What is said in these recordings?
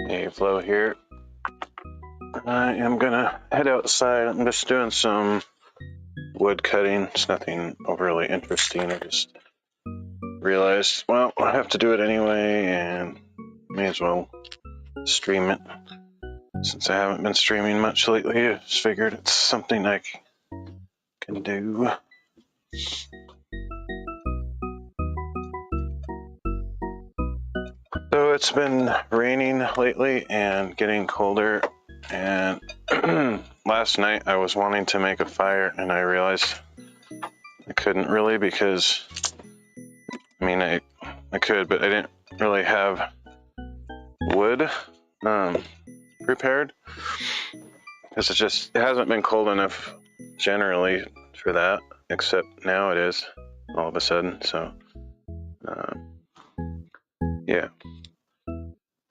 Hey, Flo here. I am gonna head outside. I'm just doing some wood cutting. It's nothing overly interesting. I just realized, well, I have to do it anyway, and may as well stream it. Since I haven't been streaming much lately, I just figured it's something I can do. So it's been raining lately and getting colder, and last night I was wanting to make a fire and I realized I couldn't really because, I mean, I could, but I didn't really have wood prepared because it hasn't been cold enough generally for that, except now it is all of a sudden, so yeah.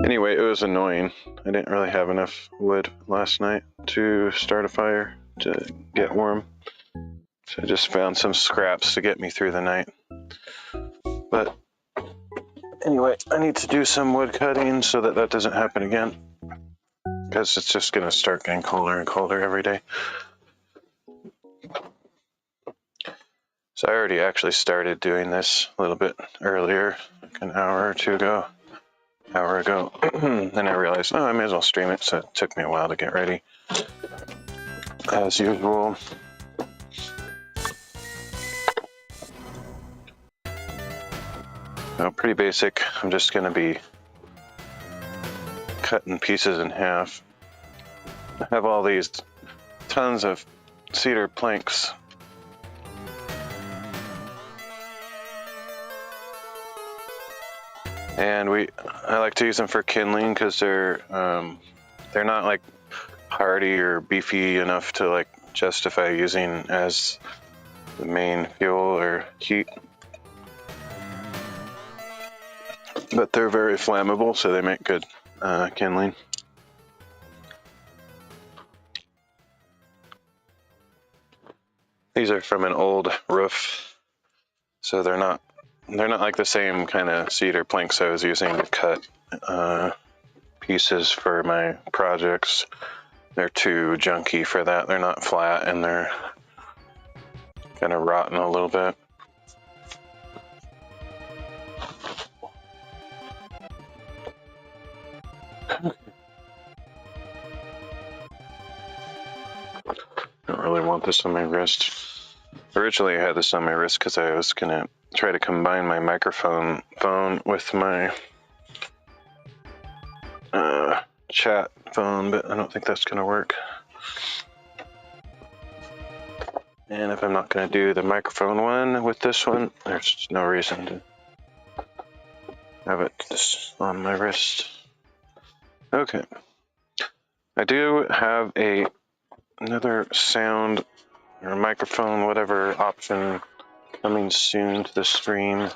Anyway, it was annoying. I didn't really have enough wood last night to start a fire to get warm. So I just found some scraps to get me through the night. But anyway, I need to do some wood cutting so that doesn't happen again. Because it's just going to start getting colder and colder every day. So I already actually started doing this a little bit earlier, like an hour or two ago. Then I realized, I may as well stream it, so it took me a while to get ready. As usual. So pretty basic. I'm just going to be cutting pieces in half. I have all these tons of cedar planks. And I like to use them for kindling because they're not like hardy or beefy enough to like justify using as the main fuel or heat. But they're very flammable, so they make good kindling. These are from an old roof, so they're not like the same kind of cedar planks I was using to cut pieces for my projects. They're too junky for that. They're not flat and they're kind of rotten a little bit. I don't really want this on my wrist. Originally I had this on my wrist because I was gonna try to combine my microphone phone with my chat phone, but I don't think that's gonna work. And if I'm not gonna do the microphone one with this one, there's just no reason to have it just on my wrist. Okay. I do have another sound or microphone, whatever option coming soon to the stream. I'm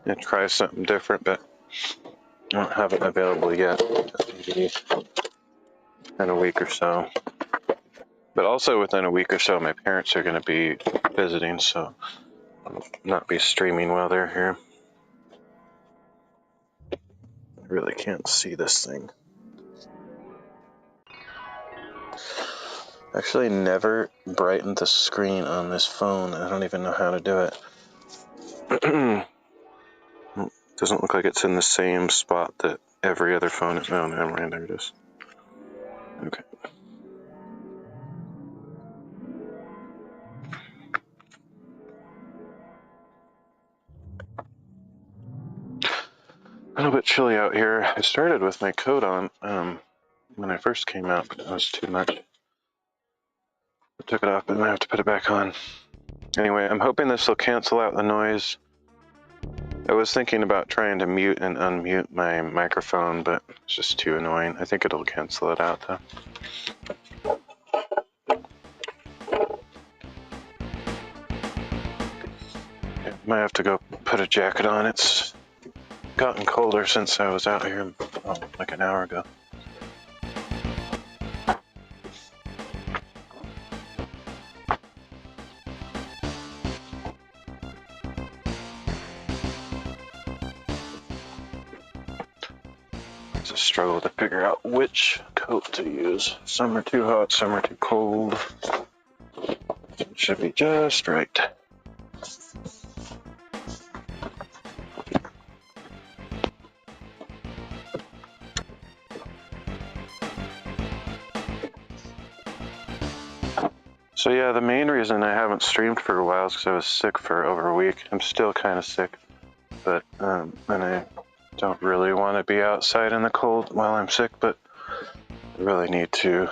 gonna try something different, but I don't have it available yet. Maybe in a week or so. But also within a week or so, my parents are going to be visiting, so I'll not be streaming while they're here. I really can't see this thing. Actually, never brightened the screen on this phone. I don't even know how to do it. Doesn't look like it's in the same spot that every other phone is. Oh, never mind. There it is. Okay. A little bit chilly out here. I started with my coat on when I first came out, but it was too much. I took it off, but I have to put it back on. Anyway, I'm hoping this will cancel out the noise. I was thinking about trying to mute and unmute my microphone, but it's just too annoying. I think it'll cancel it out, though. I might have to go put a jacket on. It's gotten colder since I was out here like an hour ago. It's a struggle to figure out which coat to use. Some are too hot, some are too cold. It should be just right. So yeah, the main reason I haven't streamed for a while is because I was sick for over a week. I'm still kind of sick, but and I don't really want to be outside in the cold while I'm sick, but I really need to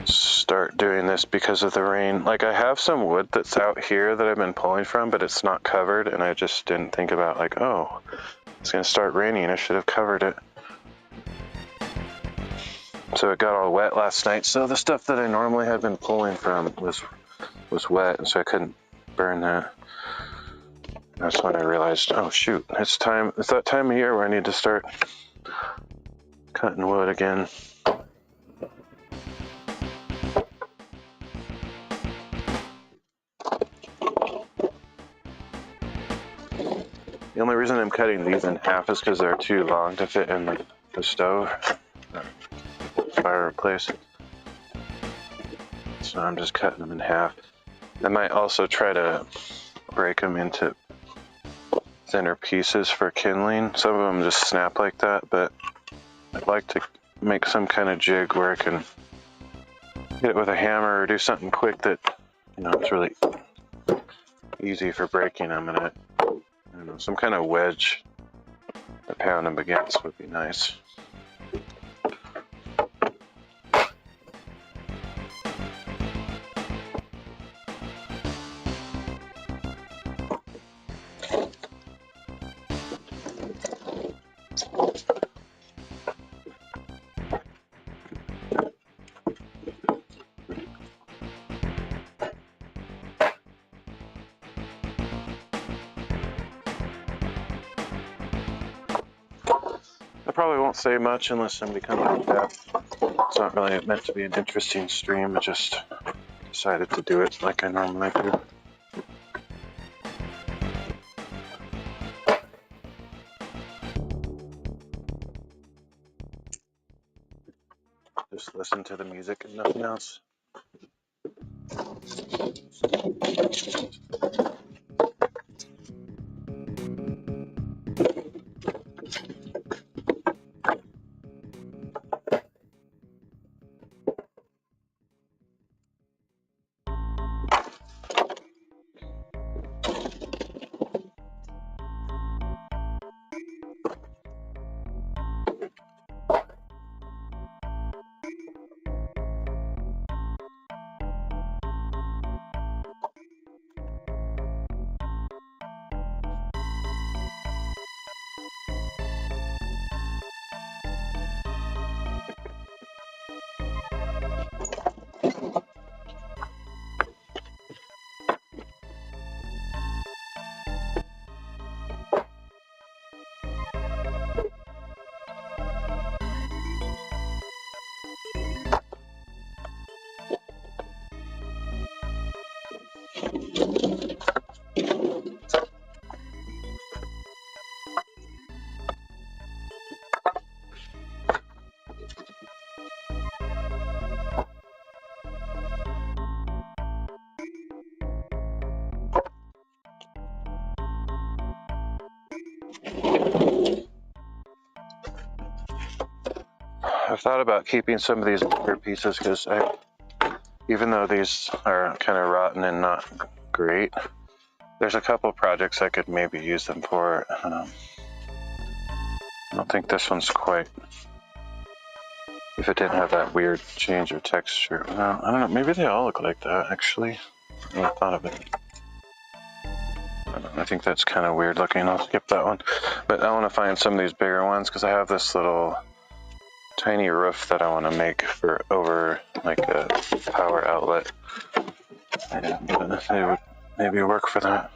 start doing this because of the rain. Like, I have some wood that's out here that I've been pulling from, but it's not covered, and I just didn't think about, like, oh, it's gonna start raining, I should have covered it. So it got all wet last night, so the stuff that I normally had been pulling from was wet, and so I couldn't burn that. That's when I realized, oh shoot, it's that time of year where I need to start cutting wood again. The only reason I'm cutting these in half is because they're too long to fit in the stove, fireplace. So I'm just cutting them in half. I might also try to break them into thinner pieces for kindling. Some of them just snap like that, but I'd like to make some kind of jig where I can hit it with a hammer or do something quick that, it's really easy for breaking them, and I don't know, some kind of wedge to pound them against would be nice. I probably won't say much unless somebody comes like that. It's not really meant to be an interesting stream. I just decided to do it like I normally do. Just listen to the music and nothing else. I've thought about keeping some of these bigger pieces because even though these are kind of rotten and not great, there's a couple projects I could maybe use them for. I don't think this one's quite, if it didn't have that weird change of texture. Well, I don't know, maybe they all look like that actually. I never thought of it. I think that's kind of weird looking. I'll skip that one. But I want to find some of these bigger ones because I have this little tiny roof that I want to make for over like a power outlet. And they would maybe work for that.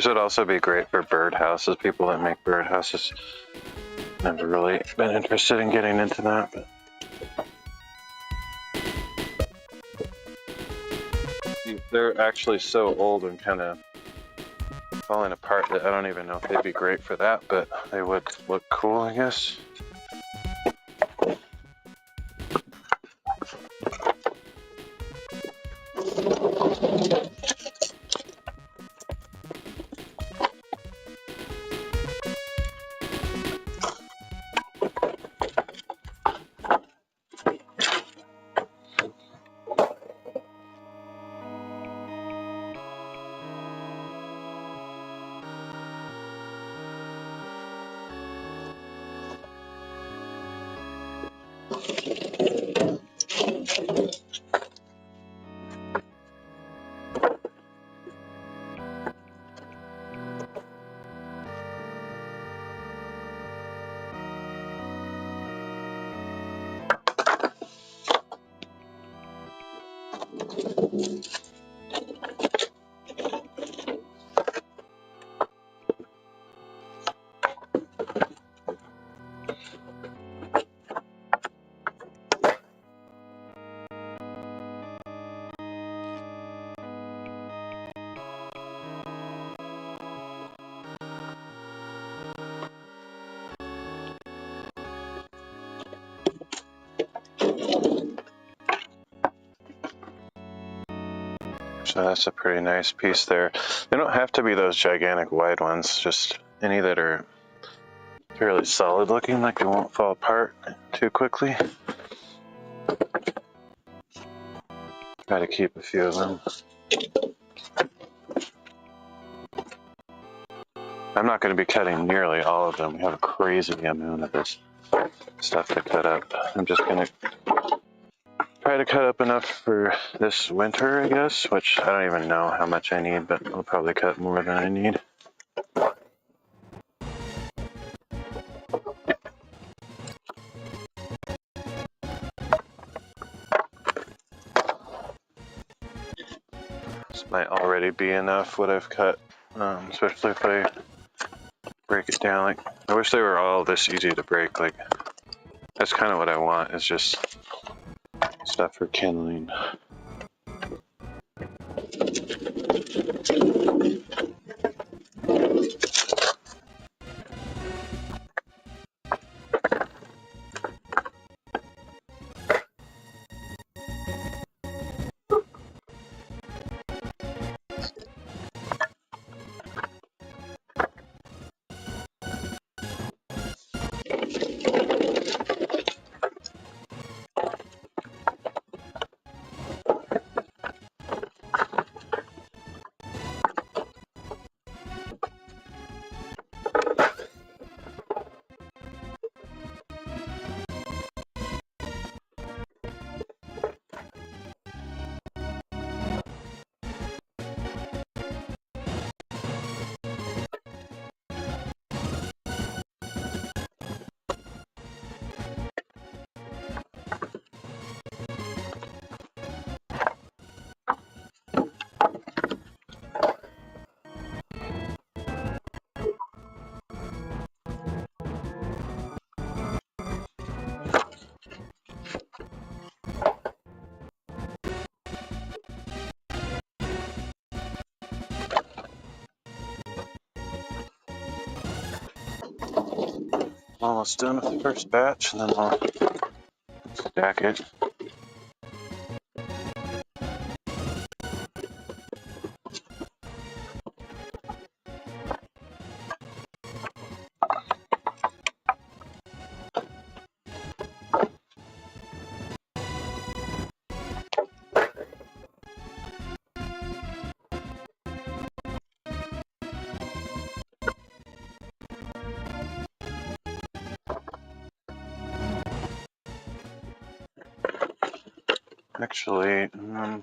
These would also be great for bird houses. People that make bird houses. Never really been interested in getting into that, but they're actually so old and kind of falling apart that I don't even know if they'd be great for that, but they would look cool, I guess. So that's a pretty nice piece there. They don't have to be those gigantic wide ones, just any that are fairly solid looking, like they won't fall apart too quickly. Try to keep a few of them. I'm not going to be cutting nearly all of them. We have a crazy amount of this stuff to cut up. I'm just going to try to cut up enough for this winter, I guess, which I don't even know how much I need, but I'll probably cut more than I need. This might already be enough what I've cut, especially if I break it down. Like, I wish they were all this easy to break. Like, that's kind of what I want, is just stuff for kindling. Almost done with the first batch, and then I'll stack it. Actually, I don't know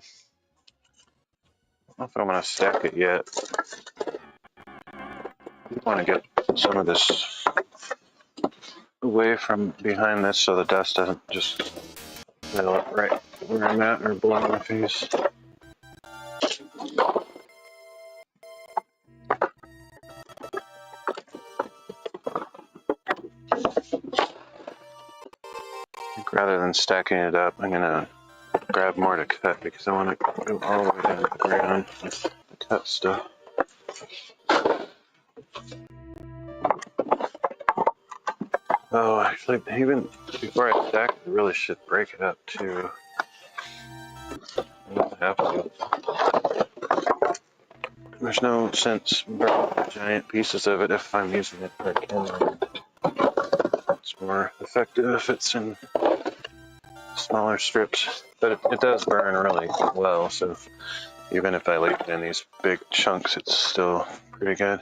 if I want to stack it yet. I want to get some of this away from behind this so the dust doesn't just fill up right where I'm at or blow my face. rather than stacking it up, I'm gonna grab more to cut because I want to go all the way down to the ground with the cut stuff. Oh, actually, even before I stack it, I really should break it up too. I don't have to. There's no sense burning giant pieces of it if I'm using it for kindling. It's more effective if it's in smaller strips, but it does burn really well, so even if I leave it in these big chunks, it's still pretty good.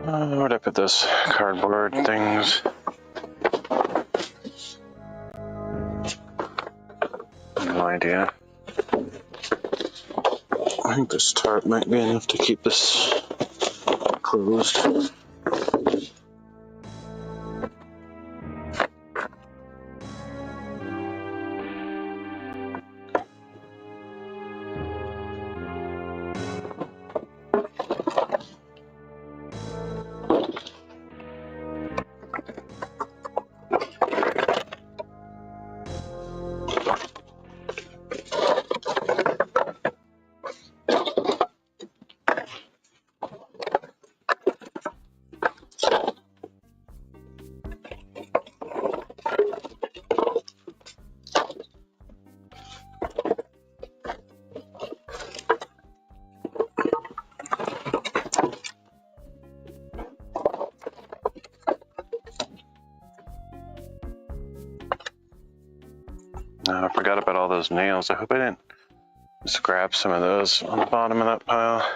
Where'd I put those cardboard things? No idea. I think this tarp might be enough to keep this closed. I forgot about all those nails. I hope I didn't scrap some of those on the bottom of that pile.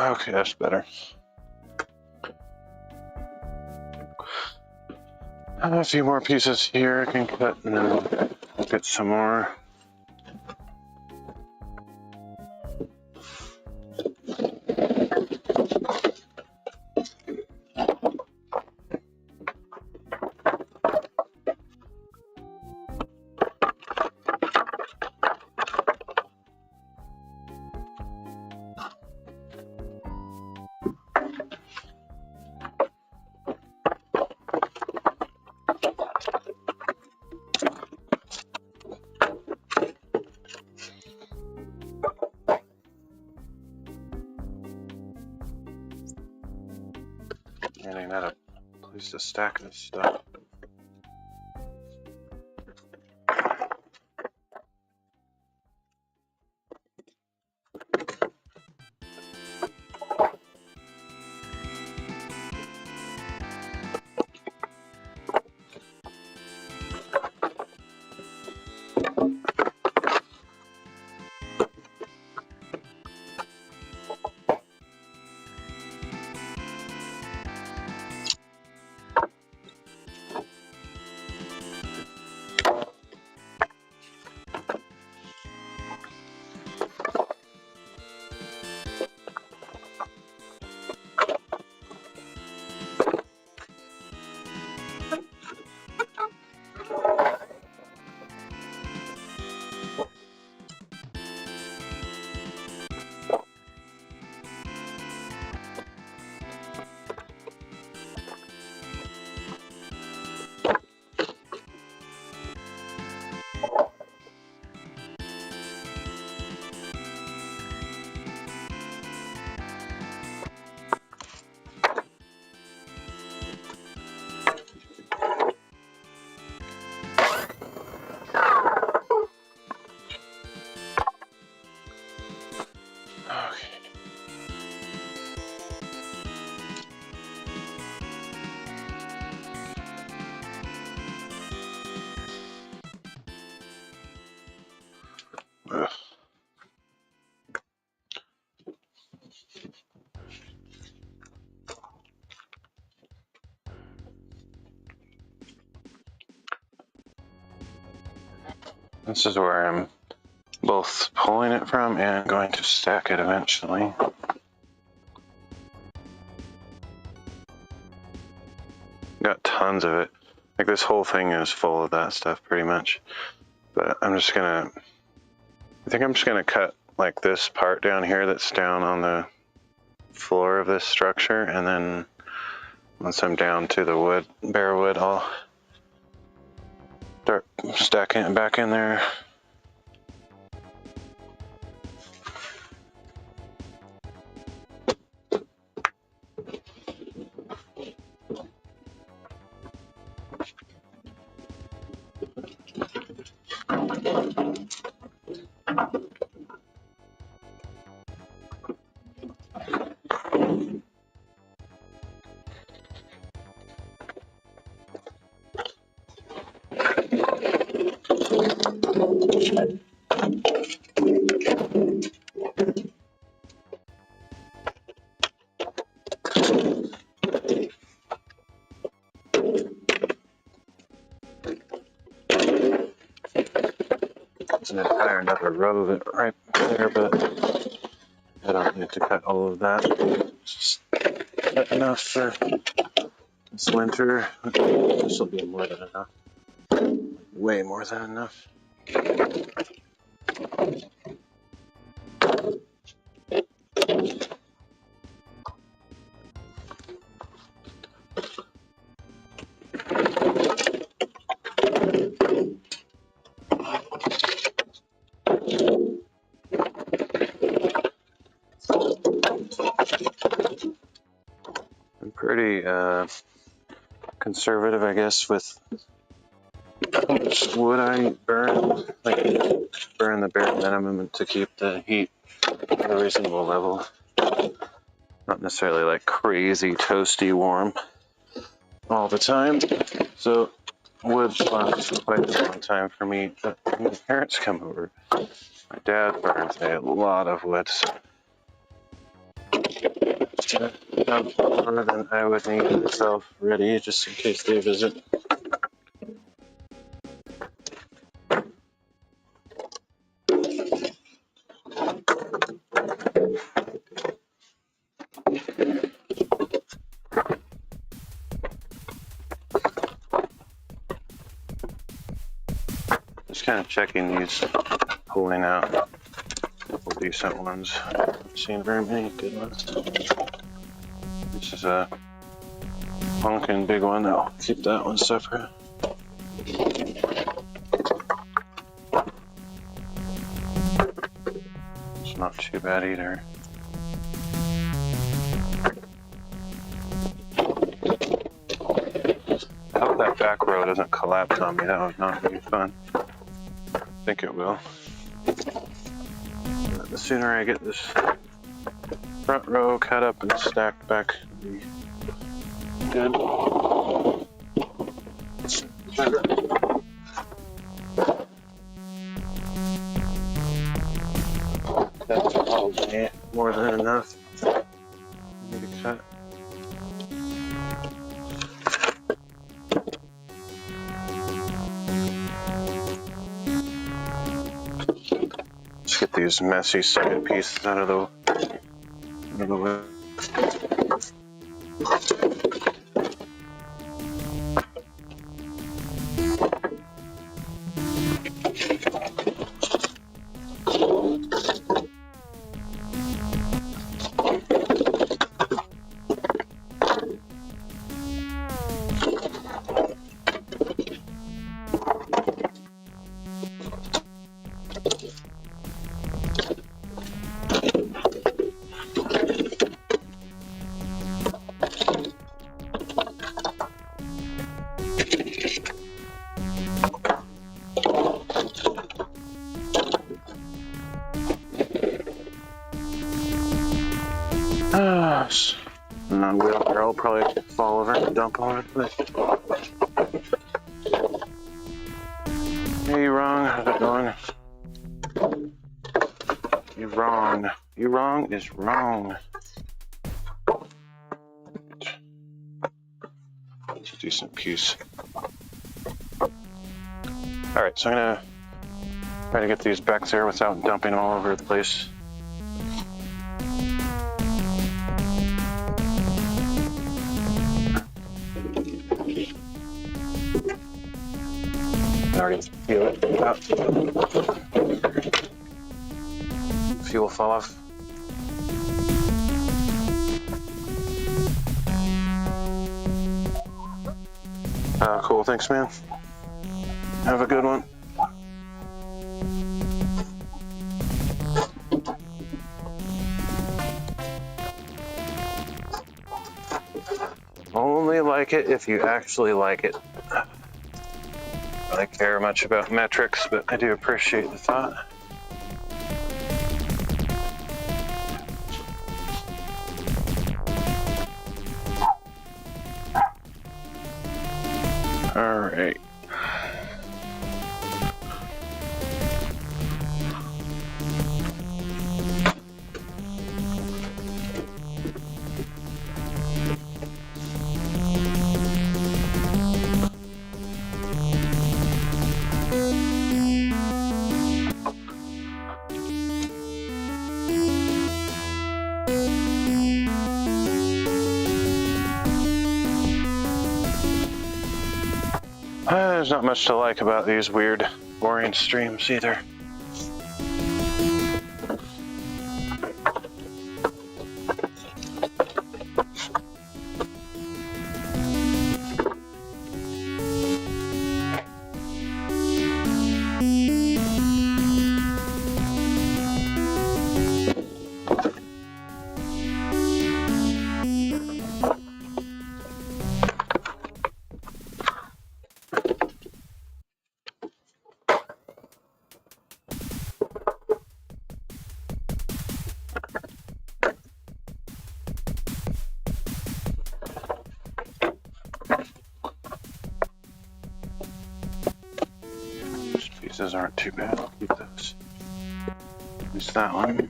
Okay, that's better. A few more pieces here I can cut, and then I'll get some more. Getting out of place to stack this stuff. This is where I'm both pulling it from and going to stack it eventually. Got tons of it. Like this whole thing is full of that stuff pretty much. But I think I'm just gonna cut like this part down here that's down on the floor of this structure, and then once I'm down to the wood, bare wood, I'll start stacking it back in there. It's an entire another row of it right there, but I don't need to cut all of that. Just cut enough for this winter. This will be more than enough. Way more than enough. I'm pretty conservative, I guess, with how much wood I burn. Like, burn the bare minimum to keep the heat at a reasonable level. Not necessarily like crazy toasty warm all the time. So wood lasts quite a long time for me. But when my parents come over, my dad burns a lot of wood. So to have more than I would need myself ready just in case they visit. Just kind of checking these, pulling out a couple decent ones. Haven't seen very many good ones. This is a pumpkin big one. I'll keep that one separate. It's not too bad either. I hope that back row doesn't collapse on me. That would not be fun. I think it will. But the sooner I get this front row cut up and stacked back, it'll be good. That's probably more than enough. I need to cut. Just get these messy second pieces out of the way. And then wheelbarrow will probably fall over and dump all over the place. Hey, you wrong. How's it going? You're wrong. You wrong is wrong. It's a decent piece. Alright, so I'm gonna Try to get these back there without dumping them all over the place. I already feel it. Fuel fall off. Cool, thanks, man. Have a good one. Only like it if you actually like it. I don't care much about metrics, but I do appreciate the thought. All right. There's not much to like about these weird, boring streams either. These aren't too bad. I'll keep those. At least that one.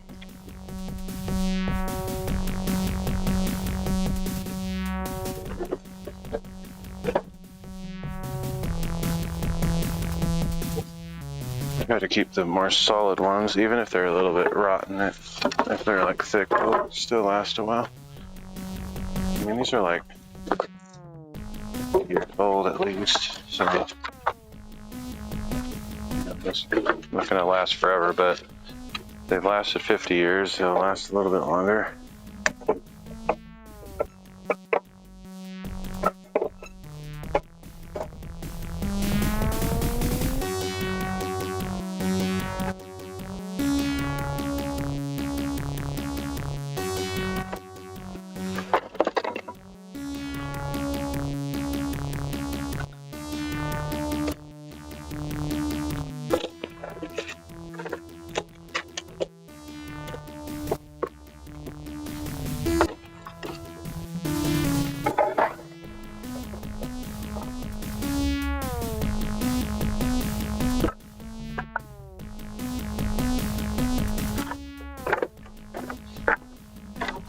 I try to keep the more solid ones, even if they're a little bit rotten. If they're like thick, they'll still last a while. I mean, these are like years old at least, so it's not going to last forever, but they've lasted 50 years, they'll last a little bit longer.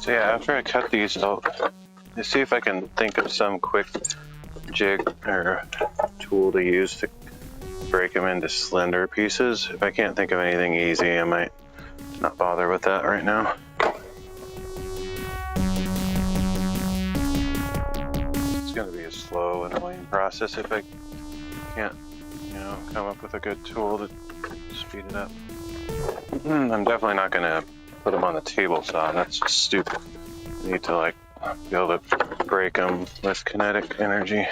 So yeah, after I cut these out, I see if I can think of some quick jig or tool to use to break them into slender pieces. If I can't think of anything easy, I might not bother with that right now. It's going to be a slow and annoying process if I can't, come up with a good tool to speed it up. I'm definitely not going to put them on the table saw. That's just stupid. I need to be able to break them with kinetic energy.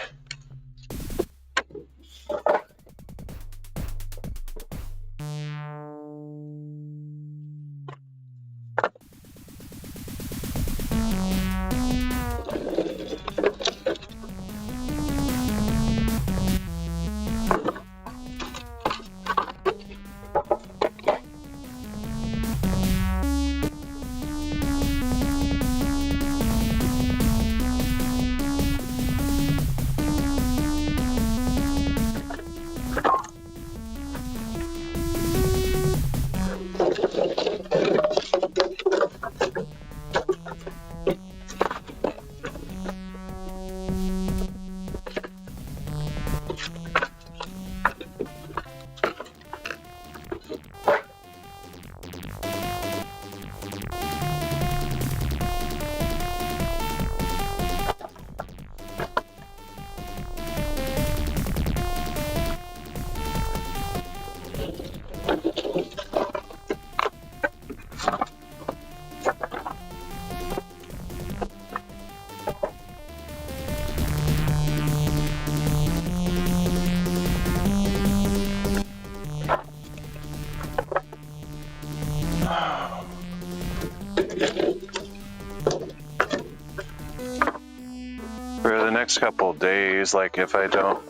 For the next couple of days, like if I don't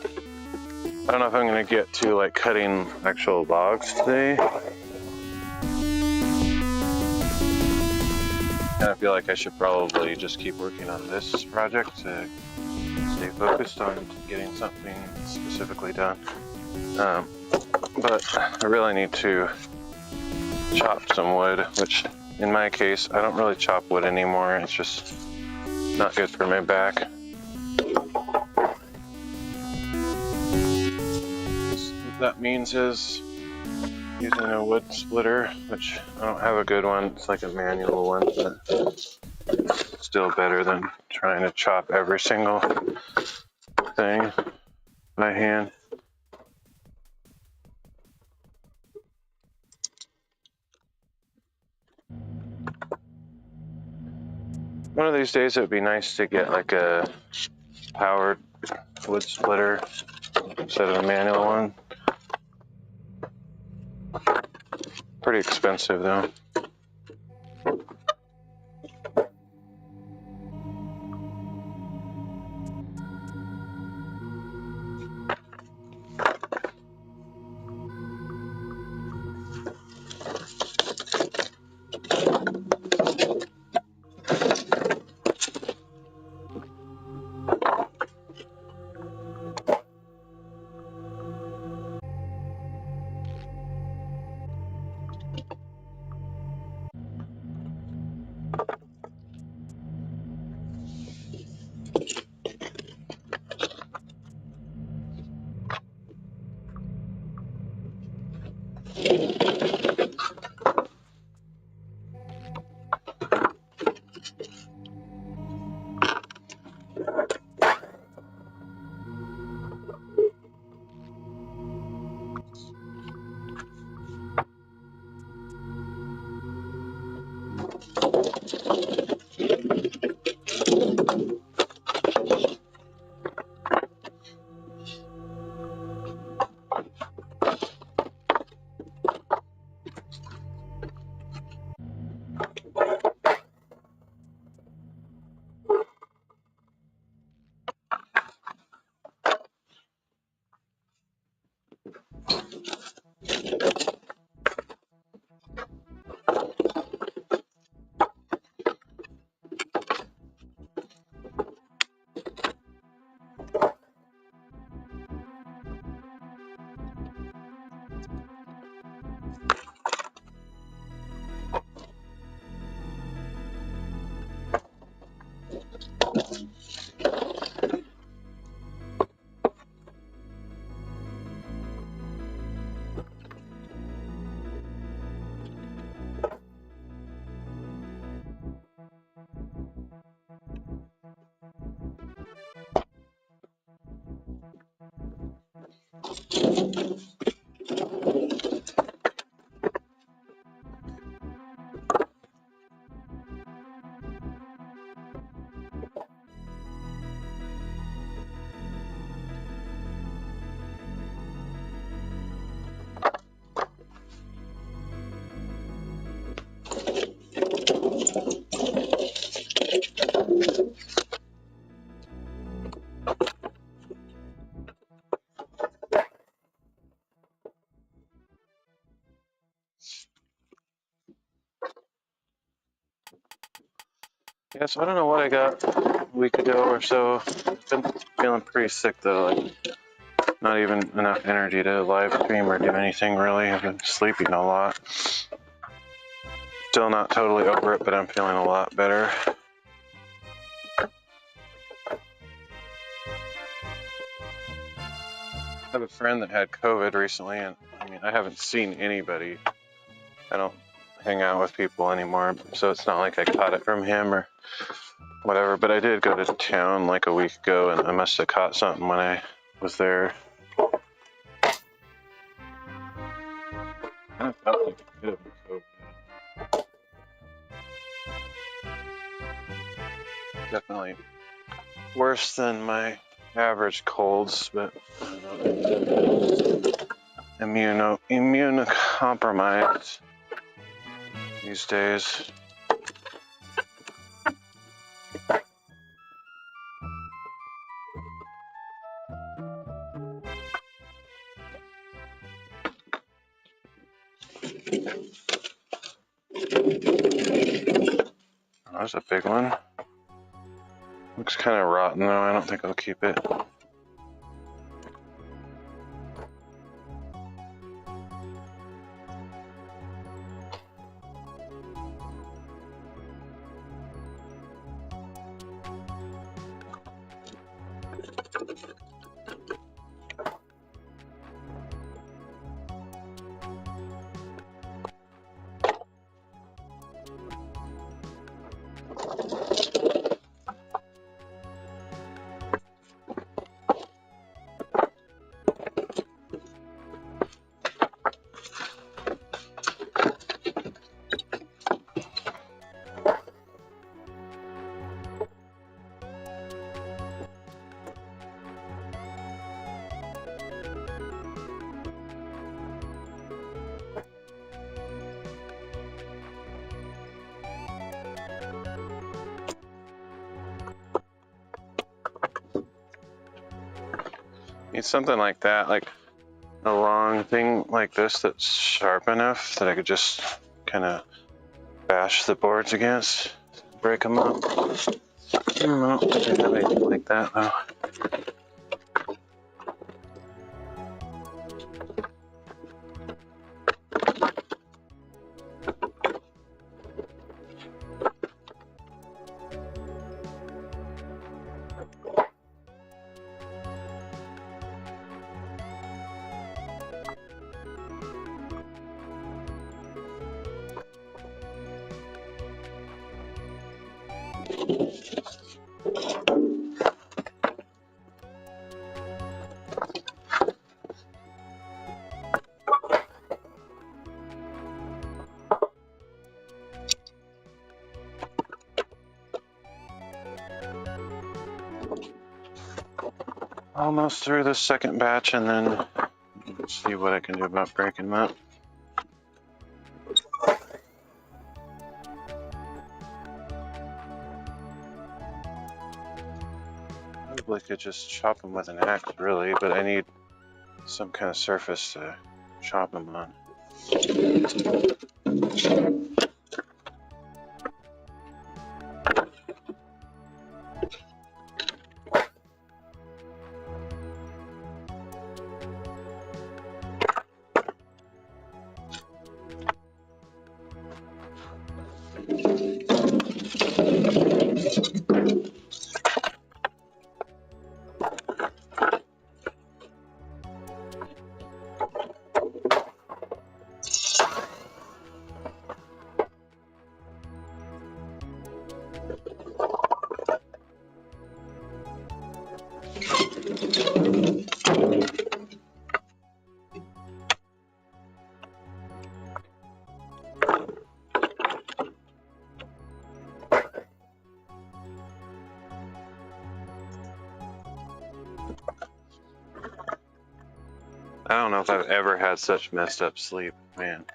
know if I'm gonna get to like cutting actual logs today. I feel like I should probably just keep working on this project to stay focused on getting something specifically done. But I really need to chop some wood, which in my case, I don't really chop wood anymore. It's just not good for my back. What that means is using a wood splitter, which I don't have a good one. It's like a manual one, but still better than trying to chop every single thing by hand. One of these days it would be nice to get like a powered wood splitter instead of a manual one. Pretty expensive though. Yeah, so I don't know what I got a week ago or so. Been feeling pretty sick though, like not even enough energy to live stream or do anything really. I've been sleeping a lot. Still not totally over it, but I'm feeling a lot better. I have a friend that had COVID recently, and I mean, I haven't seen anybody. I don't hang out with people anymore, so it's not like I caught it from him or whatever, but I did go to town like a week ago, and I must have caught something when I was there. I felt like it could have been COVID. Definitely worse than my average colds, but immunocompromised these days. was a big one. Looks kind of rotten though, I don't think I'll keep it. Need something like that, like a long thing like this that's sharp enough that I could just kind of bash the boards against, break them up. I don't think I have anything like that though. Almost through the second batch, and then see what I can do about breaking them up. Probably could just chop them with an axe, really, but I need some kind of surface to chop them on. I don't know if I've ever had such messed up sleep, man.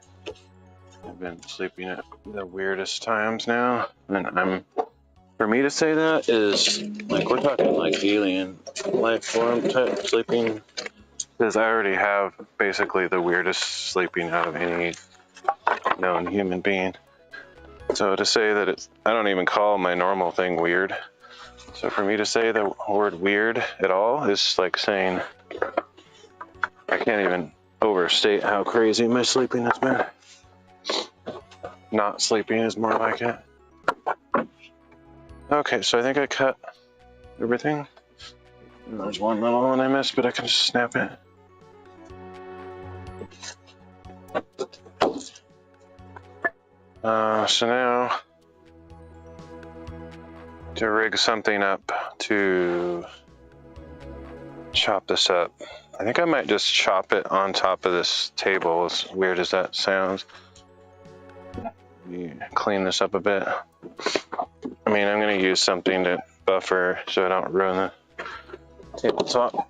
I've been sleeping at the weirdest times now, and for me to say that is, like, we're talking like alien life form type sleeping, because I already have basically the weirdest sleeping out of any known human being. So to say that I don't even call my normal thing weird. So for me to say the word weird at all is like saying, I can't even overstate how crazy my sleeping has been. Not sleeping is more like it. Okay, so I think I cut everything. There's one little one I missed, but I can just snap it. So now to rig something up to chop this up. I think I might just chop it on top of this table, as weird as that sounds. Clean this up a bit. I mean, I'm going to use something to buffer so I don't ruin the tabletop.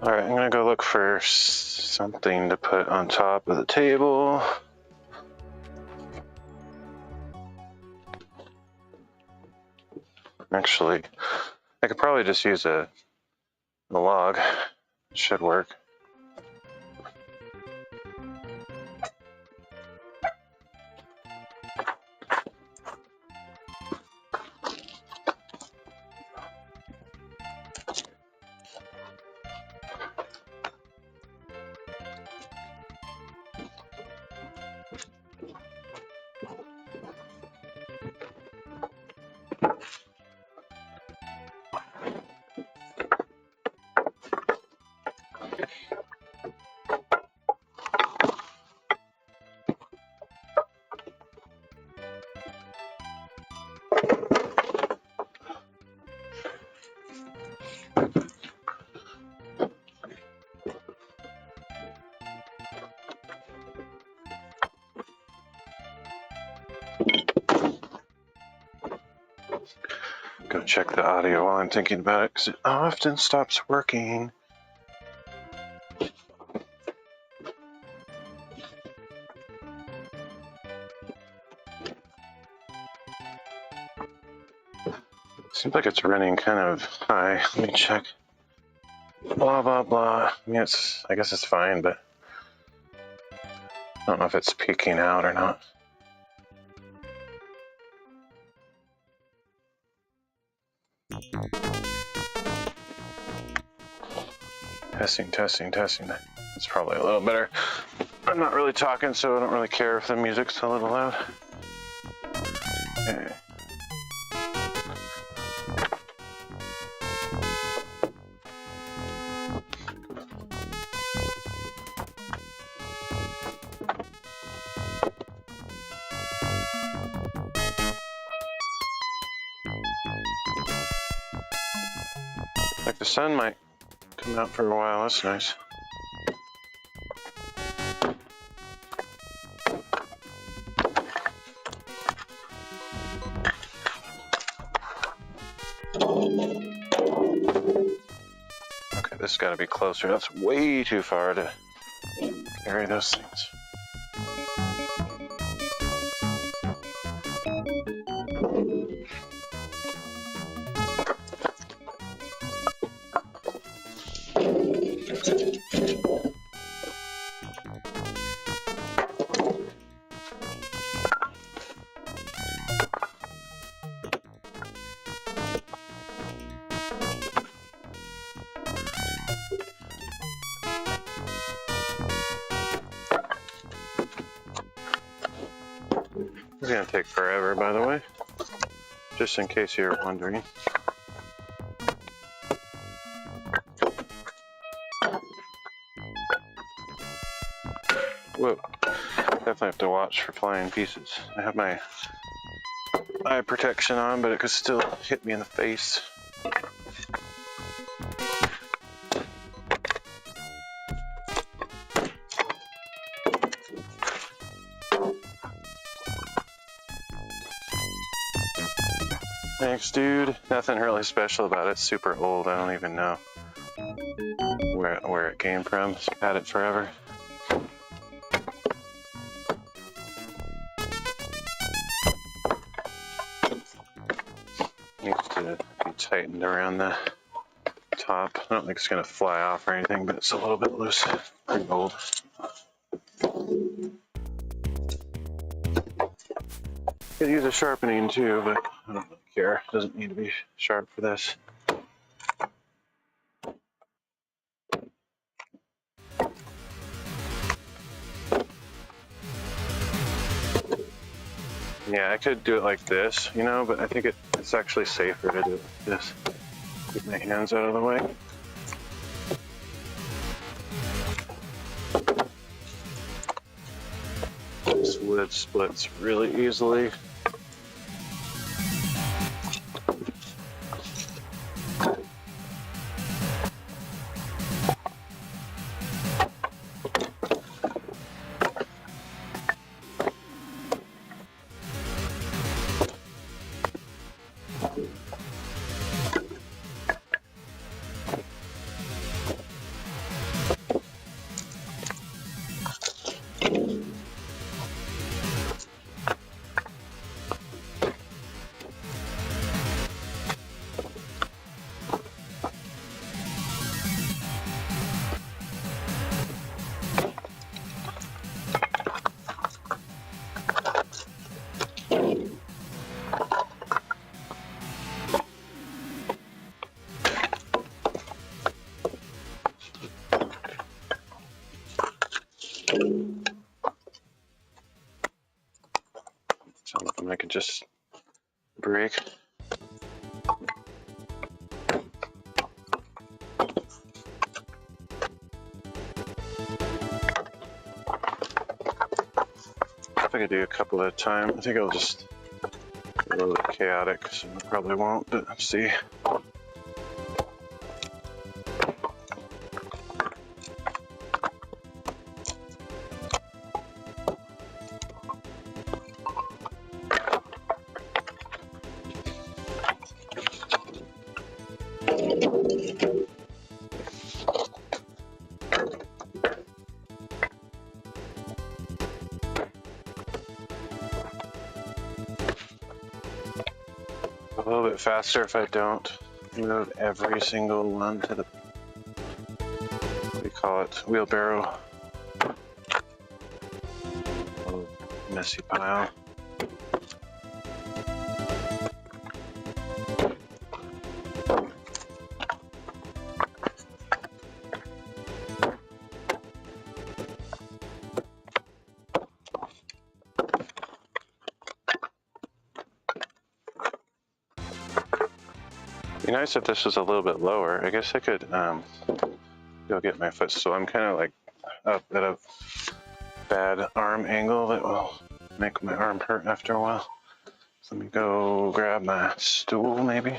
Alright, I'm gonna go look for something to put on top of the table. Actually, I could probably just use a log. It should work. Go check the audio while I'm thinking about it, because it often stops working. Seems like it's running kind of high. Let me check. Blah, blah, blah. I mean, I guess it's fine, but I don't know if it's peaking out or not. Testing, testing, testing. It's probably a little better. I'm not really talking, so I don't really care if the music's a little loud. Okay. Like the sun might come out for a while. That's nice. Okay, this has got to be closer. That's way too far to carry those things. It's gonna take forever, by the way, just in case you're wondering. Whoa, definitely have to watch for flying pieces. I have my eye protection on, but it could still hit me in the face. Thanks, dude. Nothing really special about it. It's super old. I don't even know where it came from. I've had it forever. Needs to be tightened around the top. I don't think it's going to fly off or anything, but it's a little bit loose. Pretty old. Could use a sharpening too, but I don't really care. It doesn't need to be sharp for this. Yeah, I could do it like this, you know, but I think it's actually safer to do it like this. Get my hands out of the way. This wood splits really easily. Some of them I can just break. If I could do a couple at a time, I think it'll just be a little bit chaotic, so I probably won't, but let's see. A little bit faster if I don't move every single one to the, what do you call it, wheelbarrow. A little messy pile. It'd be nice if this was a little bit lower. I guess I could go get my foot, so I'm kind of like up at a bad arm angle that will make my arm hurt after a while. So let me go grab my stool maybe.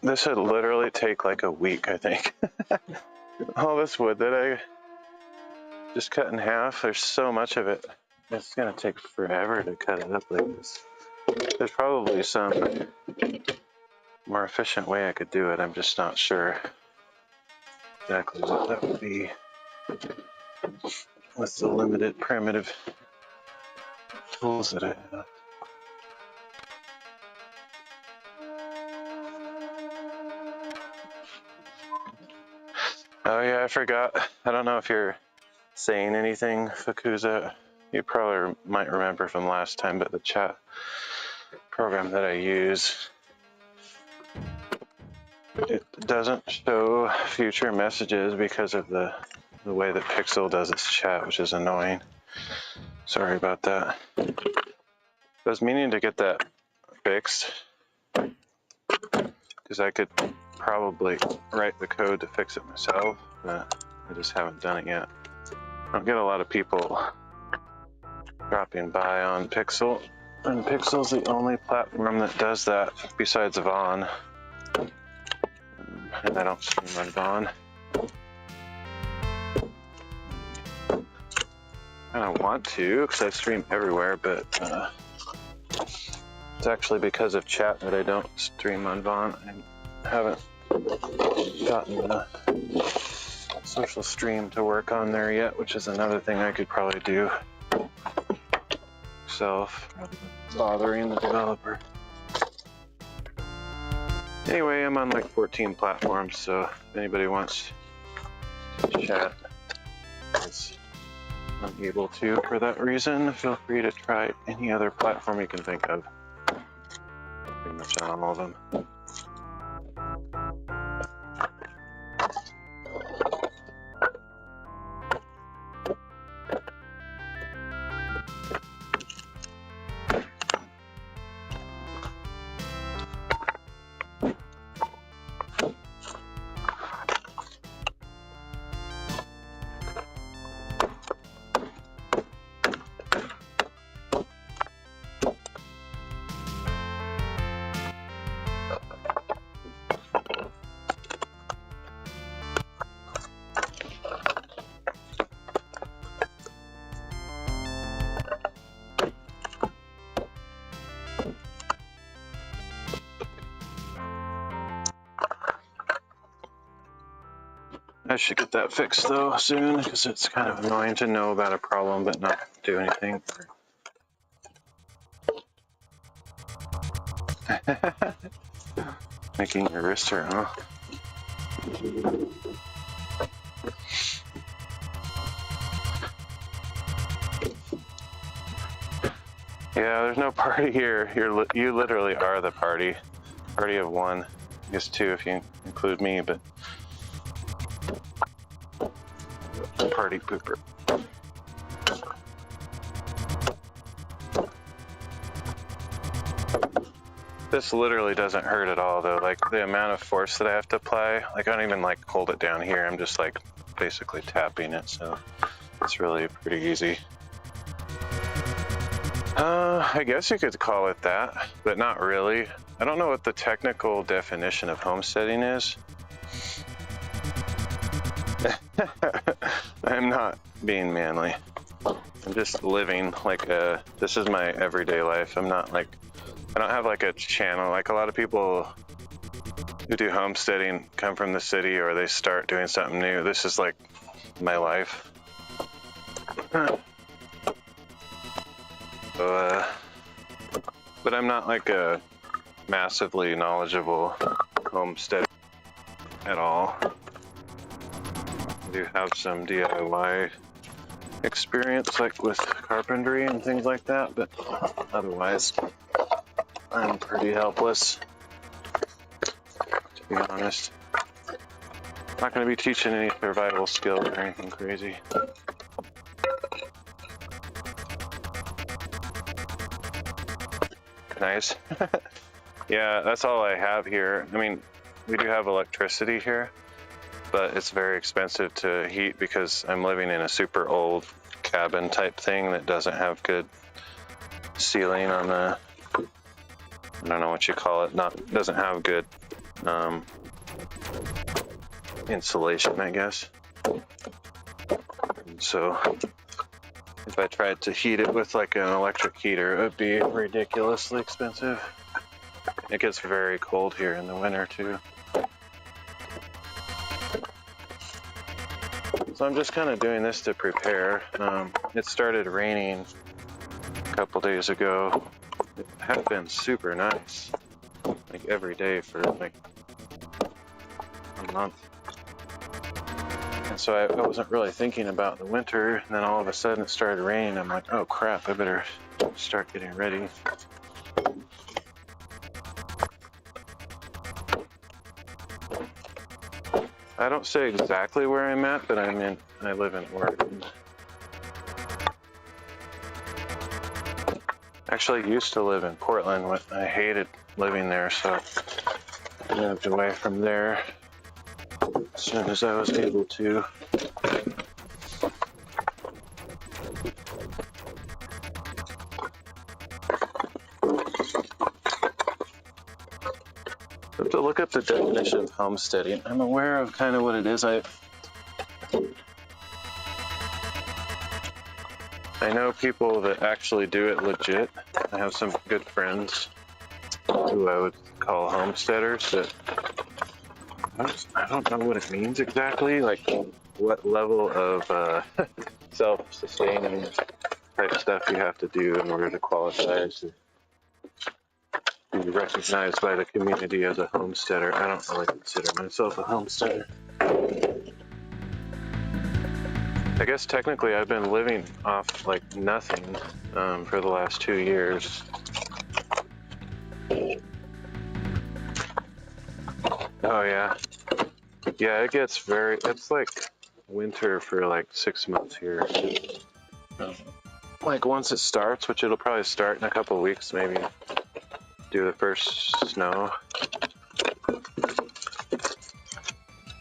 This would literally take like a week, I think. All this wood that I just cut in half, there's so much of it. It's gonna take forever to cut it up like this. There's probably some more efficient way I could do it. I'm just not sure exactly what that would be with the limited primitive tools that I have. Oh yeah, I forgot. I don't know if you're saying anything, Fukuza. You probably might remember from last time, but the chat program that I use, it doesn't show future messages because of the way that Pixel does its chat, which is annoying. Sorry about that. I was meaning to get that fixed, because I could probably write the code to fix it myself, but I just haven't done it yet. I don't get a lot of people dropping by on Pixel, and Pixel's the only platform that does that besides Vaughn. And I don't stream on Vaughn. I don't want to because I stream everywhere, but it's actually because of chat that I don't stream on Vaughn. I haven't gotten the social stream to work on there yet, which is another thing I could probably do myself rather than bothering the developer. Anyway, I'm on like 14 platforms, so if anybody wants to chat is unable to for that reason, feel free to try any other platform you can think of. Pretty much on all of them. I should get that fixed though soon, because it's kind of annoying to know about a problem but not do anything. Making your wrist hurt, huh? Yeah, there's no party here. You literally are the party. Party of one. I guess two if you include me, but party pooper. This literally doesn't hurt at all though. Like the amount of force that I have to apply, like I don't even like hold it down here. I'm just like basically tapping it, so it's really pretty easy. I guess you could call it that, but not really. I don't know what the technical definition of homesteading is. I'm not being manly. I'm just living like this is my everyday life. I'm not like, I don't have like a channel. Like a lot of people who do homesteading come from the city or they start doing something new. This is like my life. So, but I'm not like a massively knowledgeable homesteader at all. I do have some DIY experience like with carpentry and things like that, but otherwise I'm pretty helpless, to be honest. Not going to be teaching any survival skills or anything crazy. Nice. Yeah, that's all I have here. I mean, we do have electricity here, but it's very expensive to heat because I'm living in a super old cabin type thing that doesn't have good ceiling on the, I don't know what you call it, doesn't have good insulation, I guess. And so if I tried to heat it with like an electric heater, it would be ridiculously expensive. It gets very cold here in the winter too. So I'm just kind of doing this to prepare. It started raining a couple days ago. It had been super nice, like every day for like a month. And so I wasn't really thinking about the winter, and then all of a sudden it started raining. I'm like, oh crap, I better start getting ready. I don't say exactly where I'm at, but I live in Oregon. Actually, I used to live in Portland. I hated living there, so moved away from there as soon as I was able to. I have to look up the definition of homesteading. I'm aware of kind of what it is. I know people that actually do it legit. I have some good friends who I would call homesteaders, but I don't know what it means exactly, like what level of self-sustaining type stuff you have to do in order to qualify to be recognized by the community as a homesteader. I don't really consider myself a homesteader. I guess technically I've been living off like nothing for the last 2 years. Oh yeah. Yeah, it's like winter for like 6 months here. Like once it starts, which it'll probably start in a couple of weeks, maybe do the first snow.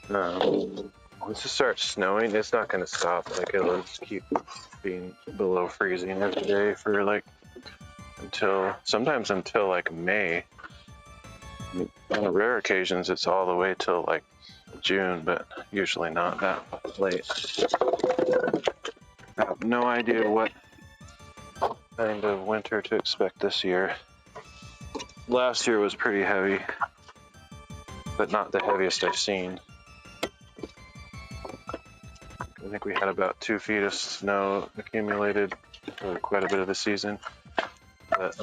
Once it starts snowing, it's not going to stop. Like it'll just keep being below freezing every day for like sometimes until like May. I mean, on rare occasions, it's all the way till like June, but usually not that late. I have no idea what kind of winter to expect this year. Last year was pretty heavy, but not the heaviest I've seen. I think we had about 2 feet of snow accumulated for quite a bit of the season. But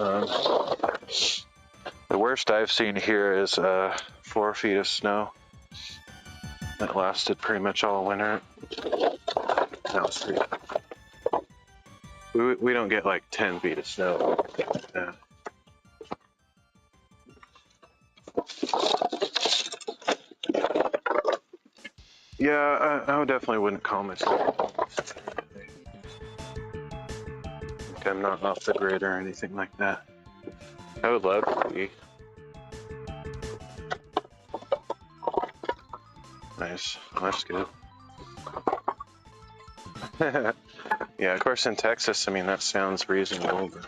the worst I've seen here is 4 feet of snow. That lasted pretty much all winter. That was pretty. We don't get like 10 feet of snow. Yeah, I definitely wouldn't call myself. Like I'm not off the grid or anything like that. I would love to be. Nice, that's good. Yeah, of course in Texas, I mean, that sounds reasonable, but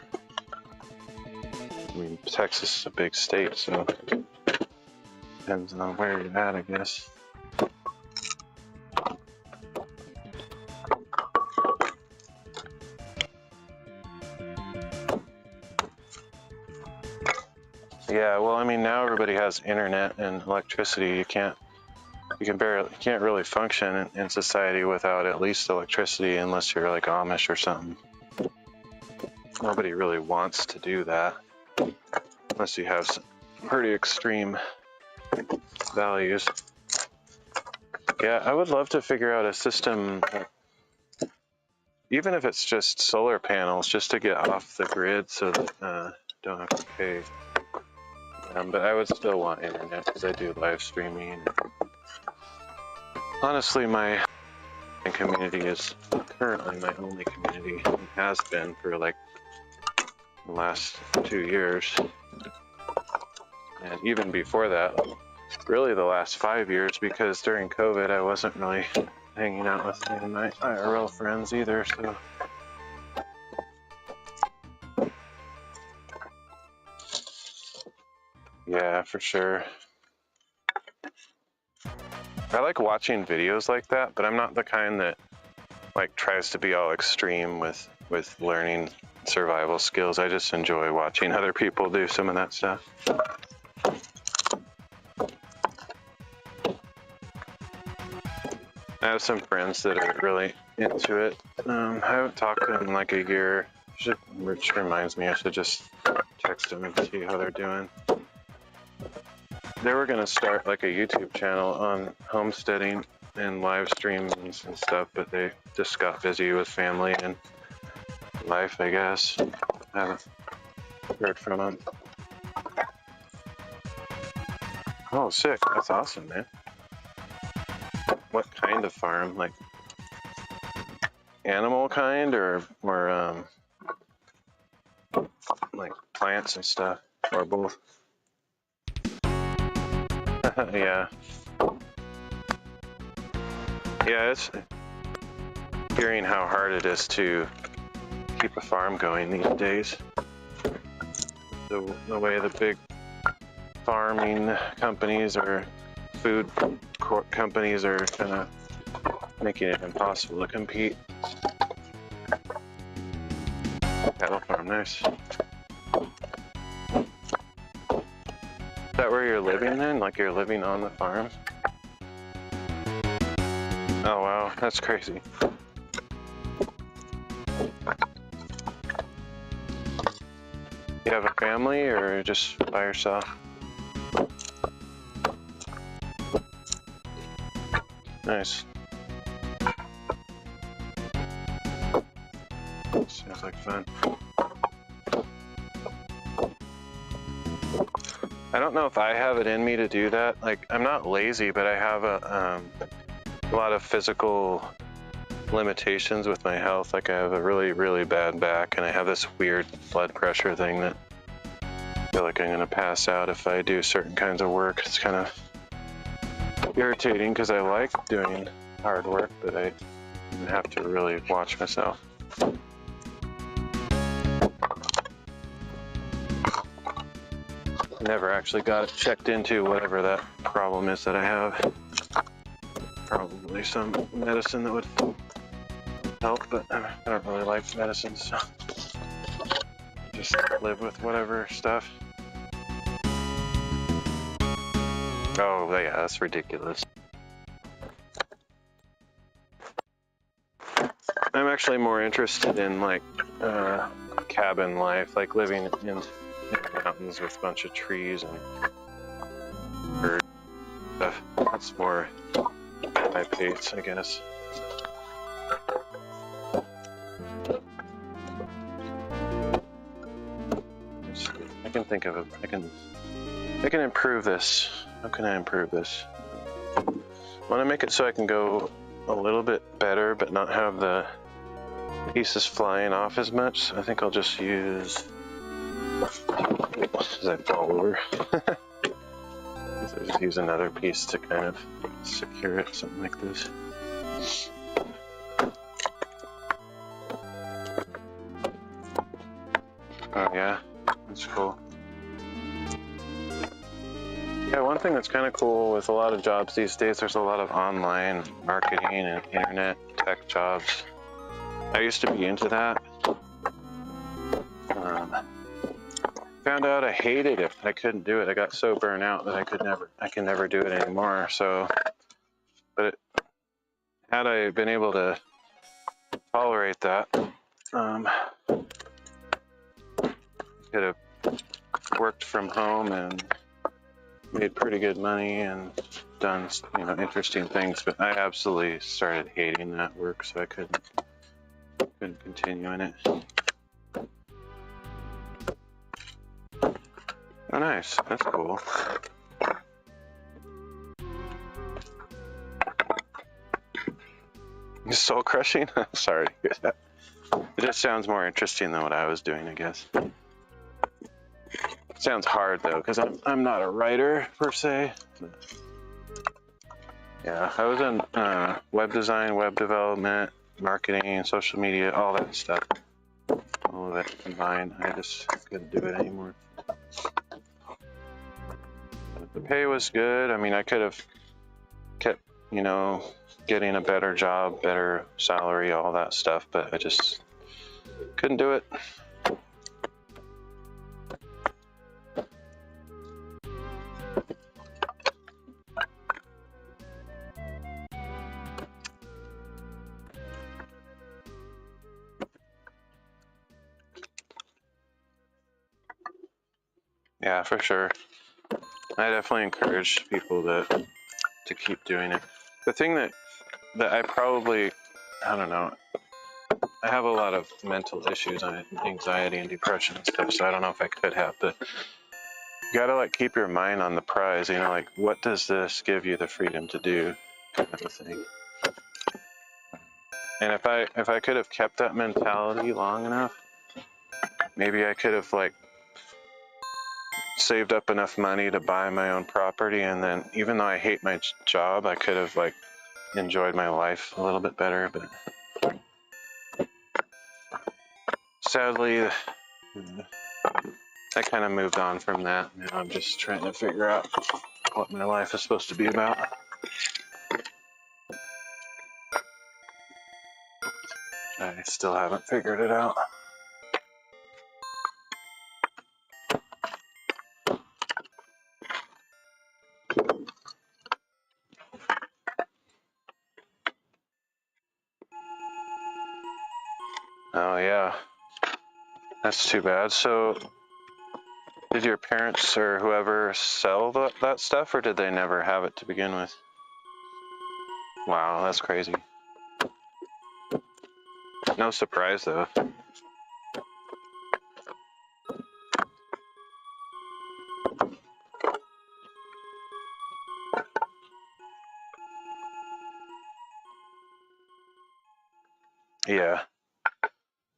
I mean, Texas is a big state, so depends on where you're at, I guess. Yeah, well, I mean, now everybody has internet and electricity. You can't really function in society without at least electricity unless you're like Amish or something. Nobody really wants to do that unless you have some pretty extreme values. Yeah, I would love to figure out a system, even if it's just solar panels, just to get off the grid so that don't have to pay. But I would still want internet because I do live streaming. Honestly, my community is currently my only community. It has been for like the last 2 years. And even before that, really the last 5 years, because during COVID I wasn't really hanging out with any of my IRL friends either, so. Yeah, for sure. I like watching videos like that, but I'm not the kind that like tries to be all extreme with learning survival skills. I just enjoy watching other people do some of that stuff. I have some friends that are really into it. I haven't talked to them in like a year, which reminds me I should just text them and see how they're doing. They were going to start like a YouTube channel on homesteading and live streams and stuff, but they just got busy with family and life, I guess. I haven't heard from them. Oh, sick. That's awesome, man. What kind of farm? Like animal kind or like plants and stuff, or both? Yeah. Yeah, it's hearing how hard it is to keep a farm going these days. The way the big farming companies or food companies are kind of making it impossible to compete. Cattle farm, nice. Is that where you're living then? Like you're living on the farm? Oh wow, that's crazy. You have a family or just by yourself? Nice. Sounds like fun. I don't know if I have it in me to do that. Like, I'm not lazy, but I have a lot of physical limitations with my health. Like, I have a really, really bad back, and I have this weird blood pressure thing that I feel like I'm gonna pass out if I do certain kinds of work. It's kind of irritating because I like doing hard work, but I have to really watch myself. Never actually got it checked into, whatever that problem is that I have. Probably some medicine that would help, but I don't really like medicine, so just live with whatever stuff. Oh yeah, that's ridiculous. I'm actually more interested in like cabin life, like living in the mountains with a bunch of trees and birds and stuff. That's more my pace, I guess. I can think of it. I can improve this. How can I improve this? I want to make it so I can go a little bit better, but not have the pieces flying off as much. So I think I'll just use as I fall over. So just use another piece to kind of secure it, something like this. Oh yeah, that's cool. Yeah, one thing that's kind of cool with a lot of jobs these days, there's a lot of online marketing and internet tech jobs. I used to be into that. Found out I hated it. I couldn't do it. I got so burnt out that I can never do it anymore. So, but had I been able to tolerate that, could have worked from home and made pretty good money and done, you know, interesting things. But I absolutely started hating that work, so I couldn't continue in it. Oh, nice. That's cool. Soul crushing? Sorry to hear that. It just sounds more interesting than what I was doing, I guess. It sounds hard though, because I'm not a writer per se. Yeah, I was in web design, web development, marketing, social media, all that stuff. All of it combined. I just couldn't do it anymore. The pay was good. I mean, I could have kept, you know, getting a better job, better salary, all that stuff, but I just couldn't do it. Yeah, for sure. I definitely encourage people to keep doing it. The thing that I probably, I don't know, I have a lot of mental issues, anxiety and depression and stuff, so I don't know if I could have, but you gotta like keep your mind on the prize, you know, like what does this give you the freedom to do, kind of a thing. And if I could have kept that mentality long enough, maybe I could have like saved up enough money to buy my own property, and then even though I hate my job, I could have like enjoyed my life a little bit better, but sadly I kind of moved on from that. Now I'm just trying to figure out what my life is supposed to be about. I still haven't figured it out. Oh yeah, that's too bad. So did your parents or whoever sell that stuff, or did they never have it to begin with? Wow, that's crazy. No surprise though. Yeah.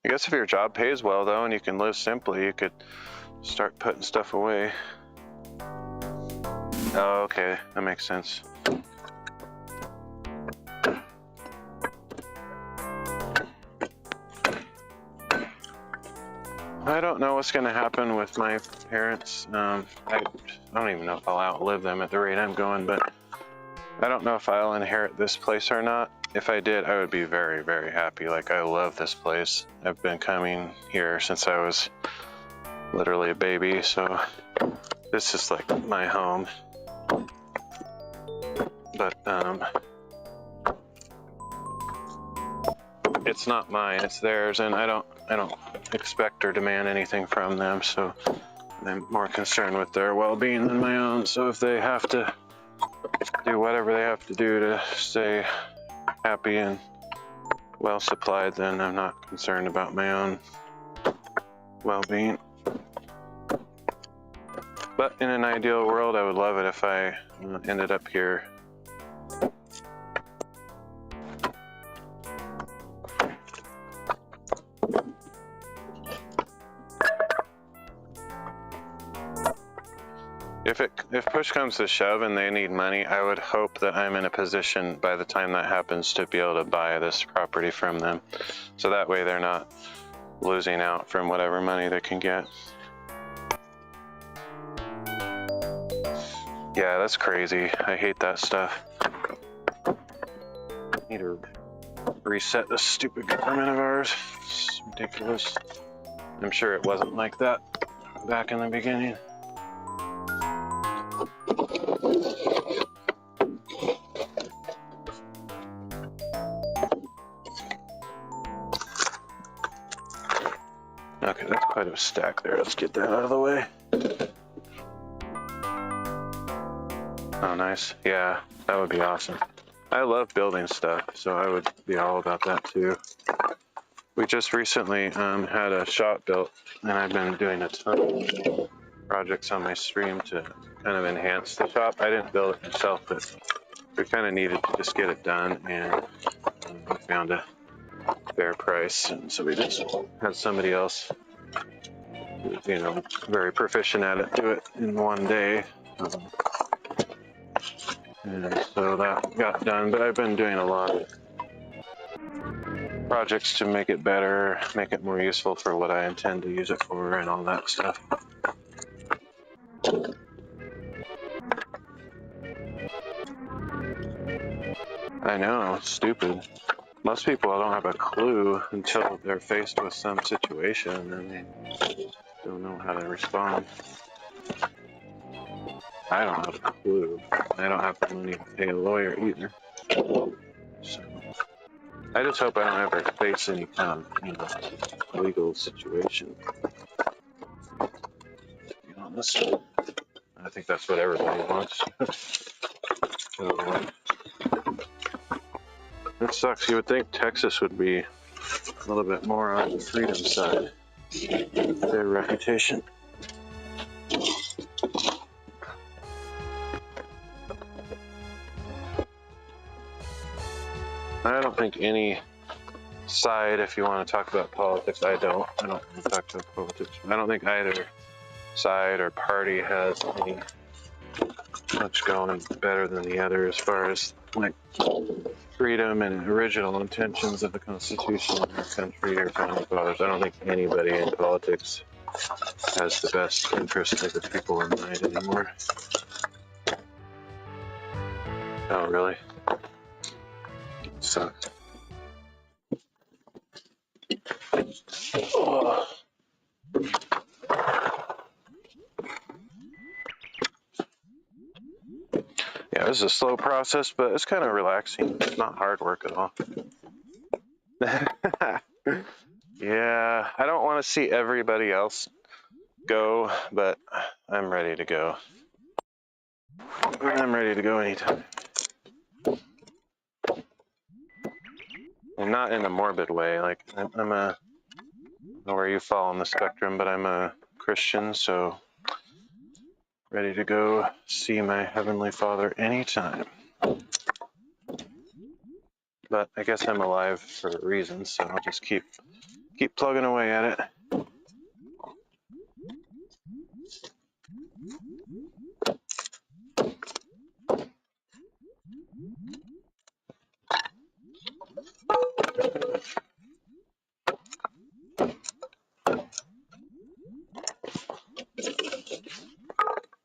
I guess if your job pays well though and you can live simply, you could start putting stuff away. Oh, okay, that makes sense. I don't know what's going to happen with my parents. I don't even know if I'll outlive them at the rate I'm going, but I don't know if I'll inherit this place or not. If I did, I would be very, very happy. Like, I love this place. I've been coming here since I was literally a baby, so this is like my home. But it's not mine, it's theirs, and I don't expect or demand anything from them, so I'm more concerned with their well-being than my own. So if they have to do whatever they have to do to stay happy and well supplied, then I'm not concerned about my own well-being. But in an ideal world, I would love it if I ended up here. If push comes to shove and they need money, I would hope that I'm in a position by the time that happens to be able to buy this property from them. So that way they're not losing out from whatever money they can get. Yeah, that's crazy. I hate that stuff. I need to reset this stupid government of ours. It's ridiculous. I'm sure it wasn't like that back in the beginning. Okay, that's quite a stack there. Let's get that out of the way. Oh, nice. Yeah, that would be awesome. I love building stuff, so I would be all about that too. We just recently had a shop built, and I've been doing a ton of projects on my stream to kind of enhance the shop. I didn't build it myself, but we kind of needed to just get it done, and we found a fair price, and so we just had somebody else, you know, very proficient at it, do it in one day. And so that got done, but I've been doing a lot of projects to make it better, make it more useful for what I intend to use it for, and all that stuff. I know, it's stupid. Most people don't have a clue until they're faced with some situation and they don't know how to respond. I don't have a clue. I don't have the money to pay a lawyer either. So I just hope I don't ever face any kind of, legal situation. To be honest, I think that's what everybody wants. So, that sucks. You would think Texas would be a little bit more on the freedom side. Their reputation. I don't think any side, if you want to talk about politics, I don't want to talk about politics. I don't think either side or party has any much going better than the other as far as like freedom and original intentions of the Constitution of our country or founding fathers. I don't think anybody in politics has the best interest of the people in mind anymore. Oh, really? Sucks. Oh. Yeah, this is a slow process, but it's kind of relaxing. It's not hard work at all. Yeah, I don't want to see everybody else go, but I'm ready to go. I'm ready to go anytime. And not in a morbid way. Like, I'm a, I don't know where you fall on the spectrum, but I'm a Christian, so ready to go see my Heavenly Father anytime. But I guess I'm alive for a reason, so I'll just keep plugging away at it.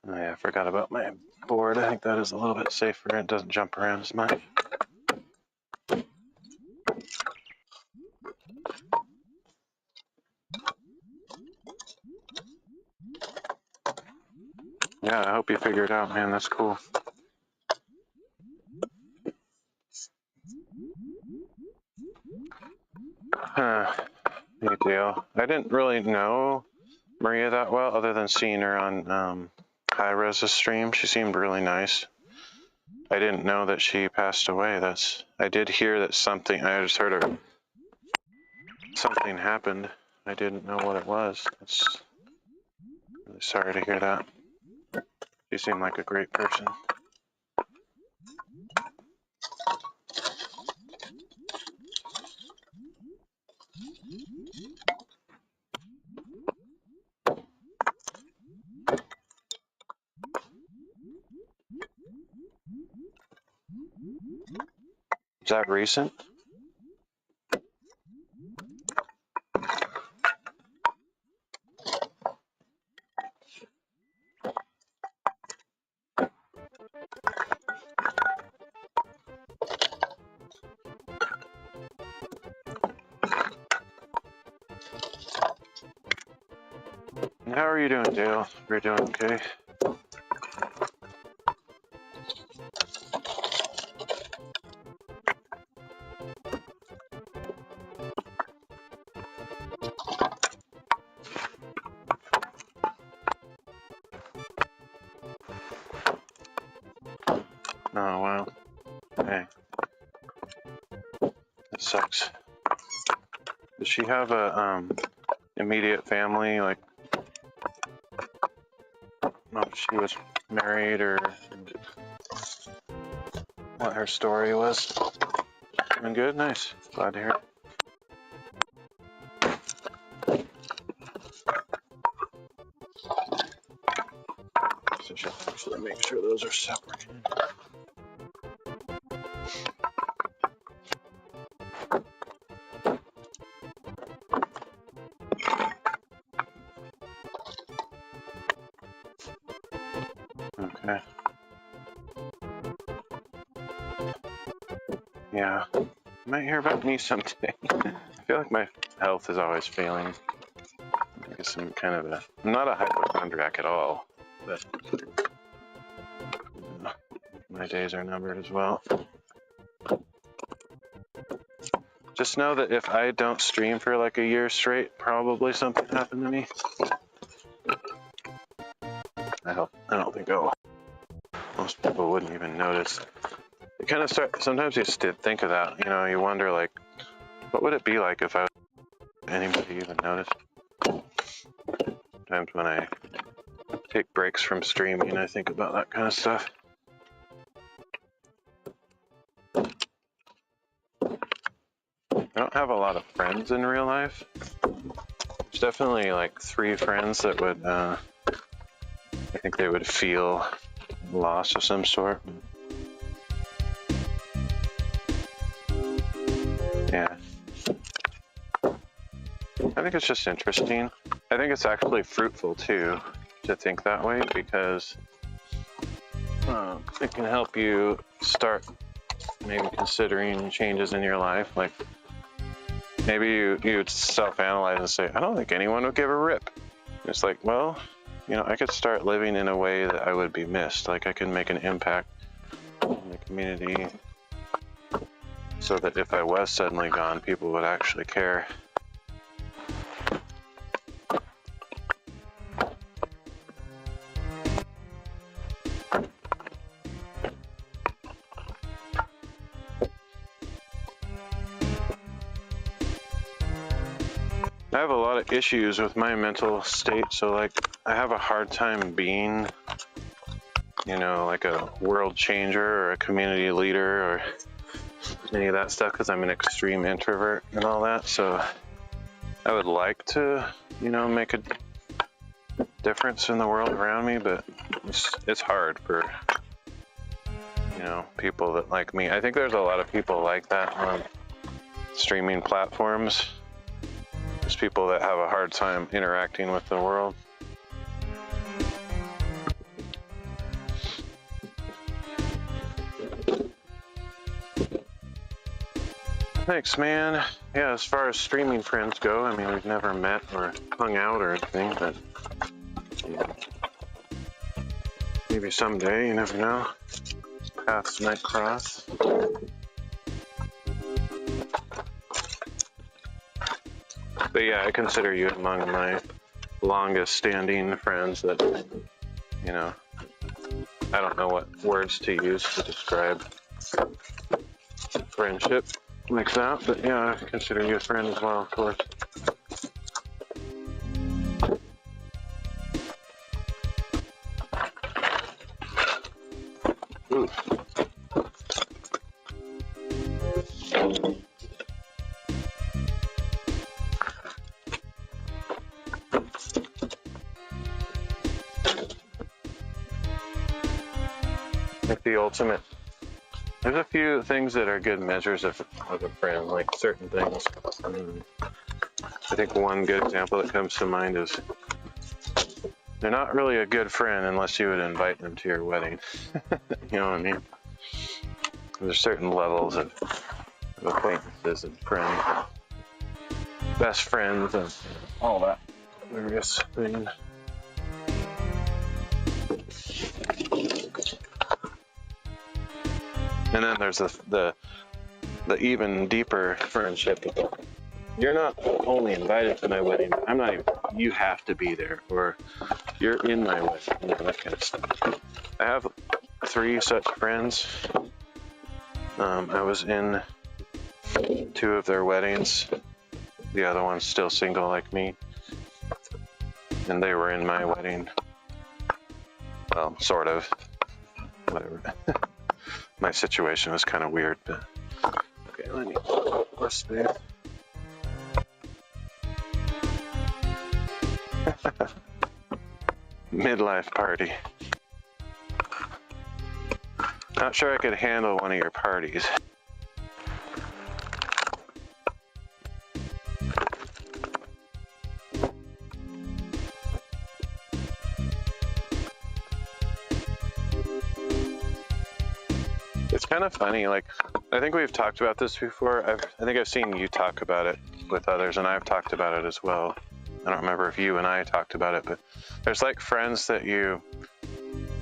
Oh yeah, I forgot about my board. I think that is a little bit safer. It doesn't jump around as much. Yeah, I hope you figure it out, man. That's cool. Good deal. I didn't really know Maria that well, other than seeing her on High Res's stream. She seemed really nice. I didn't know that she passed away. I did hear that something. I just heard her. Something happened. I didn't know what it was. It's really sorry to hear that. She seemed like a great person. Is that recent? How are you doing, Dale? You're doing okay? Oh, wow. Hey. That sucks. Does she have a immediate family? Like, I don't know if she was married or what her story was. Doing good? Nice. Glad to hear it. So she'll actually make sure those are separate. Okay. Yeah. You might hear about me someday. I feel like my health is always failing. I guess I'm kind of I'm not a hypochondriac at all, but my days are numbered as well. Just know that if I don't stream for like a year straight, probably something happened to me. I don't think most people wouldn't even notice. You kind of sometimes you think of that, you know, you wonder like, what would it be like if anybody even noticed? Sometimes when I take breaks from streaming, I think about that kind of stuff. I don't have a lot of friends in real life, There's definitely like 3 friends that would, I think they would feel loss of some sort. Yeah. I think it's just interesting. I think it's actually fruitful too to think that way, because it can help you start maybe considering changes in your life. Like maybe you'd self-analyze and say, I don't think anyone would give a rip. It's like, well, you know, I could start living in a way that I would be missed. Like I can make an impact in the community so that if I was suddenly gone, people would actually care. I have a lot of issues with my mental state, so like I have a hard time being, you know, like a world changer or a community leader or any of that stuff, because I'm an extreme introvert and all that. So I would like to, you know, make a difference in the world around me, but it's hard for, you know, people that like me. I think there's a lot of people like that on streaming platforms. There's people that have a hard time interacting with the world. Thanks, man. Yeah, as far as streaming friends go, I mean, we've never met or hung out or anything, but yeah. Maybe someday, you never know. Paths might cross. But yeah, I consider you among my longest standing friends that, you know, I don't know what words to use to describe friendship like that, but yeah, I consider you a friend as well, of course. Ooh. Like the ultimate. There's a few things that are good measures of a friend, like certain things. I think one good example that comes to mind is they're not really a good friend unless you would invite them to your wedding. You know what I mean? There's certain levels of acquaintances and friends, and best friends, and all that various things. And then there's the even deeper friendship. You're not only invited to my wedding, I'm not even, you have to be there, or you're in my wedding, you know, that kind of stuff. I have 3 such friends. I was in 2 of their weddings. The other one's still single like me. And they were in my wedding. Well, sort of. Whatever. My situation was kind of weird, but okay, let me more space. Midlife party. Not sure I could handle one of your parties. It's kind of funny, like, I think we've talked about this before. I think I've seen you talk about it with others, and I've talked about it as well. I don't remember if you and I talked about it, but there's like friends that you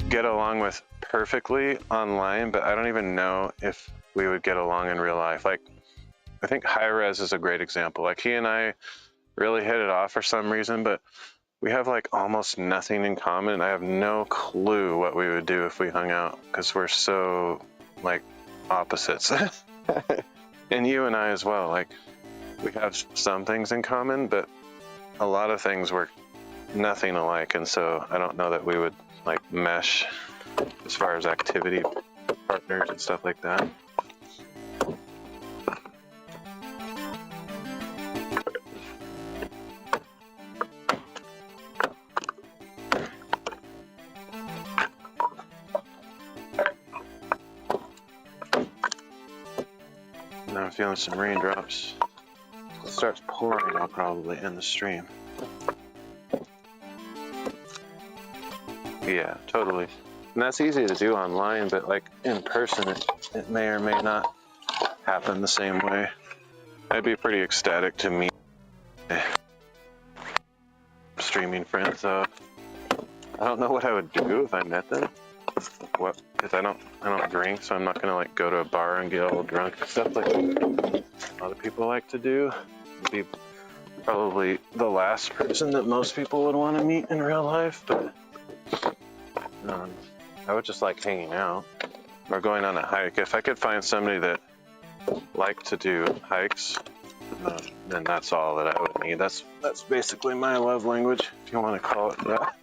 get along with perfectly online, but I don't even know if we would get along in real life. Like, I think Hi-Rez is a great example. Like, he and I really hit it off for some reason, but we have like almost nothing in common. I have no clue what we would do if we hung out, because we're so like opposites. And you and I as well, like, we have some things in common, but a lot of things were nothing alike, and so I don't know that we would like mesh as far as activity partners and stuff like that. feeling some raindrops. If it starts pouring, I'll probably end the stream. Yeah, totally. And that's easy to do online, but like in person, it may or may not happen the same way. I'd be pretty ecstatic to meet streaming friends, though. I don't know what I would do if I met them. What? Because I don't drink, so I'm not gonna like go to a bar and get all drunk and stuff like a lot of people like to do. It'd be probably the last person that most people would want to meet in real life, but I would just like hanging out or going on a hike. If I could find somebody that liked to do hikes, then that's all that I would need. That's basically my love language, if you want to call it that.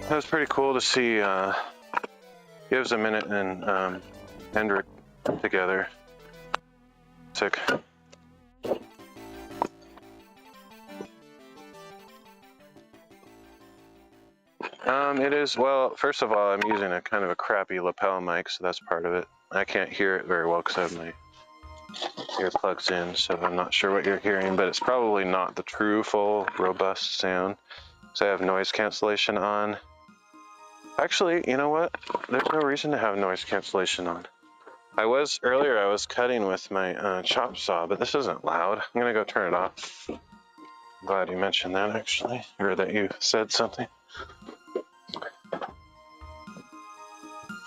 That was pretty cool to see Gives a Minute and Hendrik together. Sick. It is, well, first of all, I'm using a kind of a crappy lapel mic, so that's part of it. I can't hear it very well because I have my earplugs in, so I'm not sure what you're hearing, but it's probably not the true, full, robust sound. So I have noise cancellation on. Actually, you know what? There's no reason to have noise cancellation on. Earlier I was cutting with my chop saw, but this isn't loud. I'm gonna go turn it off. I'm glad you mentioned that, actually, or that you said something.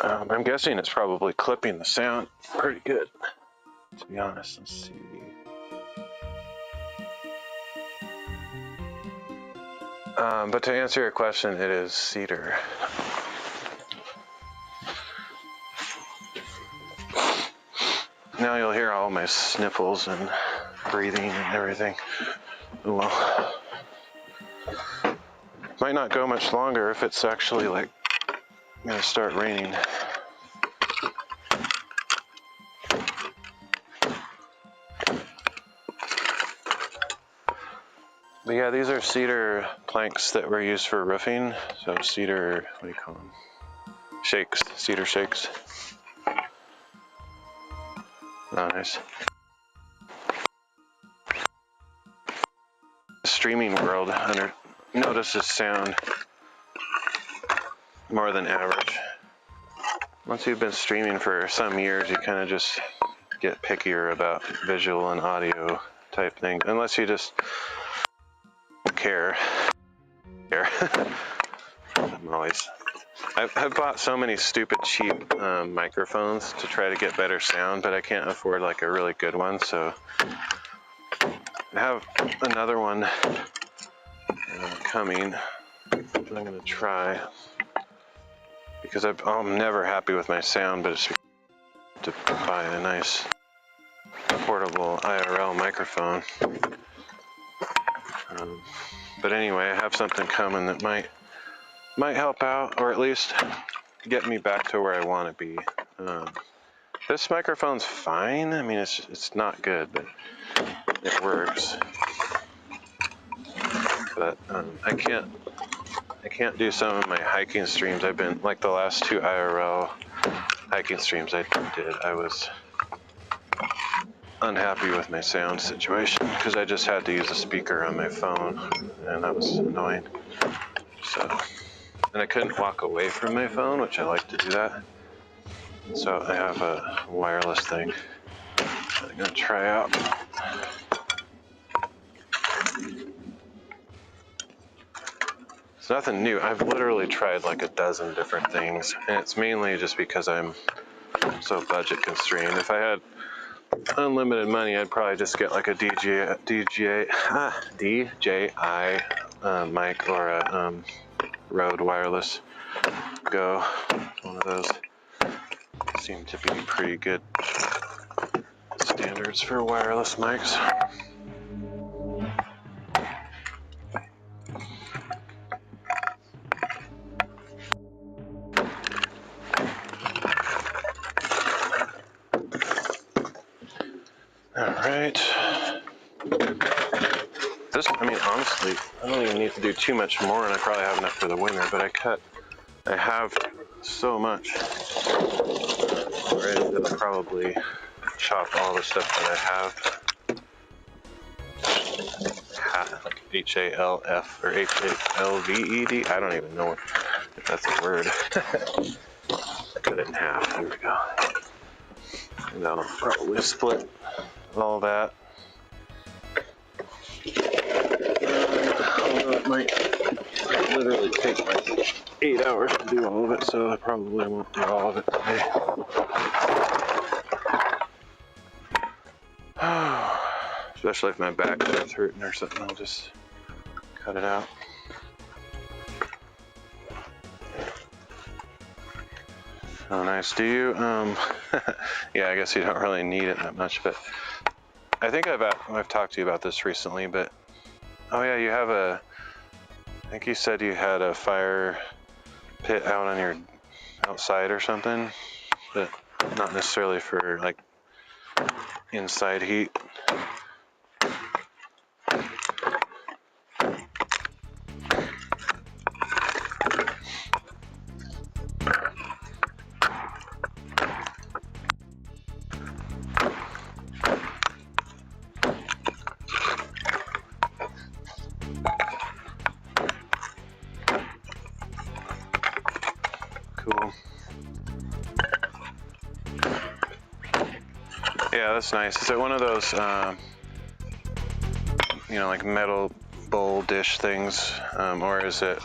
I'm guessing it's probably clipping the sound pretty good, to be honest. Let's see. But to answer your question, it is cedar. Now you'll hear all my sniffles and breathing and everything. Well, might not go much longer if it's actually like gonna start raining. But yeah, these are cedar planks that were used for roofing. So cedar, what do you call them? Shakes, cedar shakes. Oh, nice. The streaming world notices sound more than average. Once you've been streaming for some years, you kind of just get pickier about visual and audio type things, unless you just care. I've bought so many stupid cheap microphones to try to get better sound, but I can't afford like a really good one, so I have another one coming that I'm going to try, because I'm never happy with my sound, but it's to buy a nice portable IRL microphone. But anyway, I have something coming that might help out, or at least get me back to where I want to be. This microphone's fine. I mean, it's not good, but it works. But I can't do some of my hiking streams. I've been, like the last 2 IRL hiking streams I did, I was unhappy with my sound situation because I just had to use a speaker on my phone, and that was annoying. So, and I couldn't walk away from my phone, which I like to do that. So I have a wireless thing that I'm gonna try out. It's nothing new. I've literally tried like a dozen different things, and it's mainly just because I'm so budget constrained. If I had unlimited money, I'd probably just get like a DJI mic or a Rode Wireless Go. One of those seem to be pretty good standards for wireless mics. I mean, honestly, I don't even need to do too much more, and I probably have enough for the winter, but I have so much already that I'll probably chop all the stuff that I have, like HALF or HALVED. I don't even know if that's a word. Cut it in half. There we go. And that'll probably split all that. Although it might literally take like 8 hours to do all of it, so I probably won't do all of it today. Especially if my back starts hurting or something, I'll just cut it out. Oh, nice. Do you, yeah, I guess you don't really need it that much, but I think I've talked to you about this recently, but, oh yeah, you have I think you said you had a fire pit out on your outside or something, but not necessarily for like inside heat. Cool. Yeah, that's nice. Is it one of those, you know, like metal bowl dish things, or is it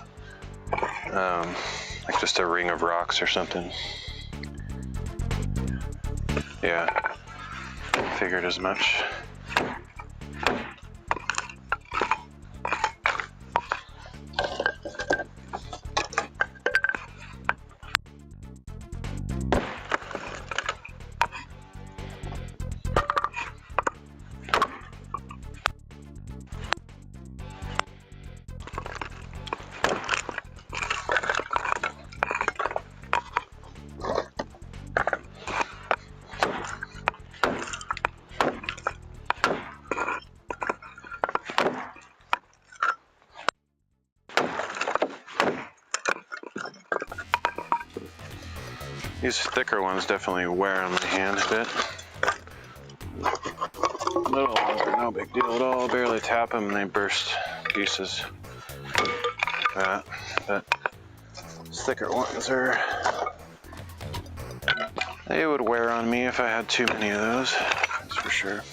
like just a ring of rocks or something? Yeah, figured as much. These thicker ones definitely wear on my hand a bit. Little ones are no big deal at all. Barely tap them and they burst pieces. Like that. But thicker ones they would wear on me if I had too many of those. That's for sure.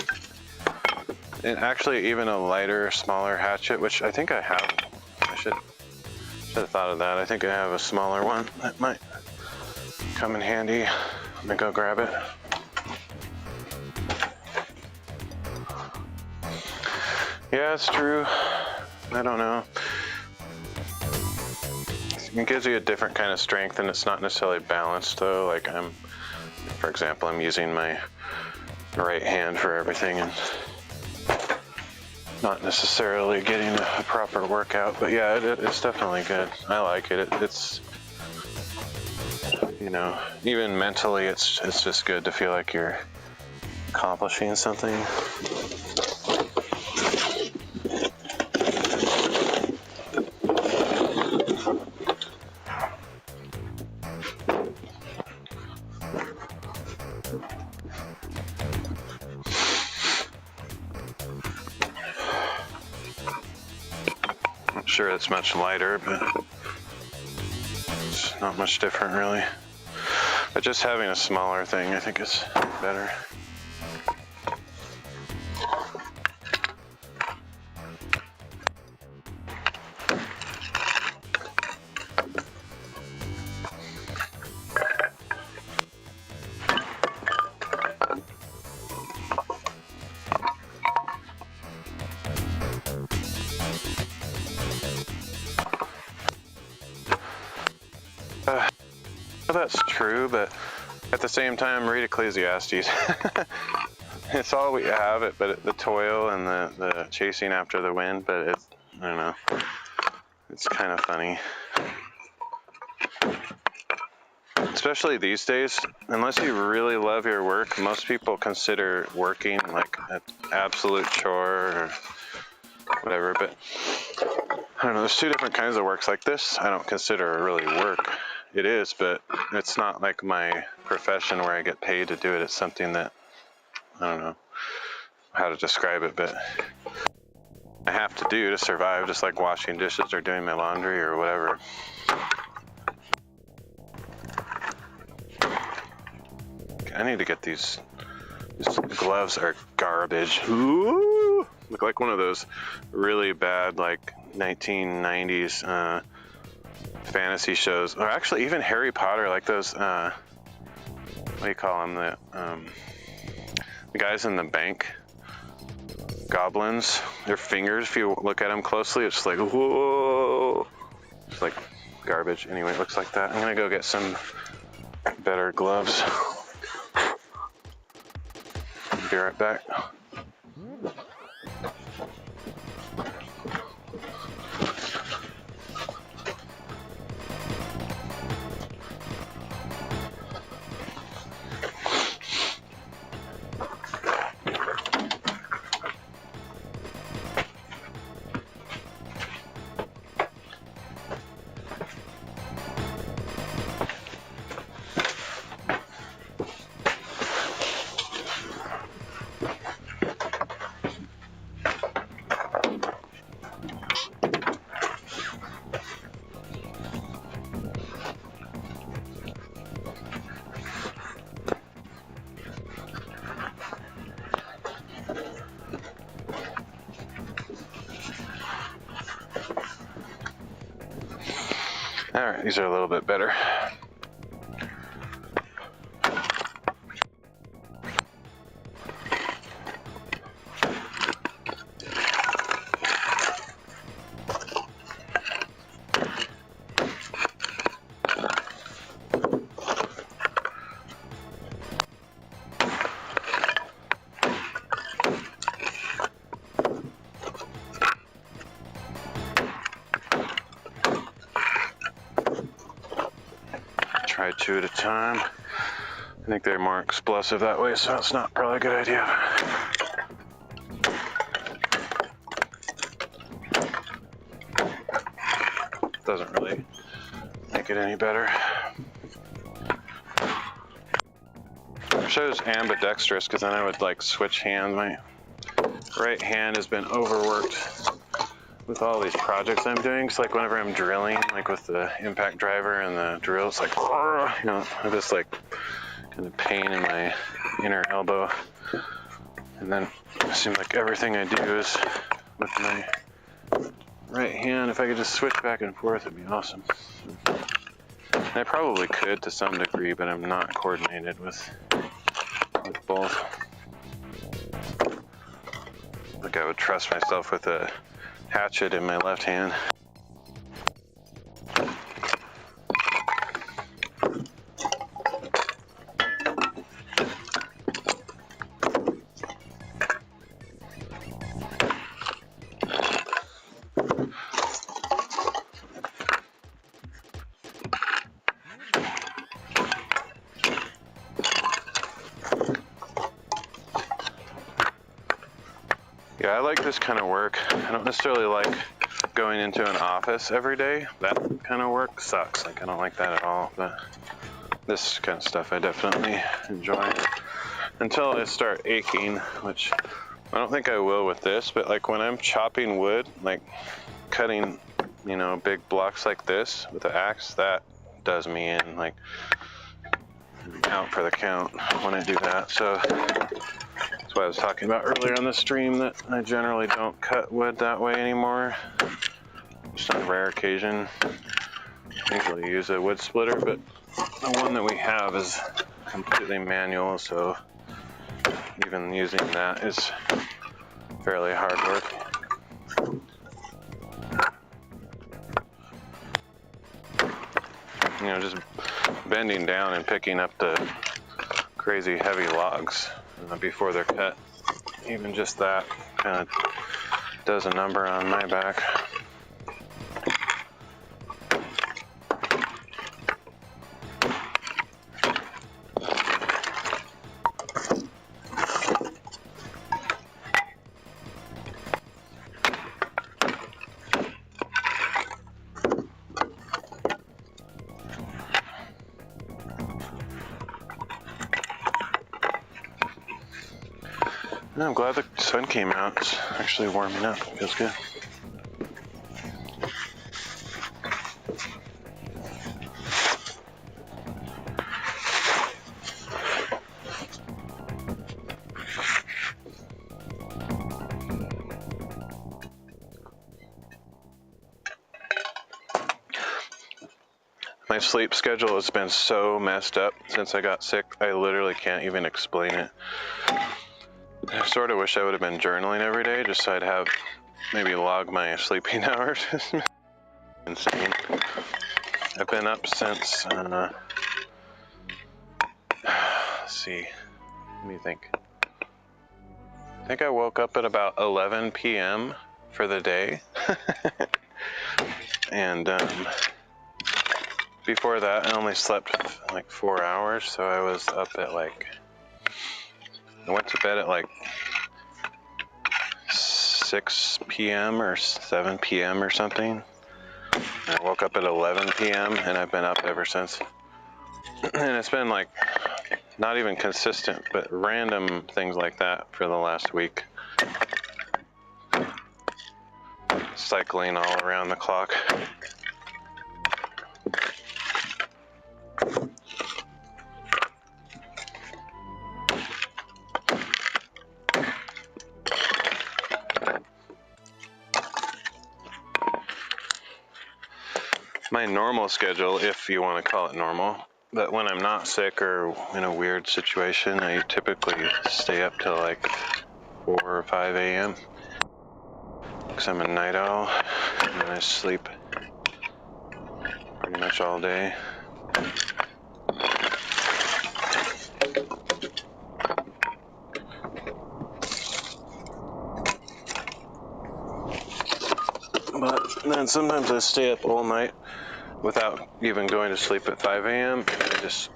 And actually, even a lighter, smaller hatchet, which I think I have. I should have thought of that. I think I have a smaller one that might come in handy. Let me go grab it. Yeah, it's true. I don't know. It gives you a different kind of strength, and it's not necessarily balanced though. Like for example, I'm using my right hand for everything and not necessarily getting a proper workout. But yeah, it's definitely good. I like it. It's, you know, even mentally, it's just good to feel like you're accomplishing something. I'm sure it's much lighter, but it's not much different really. But just having a smaller thing, I think, is better. That's true, but at the same time, read Ecclesiastes. It's all we have, but the toil and the chasing after the wind, but I don't know, it's kind of funny. Especially these days, unless you really love your work, most people consider working like an absolute chore, whatever, but I don't know, there's two different kinds of works. Like this, I don't consider really work. It is, but it's not like my profession where I get paid to do it. It's something that, I don't know how to describe it, but I have to do to survive, just like washing dishes or doing my laundry or whatever. I need to get these gloves are garbage. Ooh, look like one of those really bad like 1990s fantasy shows, or actually even Harry Potter, like those what do you call them, the guys in the bank, goblins. Their fingers, if you look at them closely, it's like whoa, it's like garbage. Anyway, it looks like that. I'm gonna go get some better gloves. Be right back. All right, these are a little bit better. Try 2 at a time. I think they're more explosive that way, so it's not probably a good idea. Doesn't really make it any better. I wish I was ambidextrous, because then I would like switch hands. My right hand has been overworked with all these projects I'm doing. It's like whenever I'm drilling, like with the impact driver and the drill, it's like, you know, I just like kind of pain in my inner elbow. And then it seems like everything I do is with my right hand. If I could just switch back and forth, it'd be awesome. And I probably could to some degree, but I'm not coordinated with both. Like I would trust myself with a hatchet in my left hand. Yeah, I like this kind of work. I don't necessarily like going into an office every day. That kind of work sucks. Like, I don't like that at all. But this kind of stuff I definitely enjoy. Until I start aching, which I don't think I will with this. But like when I'm chopping wood, like cutting, you know, big blocks like this with an axe, that does me in. Like, out for the count when I do that. So that's what I was talking about earlier on the stream, that I generally don't cut wood that way anymore. Just on rare occasion. I usually use a wood splitter, but the one that we have is completely manual, so even using that is fairly hard work. You know, just bending down and picking up the crazy heavy logs before they're cut. Even just that kind of does a number on my back. I'm glad the sun came out. It's actually warming up. It feels good. My sleep schedule has been so messed up since I got sick. I literally can't even explain it. I sort of wish I would have been journaling every day, just so I'd have maybe log my sleeping hours. Insane. I've been up since, let's see, let me think. I think I woke up at about 11 p.m. for the day. And before that, I only slept like 4 hours, so I was up at like, I went to bed at like 6 p.m. or 7 p.m. or something. I woke up at 11 p.m. and I've been up ever since. And it's been like, not even consistent, but random things like that for the last week. Cycling all around the clock. My normal schedule, if you want to call it normal, but when I'm not sick or in a weird situation, I typically stay up till like 4 or 5 a.m. because I'm a night owl and I sleep pretty much all day. But then sometimes I stay up all night without even going to sleep at 5 a.m. I just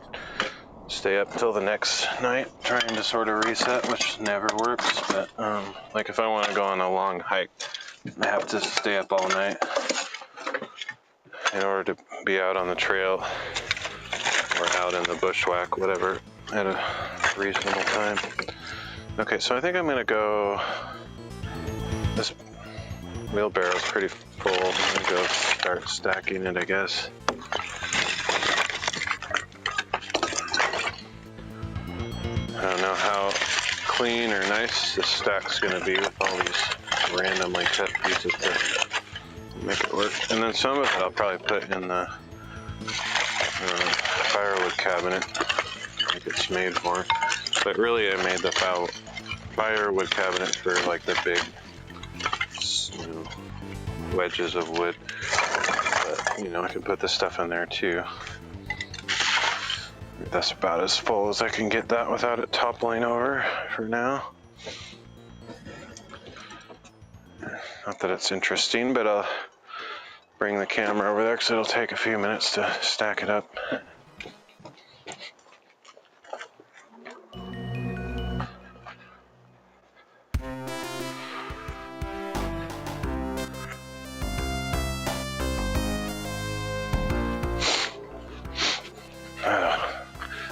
stay up till the next night trying to sort of reset, which never works. But like if I want to go on a long hike, I have to stay up all night in order to be out on the trail or out in the bushwhack, whatever, at a reasonable time. Okay, so I think I'm gonna go, this wheelbarrow's pretty full. I'm gonna go start stacking it, I guess. I don't know how clean or nice this stack's gonna be with all these randomly cut pieces to make it work. And then some of it I'll probably put in the firewood cabinet like it's made for. But really I made the firewood cabinet for like the big wedges of wood. But I can put this stuff in there too. That's about as full as I can get that without it toppling over for now. Not that it's interesting, but I'll bring the camera over there because it'll take a few minutes to stack it up.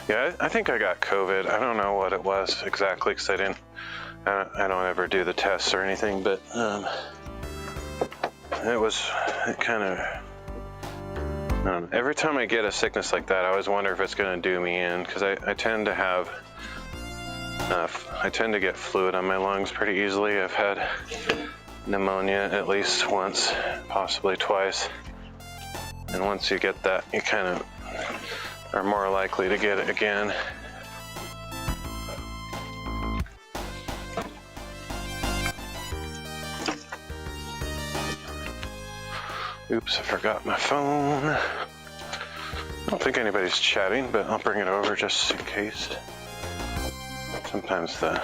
Yeah, I think I got COVID. I don't know what it was exactly because I don't ever do the tests or anything, but it kind of, every time I get a sickness like that, I always wonder if it's going to do me in, because I tend to get fluid on my lungs pretty easily. I've had pneumonia at least once, possibly twice. And once you get that, you kind of are more likely to get it again. Oops, I forgot my phone. I don't think anybody's chatting, but I'll bring it over just in case. Sometimes the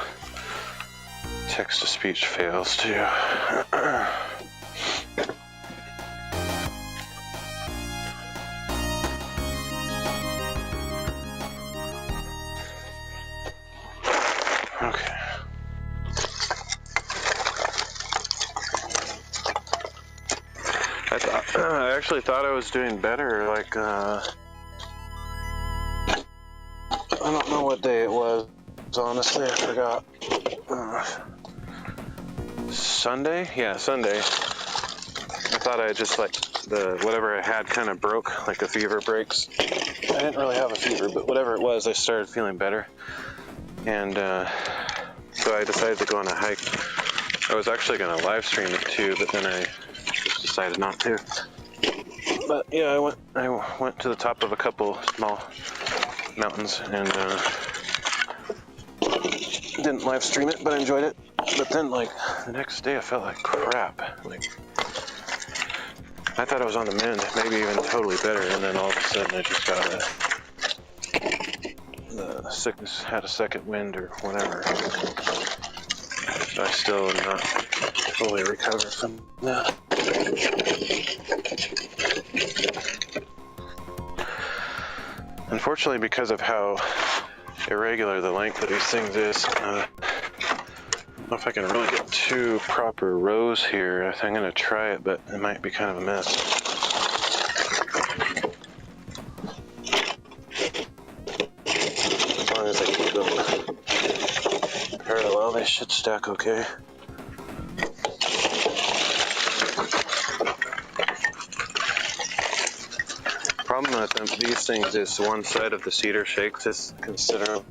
text-to-speech fails too. Okay. I actually thought I was doing better, like, I don't know what day it was, honestly, I forgot. Sunday? Yeah, Sunday. I thought I just like whatever I had kind of broke, like a fever breaks. I didn't really have a fever, but whatever it was, I started feeling better. And so I decided to go on a hike. I was actually going to live stream it too, but then I just decided not to. But yeah, I went to the top of a couple small mountains and didn't live stream it, but I enjoyed it. But then like the next day I felt like crap. Like I thought I was on the mend, maybe even totally better, and then all of a sudden I just got the sickness had a second wind or whatever. So I still am not fully recovered from that. Unfortunately, because of how irregular the length of these things is, I don't know if I can really get two proper rows here. I think I'm going to try it, but it might be kind of a mess. As long as I keep them parallel, they should stack okay. Problem with these things is one side of the cedar shakes is considerably.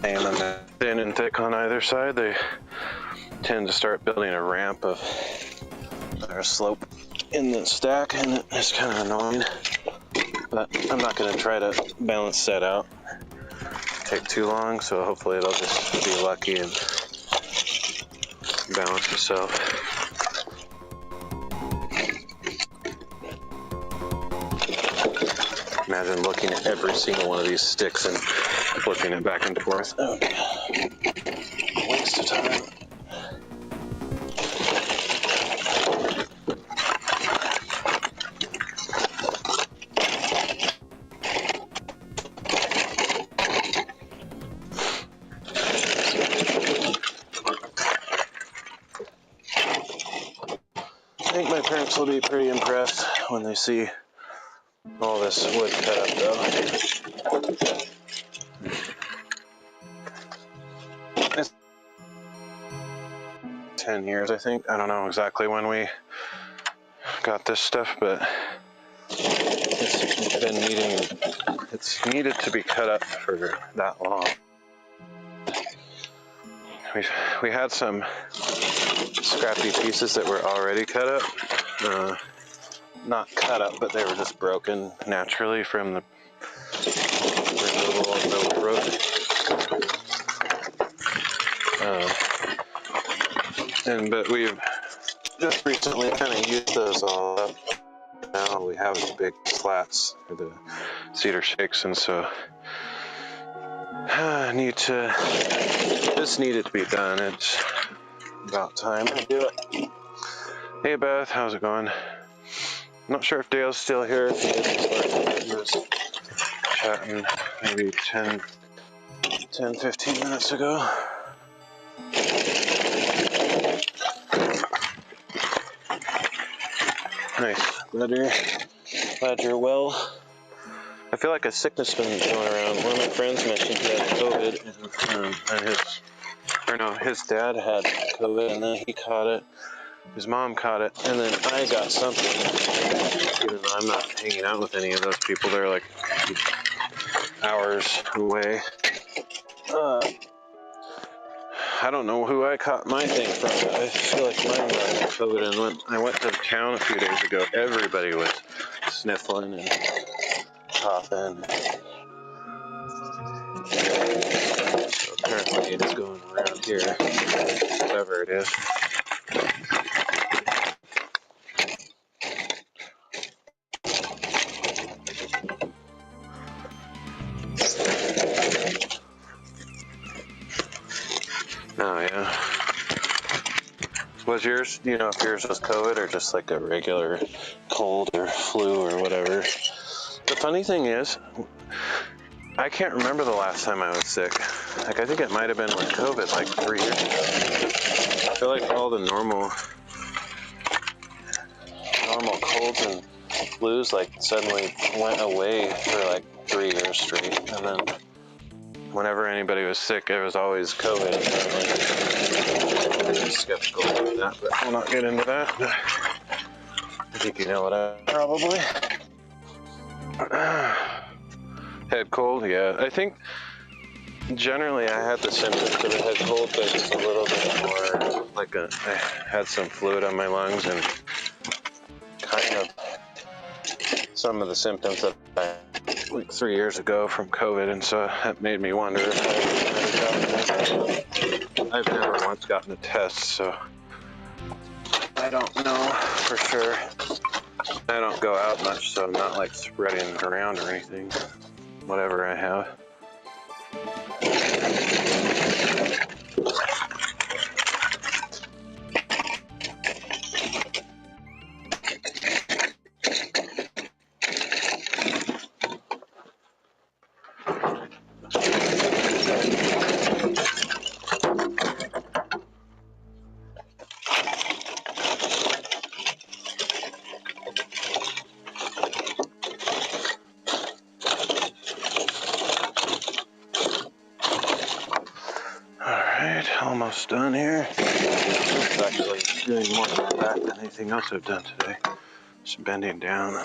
And then thin and thick on either side, they tend to start building a ramp or a slope in the stack, and it's kind of annoying. But I'm not going to try to balance that out. Take too long, so hopefully it'll just be lucky and balance itself. Imagine looking at every single one of these sticks and flipping it back and forth. Okay. Waste of time. I think my parents will be pretty impressed when they see all this wood cut up, though. It's 10 years, I think. I don't know exactly when we got this stuff, but it's needed to be cut up for that long. We had some scrappy pieces that were already cut up. Not cut up, but they were just broken naturally from the removal of the road. But we've just recently kind of used those all up. Now we have the big slats for the cedar shakes, and so this needed to be done. It's about time to do it. Hey Beth, how's it going? I'm not sure if Dale's still here. If he is, he was chatting maybe 10-15 minutes ago. Nice. Glad you're well. I feel like a sickness has been going around. One of my friends mentioned he had COVID, and his dad had COVID, and then he caught it. His mom caught it, and then I got something. Even though I'm not hanging out with any of those people, they're like hours away. I don't know who I caught my thing from. I feel like mine got COVID, and when I went to town a few days ago, everybody was sniffling and coughing. So apparently it's going around here, whatever it is. Oh, yeah. Was yours, do you know if yours was COVID or just like a regular cold or flu or whatever? The funny thing is, I can't remember the last time I was sick. Like, I think it might have been with COVID like 3 years ago. I feel like all the normal colds and flus like suddenly went away for like 3 years straight, and then whenever anybody was sick, it was always COVID. I'm skeptical about that, but I'll not get into that. I think you know what I probably. Head cold, yeah. I think generally I had the symptoms of a head cold, but just a little bit more like I had some fluid on my lungs and kind of some of the symptoms that I had like 3 years ago from COVID, and so that made me wonder if I've never once gotten a test, so I don't know for sure. I don't go out much, so I'm not like spreading around or anything, whatever I have. Almost done here. It's actually doing more of that than anything else I've done today. Just bending down.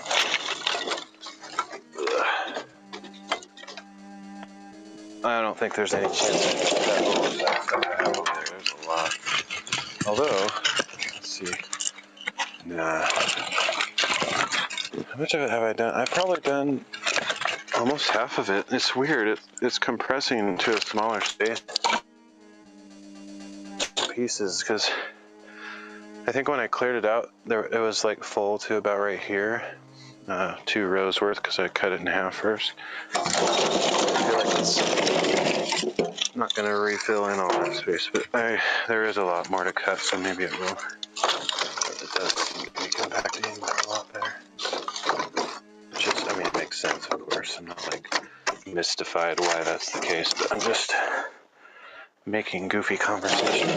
I don't think there's any chance I can cut all of that stuff I have over there. There's a lot. Although, let's see. Nah. How much of it have I done? I've probably done almost half of it. It's weird. It's compressing to a smaller space. Pieces, because I think when I cleared it out, it was like full to about right here, 2 rows worth, because I cut it in half first. I feel like it's not going to refill in all that space, but there is a lot more to cut, so maybe it will. But it does seem to be compacting a lot better. Which is, I mean, it makes sense, of course. I'm not like mystified why that's the case, but I'm just making goofy conversation.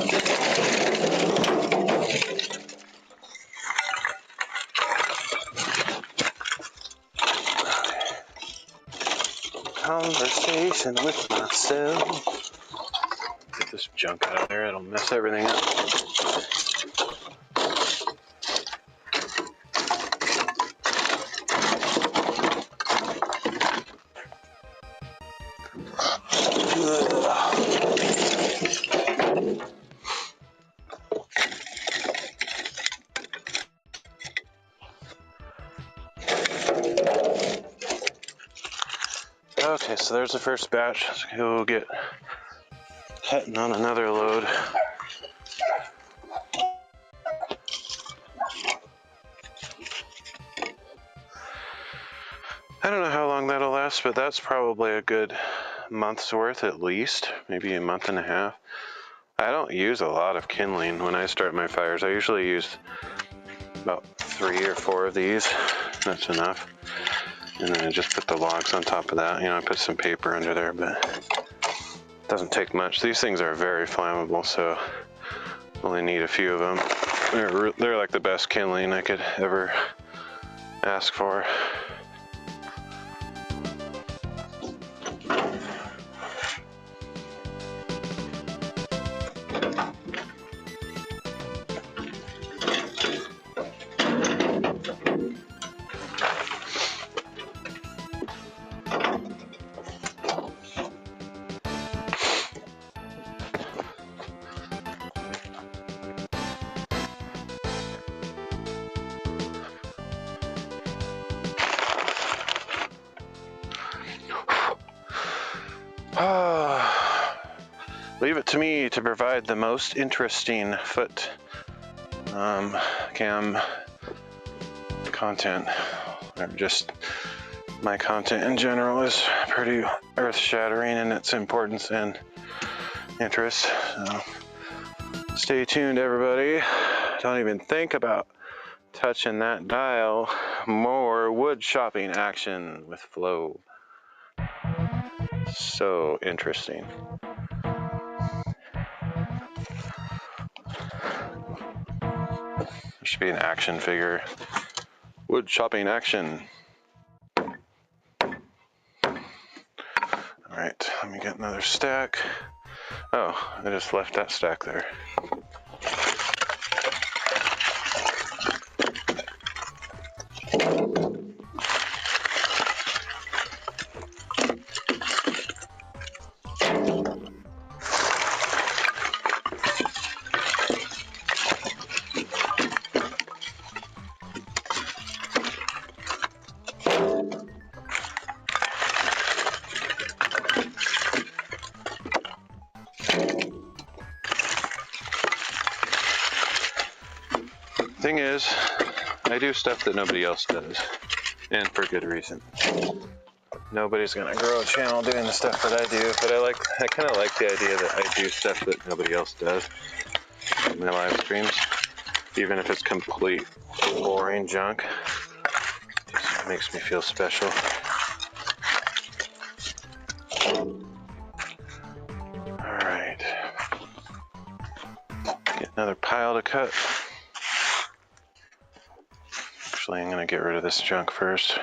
Conversation with myself. Get this junk out of there, it'll mess everything up. Okay, so there's the first batch. Let's go get heading on another load. I don't know how long that'll last, but that's probably a good month's worth at least, maybe a month and a half. I don't use a lot of kindling when I start my fires. I usually use about 3 or 4 of these. That's enough. And then I just put the logs on top of that. You know, I put some paper under there, but it doesn't take much. These things are very flammable, so only need a few of them. They're like the best kindling I could ever ask for. Leave it to me to provide the most interesting foot cam content, or just my content in general is pretty earth-shattering in its importance and interest. So stay tuned, everybody. Don't even think about touching that dial. More wood shopping action with Flow. So interesting. There should be an action figure Wood chopping action. Alright, let me get another stack. Oh, I just left that stack there. Thing is, I do stuff that nobody else does, and for good reason. Nobody's gonna grow a channel doing the stuff that I do, but I kind of like the idea that I do stuff that nobody else does in my live streams, even if it's complete boring junk. It just makes me feel special. All right, get another pile to cut. Actually, I'm gonna get rid of this junk first.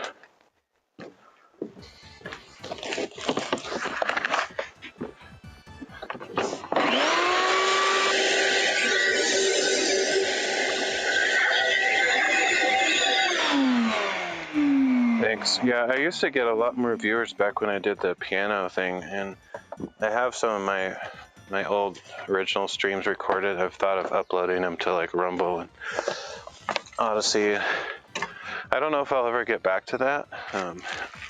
Thanks. Yeah, I used to get a lot more viewers back when I did the piano thing, and I have some of my old original streams recorded. I've thought of uploading them to like Rumble and Odyssey. I don't know if I'll ever get back to that,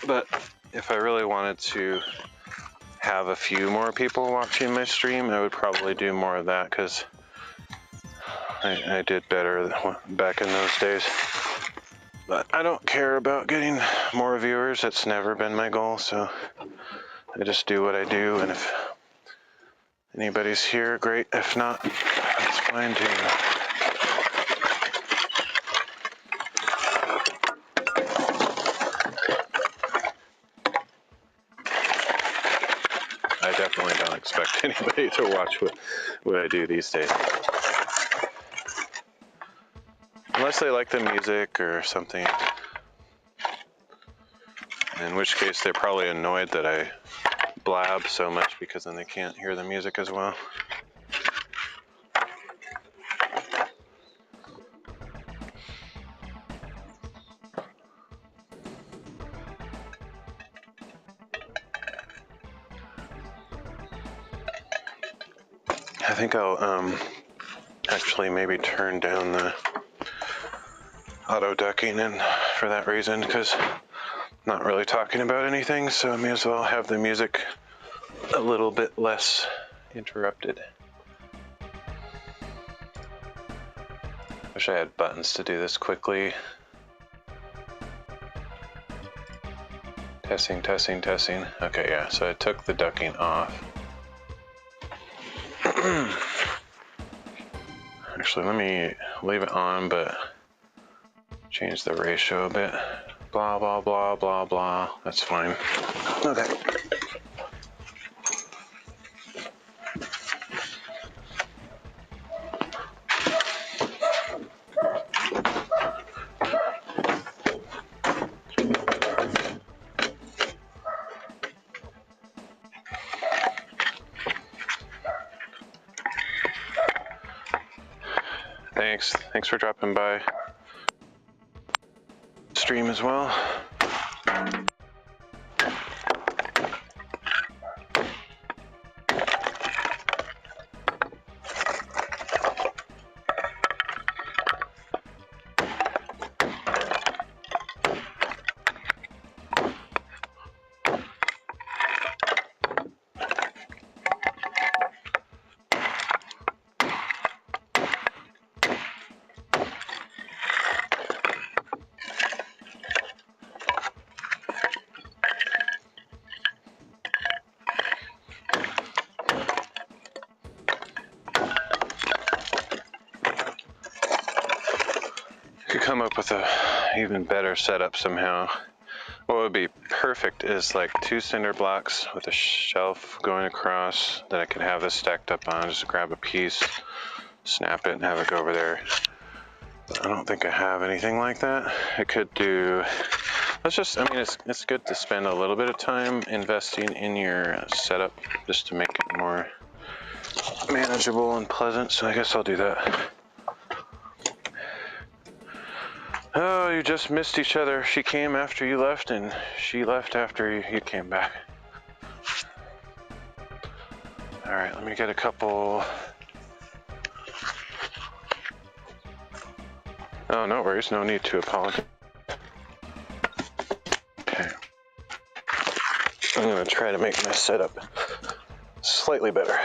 but if I really wanted to have a few more people watching my stream, I would probably do more of that, because I did better back in those days. But I don't care about getting more viewers. It's never been my goal, so I just do what I do, and if anybody's here, great. If not, that's fine too. I definitely don't expect anybody to watch what I do these days. Unless they like the music or something. In which case they're probably annoyed that I blab so much, because then they can't hear the music as well. I think I'll actually maybe turn down the auto ducking in for that reason, because I'm not really talking about anything, so I may as well have the music a little bit less interrupted. Wish I had buttons to do this quickly. Testing, testing, testing. Okay, yeah, so I took the ducking off. Actually, let me leave it on, but change the ratio a bit. Blah, blah, blah, blah, blah. That's fine. Okay. Thanks for dropping by stream as well. Come up with a even better setup somehow. What would be perfect is like 2 cinder blocks with a shelf going across that I could have this stacked up on. Just grab a piece, snap it, and have it go over there. I don't think I have anything like that. I could do, let's just, I mean, it's good to spend a little bit of time investing in your setup just to make it more manageable and pleasant, so I guess I'll do that. Oh, you just missed each other. She came after you left, and she left after you came back. All right, let me get a couple. Oh, no worries, no need to apologize. Okay. I'm gonna try to make my setup slightly better.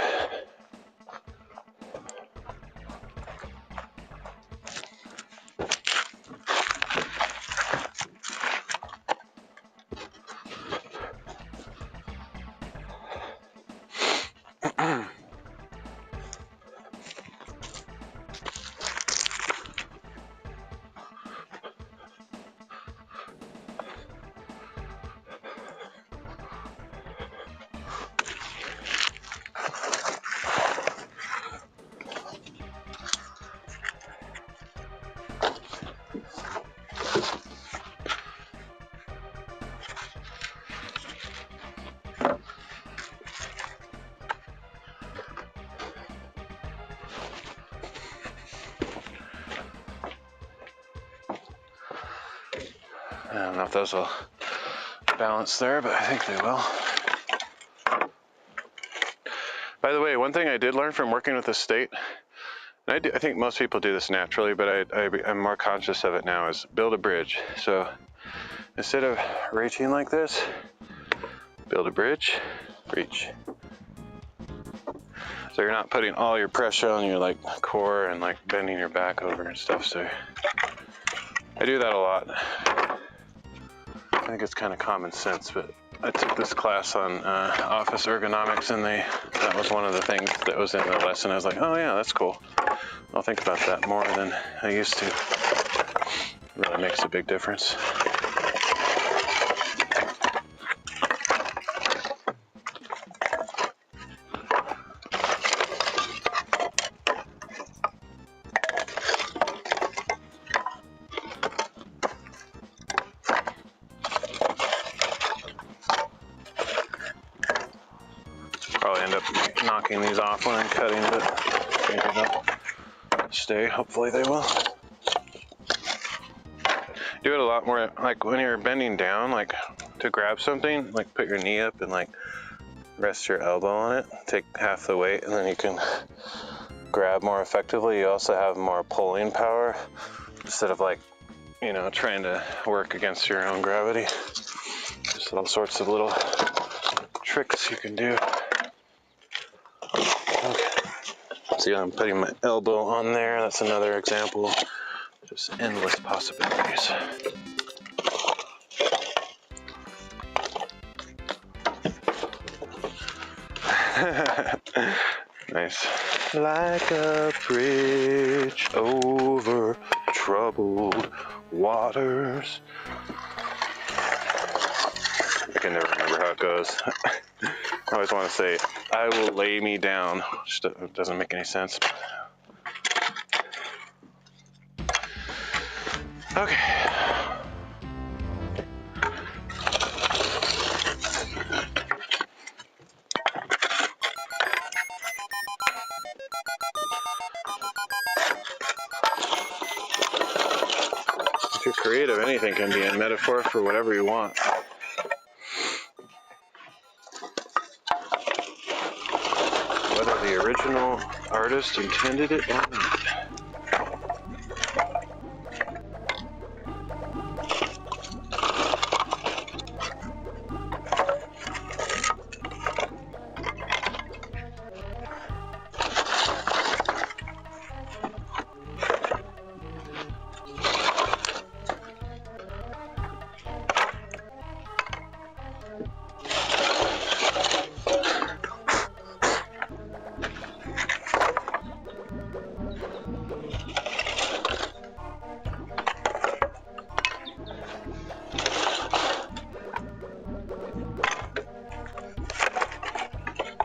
I don't know if those will balance there, but I think they will. By the way, one thing I did learn from working with the state, and I think most people do this naturally, but I'm more conscious of it now, is build a bridge. So instead of reaching like this, build a bridge, reach. So you're not putting all your pressure on your like core and like bending your back over and stuff. So I do that a lot. I think it's kind of common sense, but I took this class on office ergonomics, and that was one of the things that was in the lesson. I was like, oh yeah, that's cool. I'll think about that more than I used to. It really makes a big difference. Probably end up knocking these off when I'm cutting, but maybe they'll stay. Hopefully they will. Do it a lot more, like when you're bending down, like to grab something, like put your knee up and like rest your elbow on it, take half the weight, and then you can grab more effectively. You also have more pulling power instead of like, you know, trying to work against your own gravity. Just all sorts of little tricks you can do. Okay. See, I'm putting my elbow on there. That's another example. Just endless possibilities. Nice. Like a bridge over troubled waters. I can never remember how it goes. I always want to say, I will lay me down, which doesn't make any sense. Okay. If you're creative, anything can be a metaphor for whatever you want. Whether the original artist intended it or not.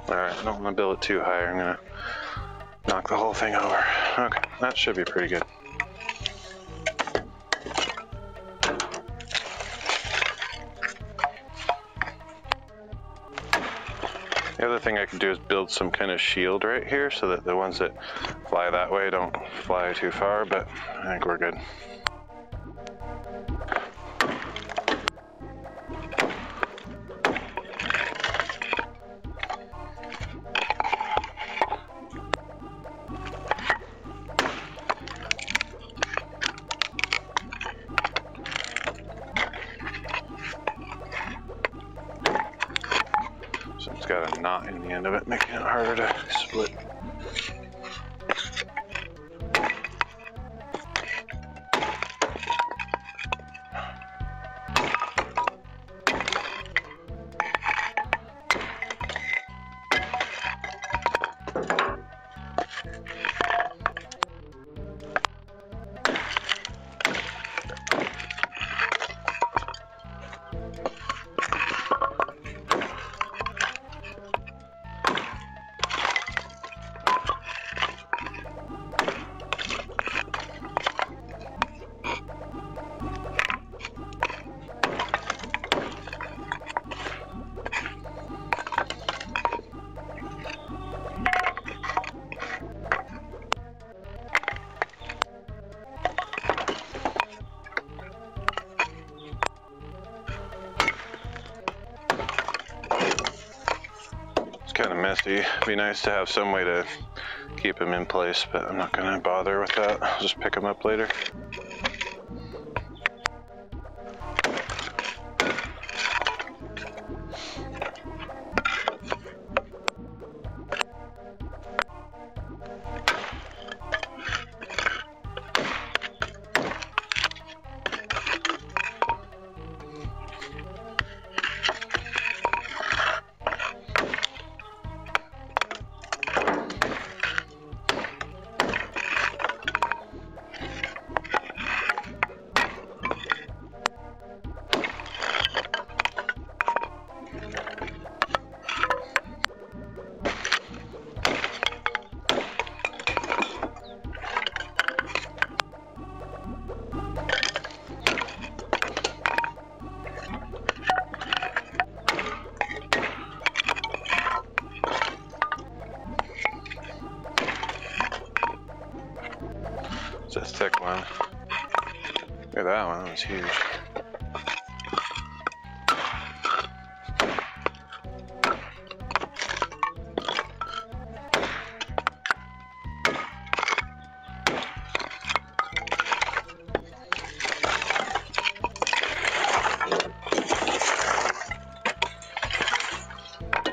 Alright, I don't want to build it too high. I'm going to knock the whole thing over. Okay, that should be pretty good. thing I could do is build some kind of shield right here so that the ones that fly that way don't fly too far, but I think we're good. So it's got a knot in the end of it, making it harder to split. Kind of messy. It'd be nice to have some way to keep them in place, but I'm not going to bother with that. I'll just pick them up later. It's a thick one. Look at that one, that's huge.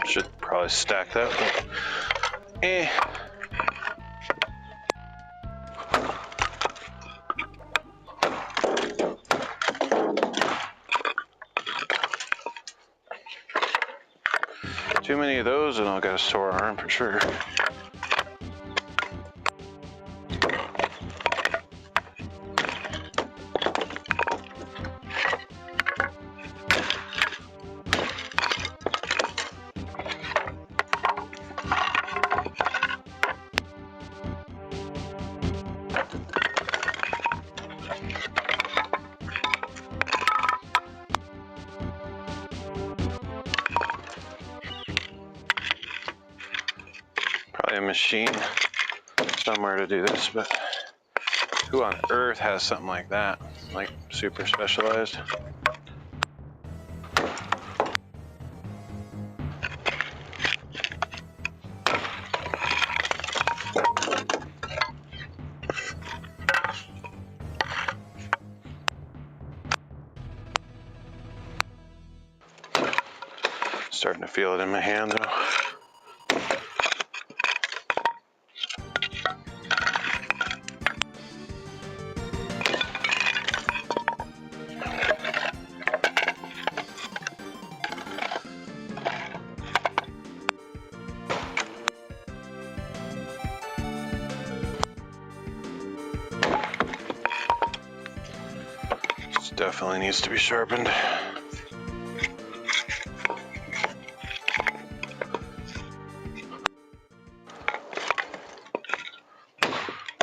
Should probably stack that, but too many of those and I'll get a sore arm for sure. A machine somewhere to do this, but who on earth has something like that? Like super specialized? Starting to feel it in my hand though. Definitely needs to be sharpened.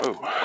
Oh.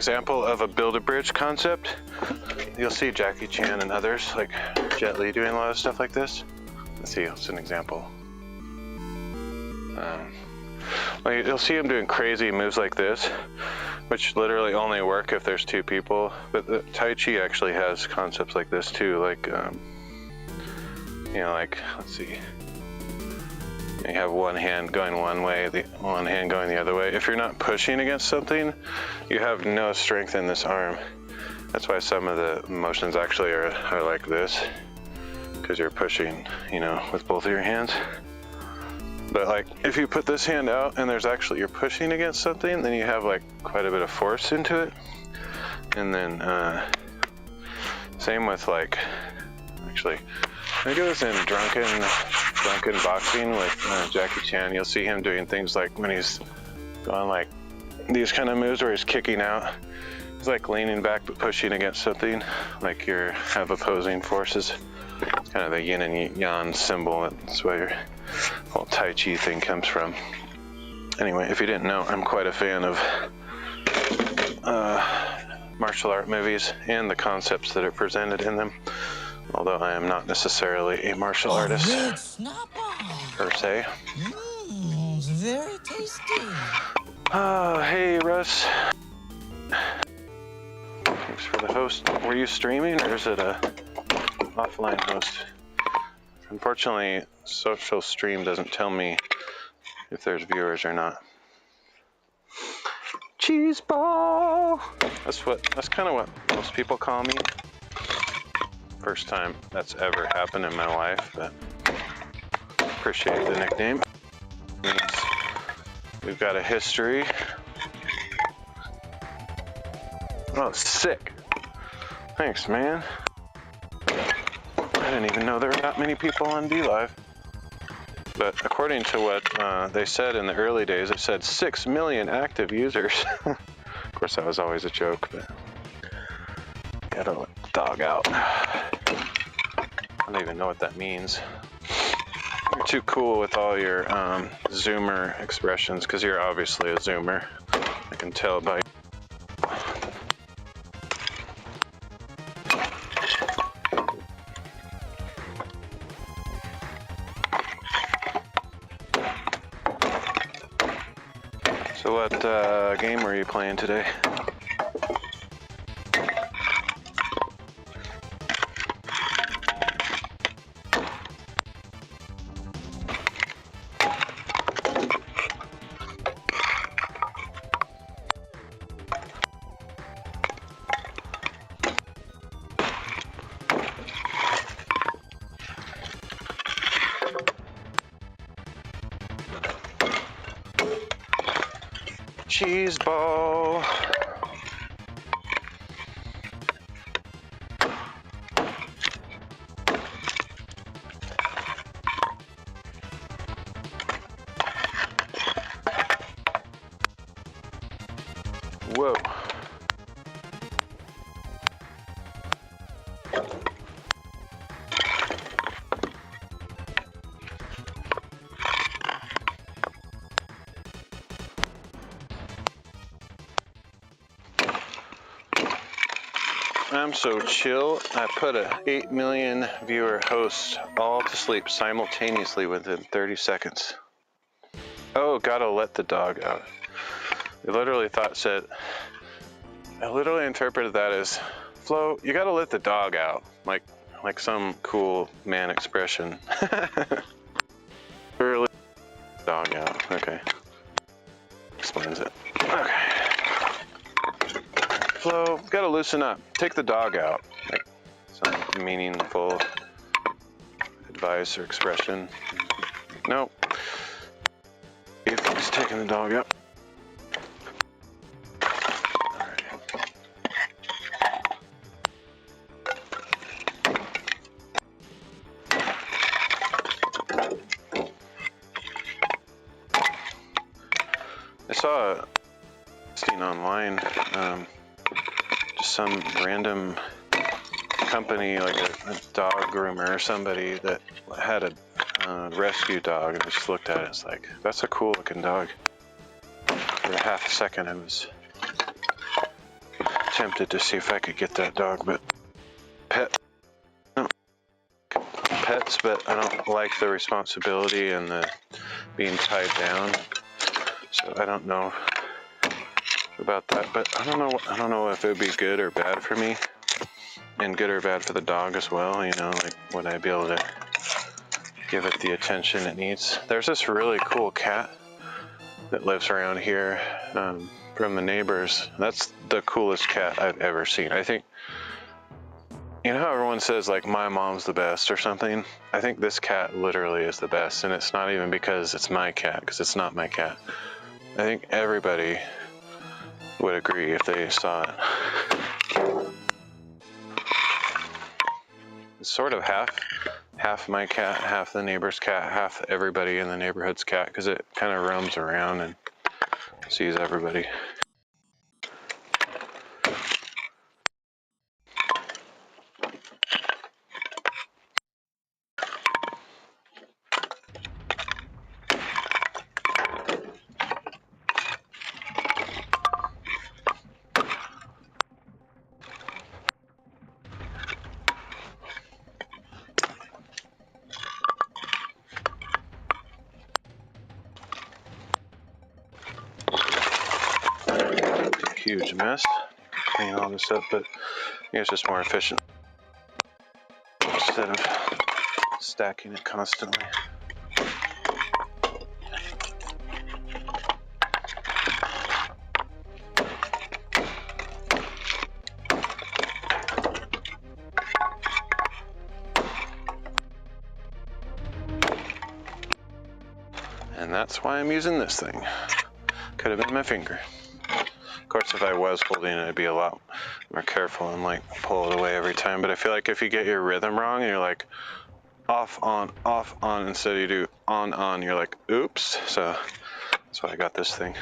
example of a Build-A-Bridge concept. You'll see Jackie Chan and others, like Jet Li, doing a lot of stuff like this. Let's see, it's an example. Like you'll see him doing crazy moves like this, which literally only work if there's two people. But the Tai Chi actually has concepts like this too, like, you know, like, let's see. You have one hand going one way, the one hand going the other way. If you're not pushing against something, you have no strength in this arm. That's why some of the motions actually are like this, because you're pushing, you know, with both of your hands. But like, if you put this hand out and there's actually, you're pushing against something, then you have like quite a bit of force into it. And then, same with like, actually, I think it was in drunken boxing with Jackie Chan. You'll see him doing things like when he's going like these kind of moves where he's kicking out. He's like leaning back but pushing against something, like you have opposing forces. It's kind of the yin and yang symbol. That's where your whole Tai Chi thing comes from. Anyway, if you didn't know, I'm quite a fan of martial art movies and the concepts that are presented in them. Although I am not necessarily a martial artist per se. It's very tasty. Oh, hey Russ. Thanks for the host. Were you streaming or is it a offline host? Unfortunately, social stream doesn't tell me if there's viewers or not. Cheese ball. That's kind of what most people call me. First time that's ever happened in my life, but appreciate the nickname. It means we've got a history. Oh, sick. Thanks, man. I didn't even know there were that many people on DLive. But according to what they said in the early days, it said 6 million active users. Of course, that was always a joke, but gotta let the dog out. I don't even know what that means. You're too cool with all your Zoomer expressions, because you're obviously a Zoomer. I can tell by So what game were you playing today? Cheese ball. Whoa. I'm so chill, I put a 8 million viewer host all to sleep simultaneously within 30 seconds. Oh, gotta let the dog out. I literally I literally interpreted that as, Flo, you gotta let the dog out. Like some cool man expression. Literally, dog out, okay. Explains it. Okay. Flo, gotta loosen up. Take the dog out. Like some meaningful advice or expression. Nope. He's taking the dog out. I saw a listing online. Just some random company, like a dog groomer or somebody that had a rescue dog, and I just looked at it. It's like, that's a cool looking dog. For a half a second, I was tempted to see if I could get that dog, but pets, but I don't like the responsibility and the being tied down. So I don't know about that, but I don't know if it would be good or bad for me, and good or bad for the dog as well. You know, like would I be able to give it the attention it needs? There's this really cool cat that lives around here from the neighbors. That's the coolest cat I've ever seen. I think, you know how everyone says like my mom's the best or something? I think this cat literally is the best, and it's not even because it's my cat, because it's not my cat. I think everybody would agree if they saw it. It's sort of half my cat, half the neighbor's cat, half everybody in the neighborhood's cat, because it kind of roams around and sees everybody. Huge mess. Clean all this up, but I think it's just more efficient instead of stacking it constantly. And that's why I'm using this thing. Could have been my finger. Of course, if I was holding it, I'd be a lot more careful and like pull it away every time. But I feel like if you get your rhythm wrong and you're like off, on, instead you do on, you're like, oops. So that's why I got this thing.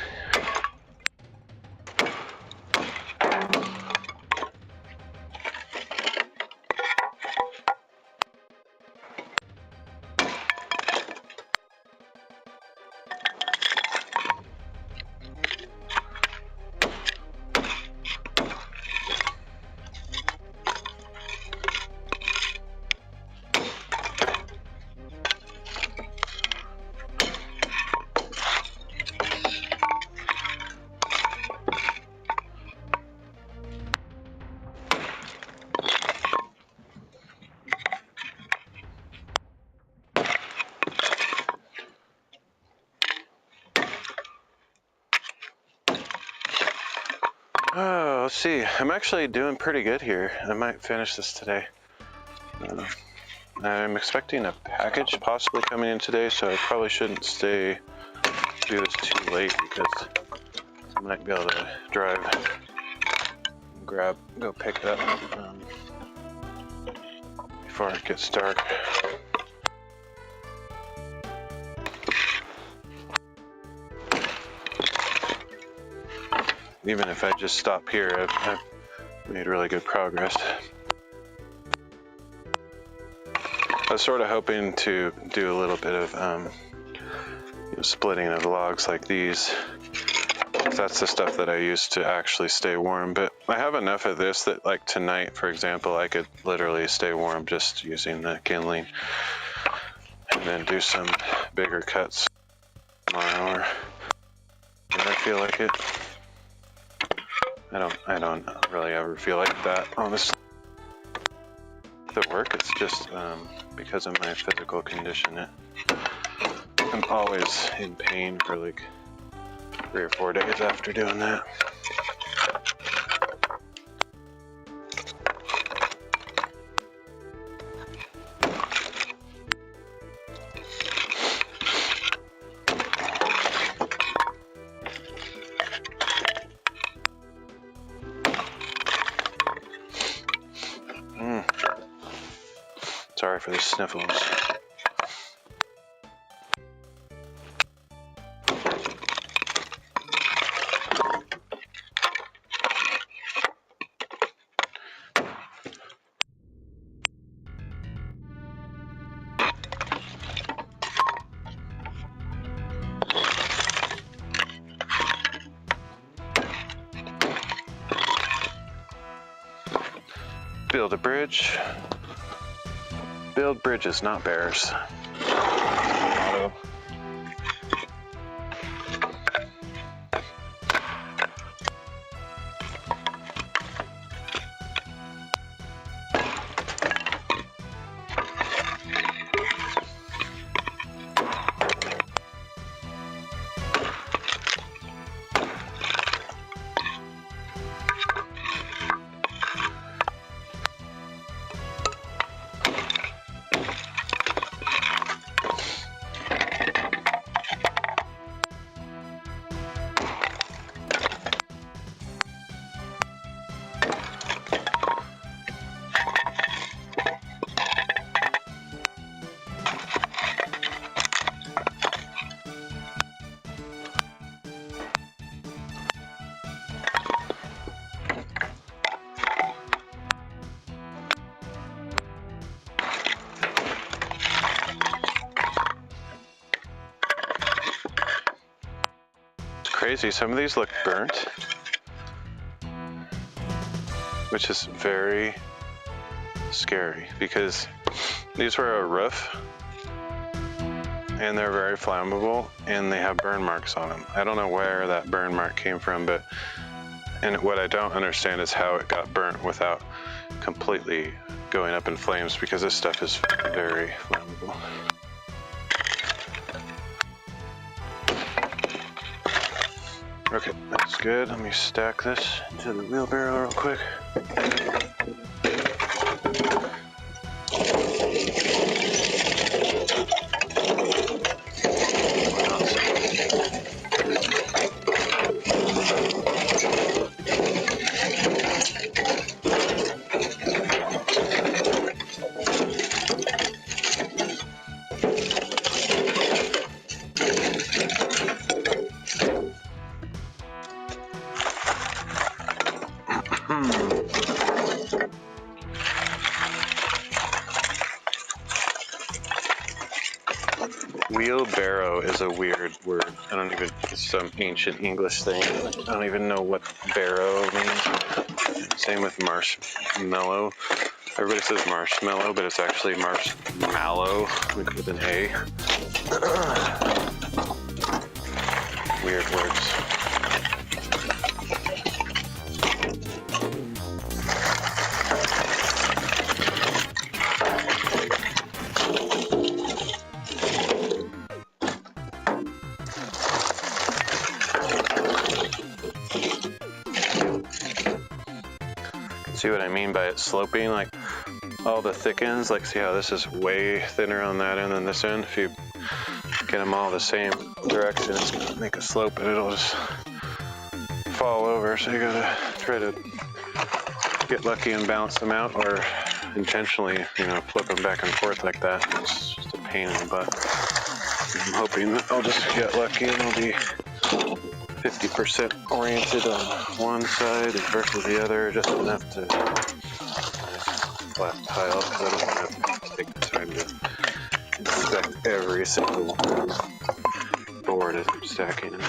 Oh, let's see. I'm actually doing pretty good here. I might finish this today. I'm expecting a package possibly coming in today, so I probably shouldn't do this too late because I might be able to drive and go pick it up before it gets dark. Even if I just stop here, I've made really good progress. I was sort of hoping to do a little bit of splitting of logs like these. That's the stuff that I use to actually stay warm, but I have enough of this that like tonight, for example, I could literally stay warm just using the kindling, and then do some bigger cuts tomorrow or when I feel like it. I don't really ever feel like that, honestly. The work, it's just because of my physical condition. I'm always in pain for like 3 or 4 days after doing that. Sorry for the sniffles. Build a bridge. Build bridges, not bears. Motto. Crazy, some of these look burnt, which is very scary because these were a roof and they're very flammable and they have burn marks on them. I don't know where that burn mark came from, and what I don't understand is how it got burnt without completely going up in flames, because this stuff is very flammable. Okay, that's good. Let me stack this into the wheelbarrow real quick. Wheelbarrow is a weird word. It's some ancient English thing. I don't even know what barrow means. Same with marshmallow. Everybody says marshmallow, but it's actually marshmallow with an A. Weird words. See what I mean by it sloping? Like all the thick ends, like see how this is way thinner on that end than this end? If you get them all the same direction, it's gonna make a slope and it'll just fall over. So you gotta try to get lucky and balance them out, or intentionally, flip them back and forth like that. It's just a pain in the butt. I'm hoping that I'll just get lucky and I'll be 50% oriented on one side versus the other, just enough to flat tile, because I don't want to take the time to inspect every single board as I'm stacking them.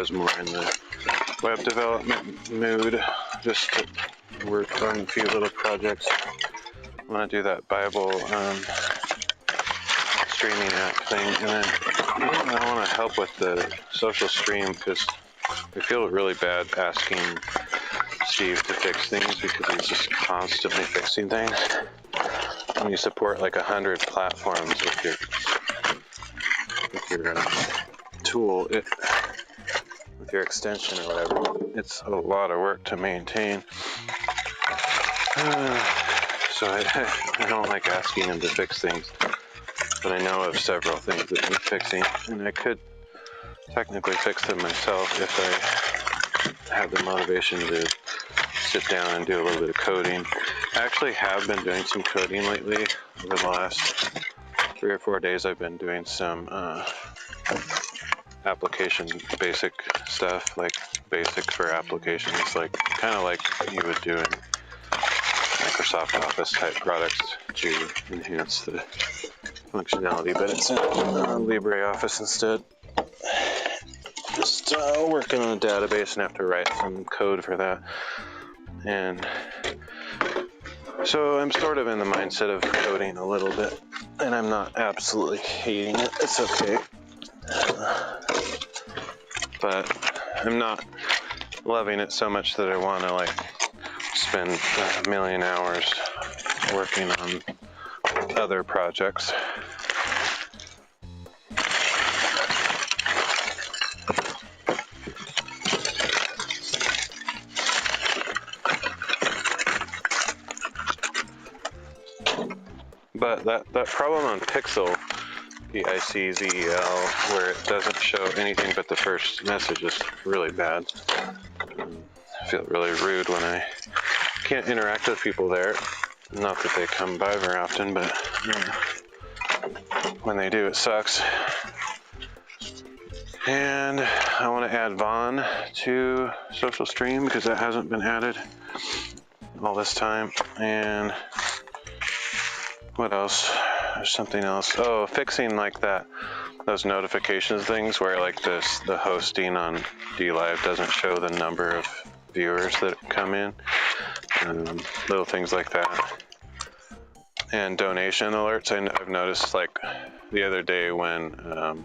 was more in the web development mood, just to work on a few little projects. I want to do that Bible streaming app thing, and then I want to help with the social stream because I feel really bad asking Steve to fix things because he's just constantly fixing things. When you support like 100 platforms with your tool, with your extension or whatever, it's a lot of work to maintain. So I don't like asking him to fix things, but I know of several things that need fixing, and I could technically fix them myself if I had the motivation to sit down and do a little bit of coding. I actually have been doing some coding lately. Over the last 3 or 4 days, I've been doing some application basic stuff, like basic for applications, like kind of like you would do in Microsoft Office type products to enhance the functionality, but it's in LibreOffice instead. Just working on a database and have to write some code for that. And so I'm sort of in the mindset of coding a little bit, and I'm not absolutely hating it. It's okay. But I'm not loving it so much that I want to like spend a million hours working on other projects. But that problem on Pixel, P-I-C-Z-E-L, where it doesn't show anything but the first message is really bad. I feel really rude when I can't interact with people there. Not that they come by very often, but when they do, it sucks. And I want to add Vaughn to Social Stream because that hasn't been added all this time. And what else? There's something else. Oh, fixing like that, those notifications things where like the hosting on DLive doesn't show the number of viewers that come in. Little things like that. And donation alerts. I've noticed like the other day when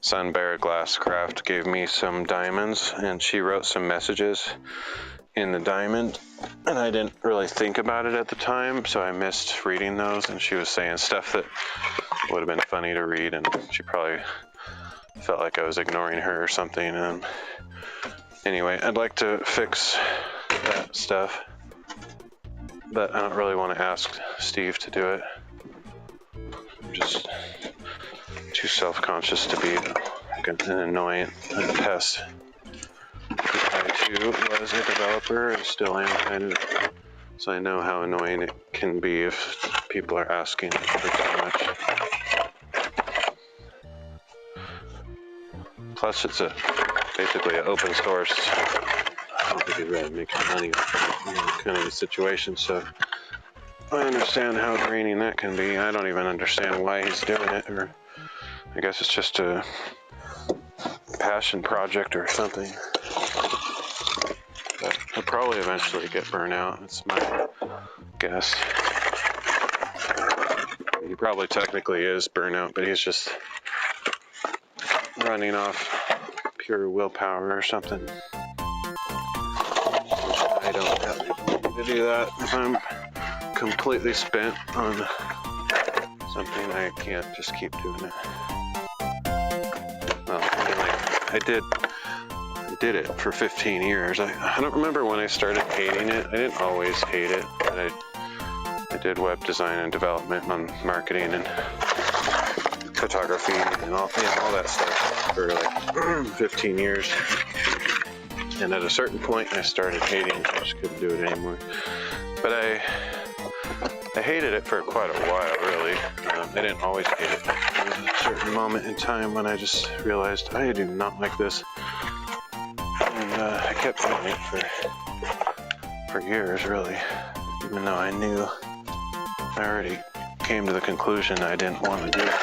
Sun Bear Glasscraft gave me some diamonds and she wrote some messages in the diamond, and I didn't really think about it at the time, so I missed reading those, and she was saying stuff that would have been funny to read, and she probably felt like I was ignoring her or something. And anyway, I'd like to fix that stuff, but I don't really want to ask Steve to do it. I'm just too self-conscious to be an annoying pest. I too was a developer and still am kind of, so I know how annoying it can be if people are asking for too much. Plus, it's basically an open source. I don't think he's really making money kind of a situation, so I understand how draining that can be. I don't even understand why he's doing it, or I guess it's just a passion project or something. But he'll probably eventually get burnt out. That's my guess. He probably technically is burnout, but he's just running off pure willpower or something. I don't have to do that. If I'm completely spent on something, I can't just keep doing it. Well, I mean, like, I did it for 15 years. I don't remember when I started hating it. I didn't always hate it, but I did web design and development on marketing and photography and all that stuff for like 15 years. And at a certain point, I started hating it. I just couldn't do it anymore. But I hated it for quite a while, really. I didn't always hate it. There was a certain moment in time when I just realized I do not like this. And I kept doing it for years, really. Even though I knew, I already came to the conclusion I didn't want to do it.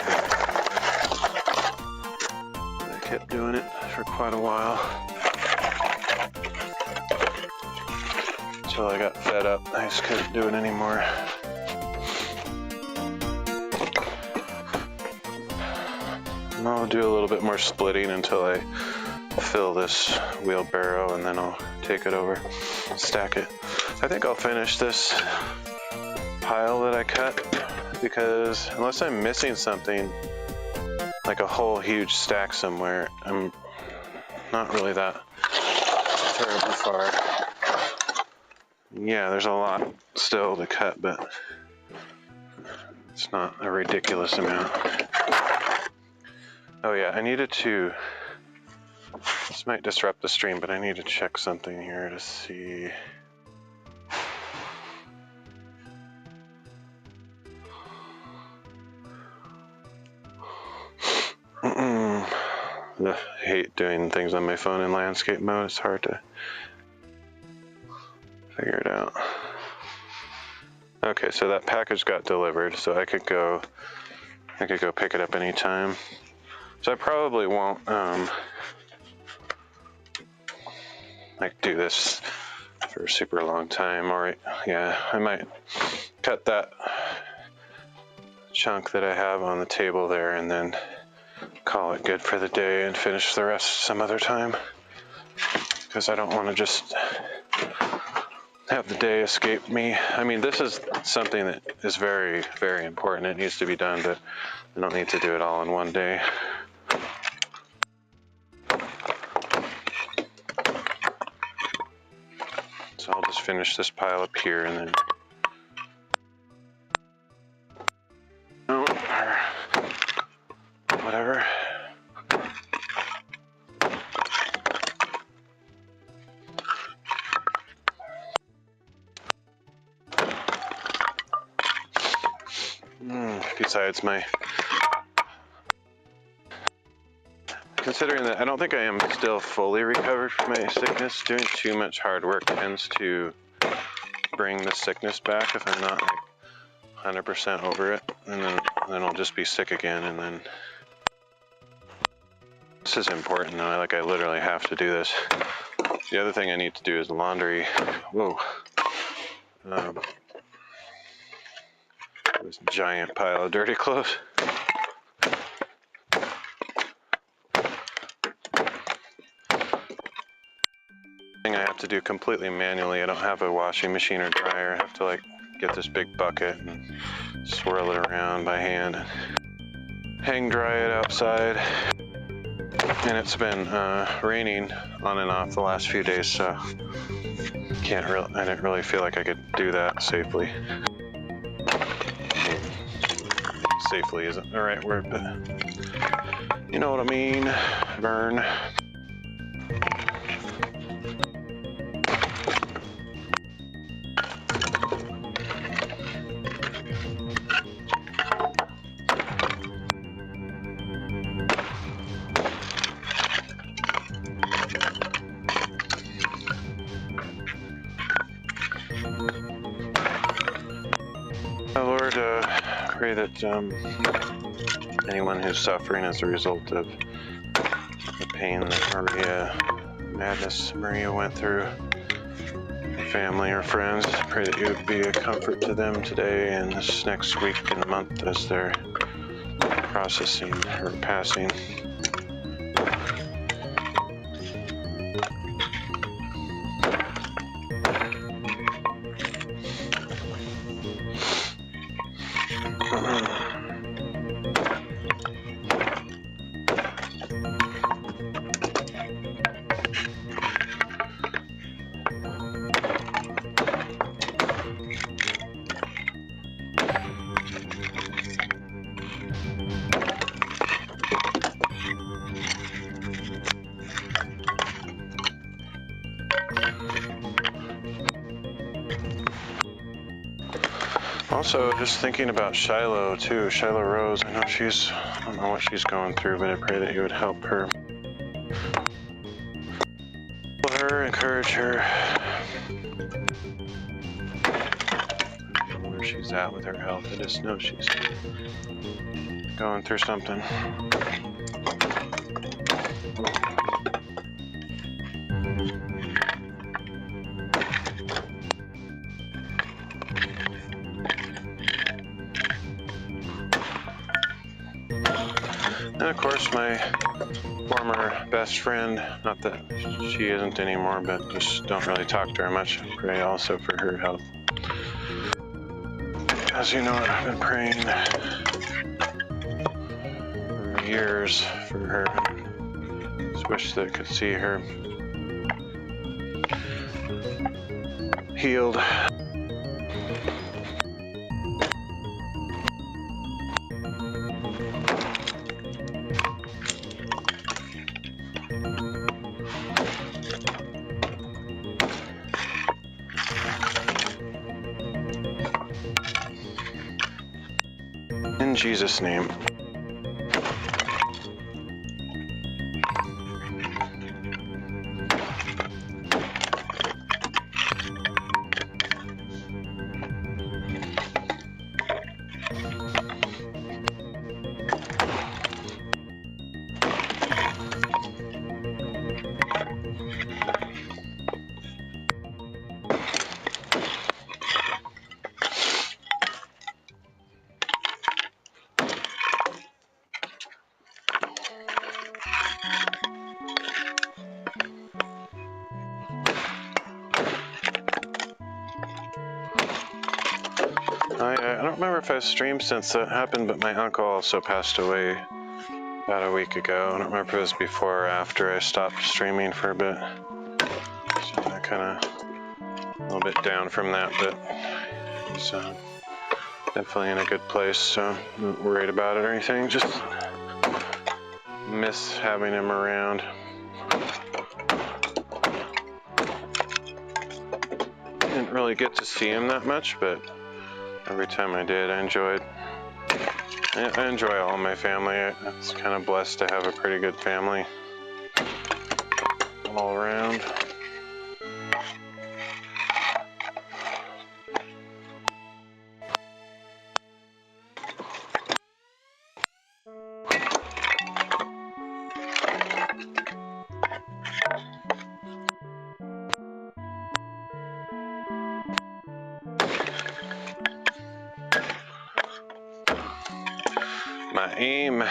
I kept doing it for quite a while. Until I got fed up. I just couldn't do it anymore. And I'll do a little bit more splitting until I fill this wheelbarrow, and then I'll take it over, stack it. I think I'll finish this pile that I cut, because unless I'm missing something, like a whole huge stack somewhere, I'm not really that terribly far. Yeah, there's a lot still to cut, but it's not a ridiculous amount. Oh yeah, I needed to, this might disrupt the stream, but I need to check something here to see. I hate doing things on my phone in landscape mode. It's hard to figure it out. Okay, so that package got delivered, so I could go pick it up anytime. So I probably won't like do this for a super long time, or yeah, I might cut that chunk that I have on the table there and then call it good for the day and finish the rest some other time, because I don't want to just have the day escape me. I mean, this is something that is very, very important. It needs to be done, but I don't need to do it all in one day. So I'll just finish this pile up here and then whatever. Besides considering that I don't think I am still fully recovered from my sickness, doing too much hard work tends to bring the sickness back if I'm not like 100% over it, and then I'll just be sick again. And then this is important though. I literally have to do this. The other thing I need to do is laundry. Whoa. This giant pile of dirty clothes. I have to do completely manually. I don't have a washing machine or dryer. I have to get this big bucket and swirl it around by hand and hang dry it outside. And it's been raining on and off the last few days, so I didn't really feel like I could do that safely. Safely isn't the right word, but you know what I mean, Vern. Lord, pray that anyone who's suffering as a result of the pain that madness Maria went through, family or friends, pray that you would be a comfort to them today and this next week and month as they're processing her passing. Also, just thinking about Shiloh too, Shiloh Rose. I know I don't know what she's going through, but I pray that you would help her. Encourage her. I don't know where she's at with her health. I just know she's going through something. And of course, my former best friend, not that she isn't anymore, but just don't really talk to her much. Pray also for her health. As you know, I've been praying for years for her. Just wish that I could see her healed. In Jesus' name. I don't remember if I streamed since that happened, but my uncle also passed away about a week ago. I don't remember if it was before or after I stopped streaming for a bit. So I kind of a little bit down from that, but he's definitely in a good place, so I'm not worried about it or anything. Just miss having him around. Didn't really get to see him that much, but every time I did, I enjoyed. I enjoy all my family. It's kind of blessed to have a pretty good family all around. My aim.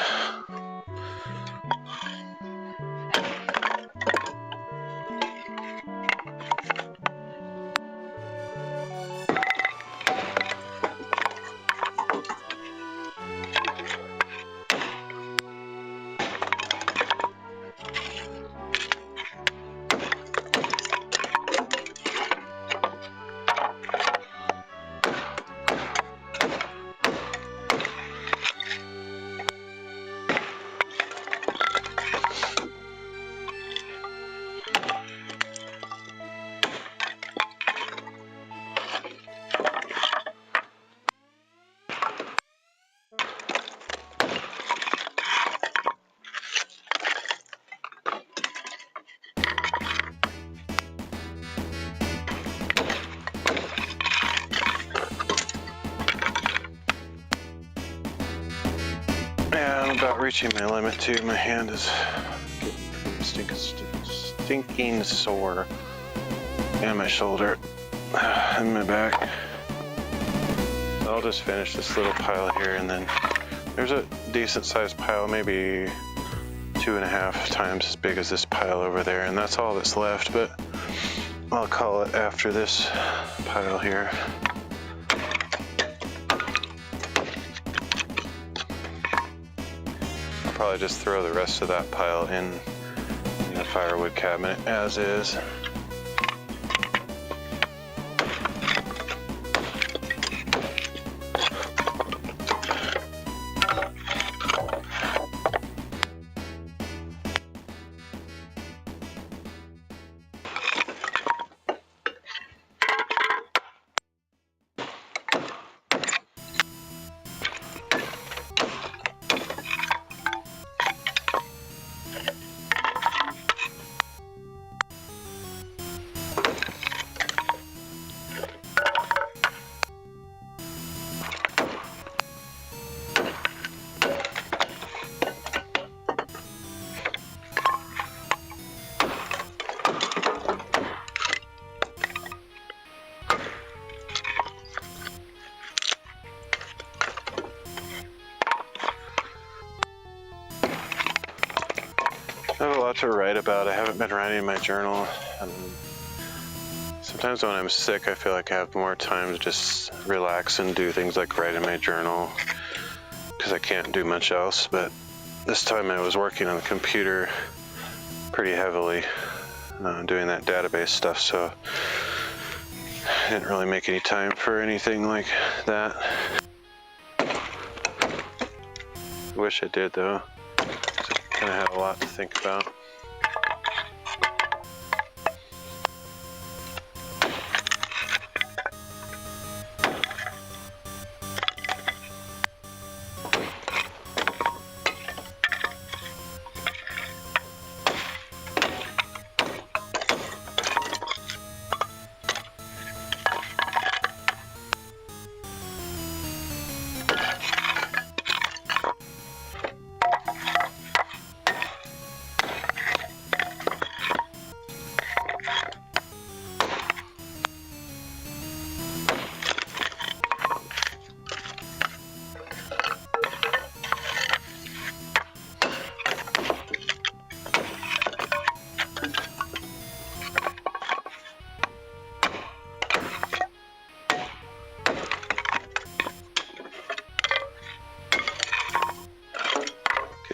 Yeah, I'm about reaching my limit too. My hand is getting stinking sore. And my shoulder and my back. So I'll just finish this little pile here, and then there's a decent sized pile, maybe 2.5 times as big as this pile over there, and that's all that's left, but I'll call it after this pile here. I'll probably just throw the rest of that pile in the firewood cabinet as is. lot to write about. I haven't been writing in my journal. Sometimes when I'm sick, I feel like I have more time to just relax and do things like write in my journal because I can't do much else. But this time I was working on the computer pretty heavily, doing that database stuff, so I didn't really make any time for anything like that. I wish I did though. Kind of had a lot to think about.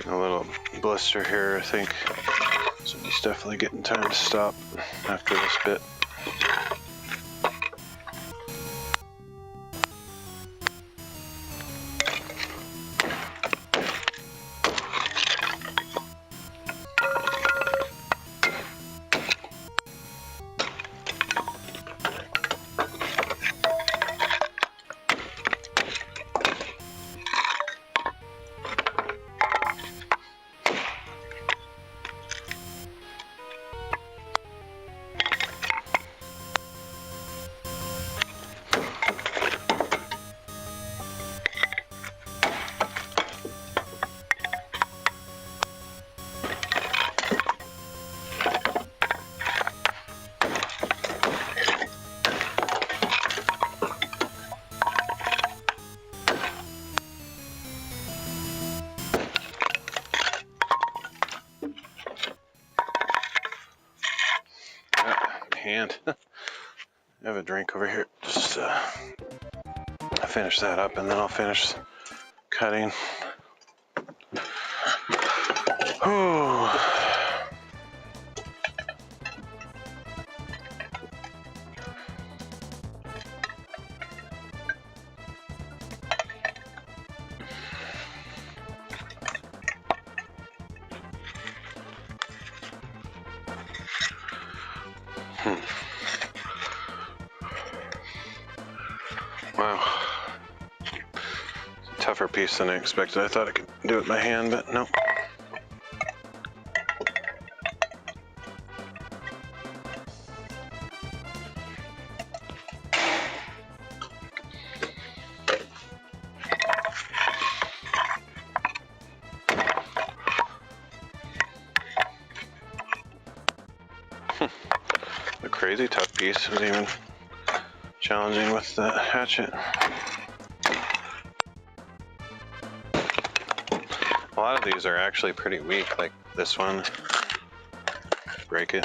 A little blister here, I think. So it's definitely getting time to stop after this bit. Hand. I have a drink over here. Just finish that up and then I'll finish cutting. Oh. Wow. It's a tougher piece than I expected. I thought I could do it by hand, but no. The crazy tough piece was even challenging with the hatchet. A lot of these are actually pretty weak, like this one. Break it.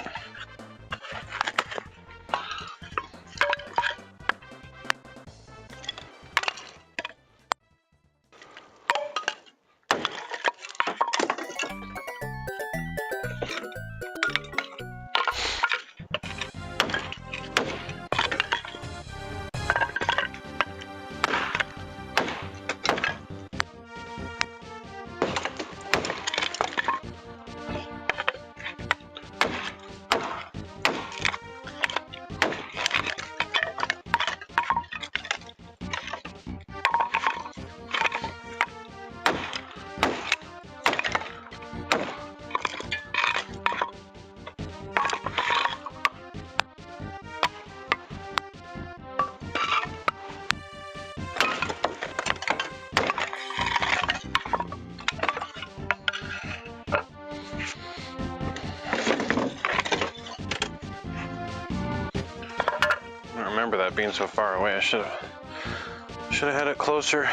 I don't remember that being so far away. I should have had it closer.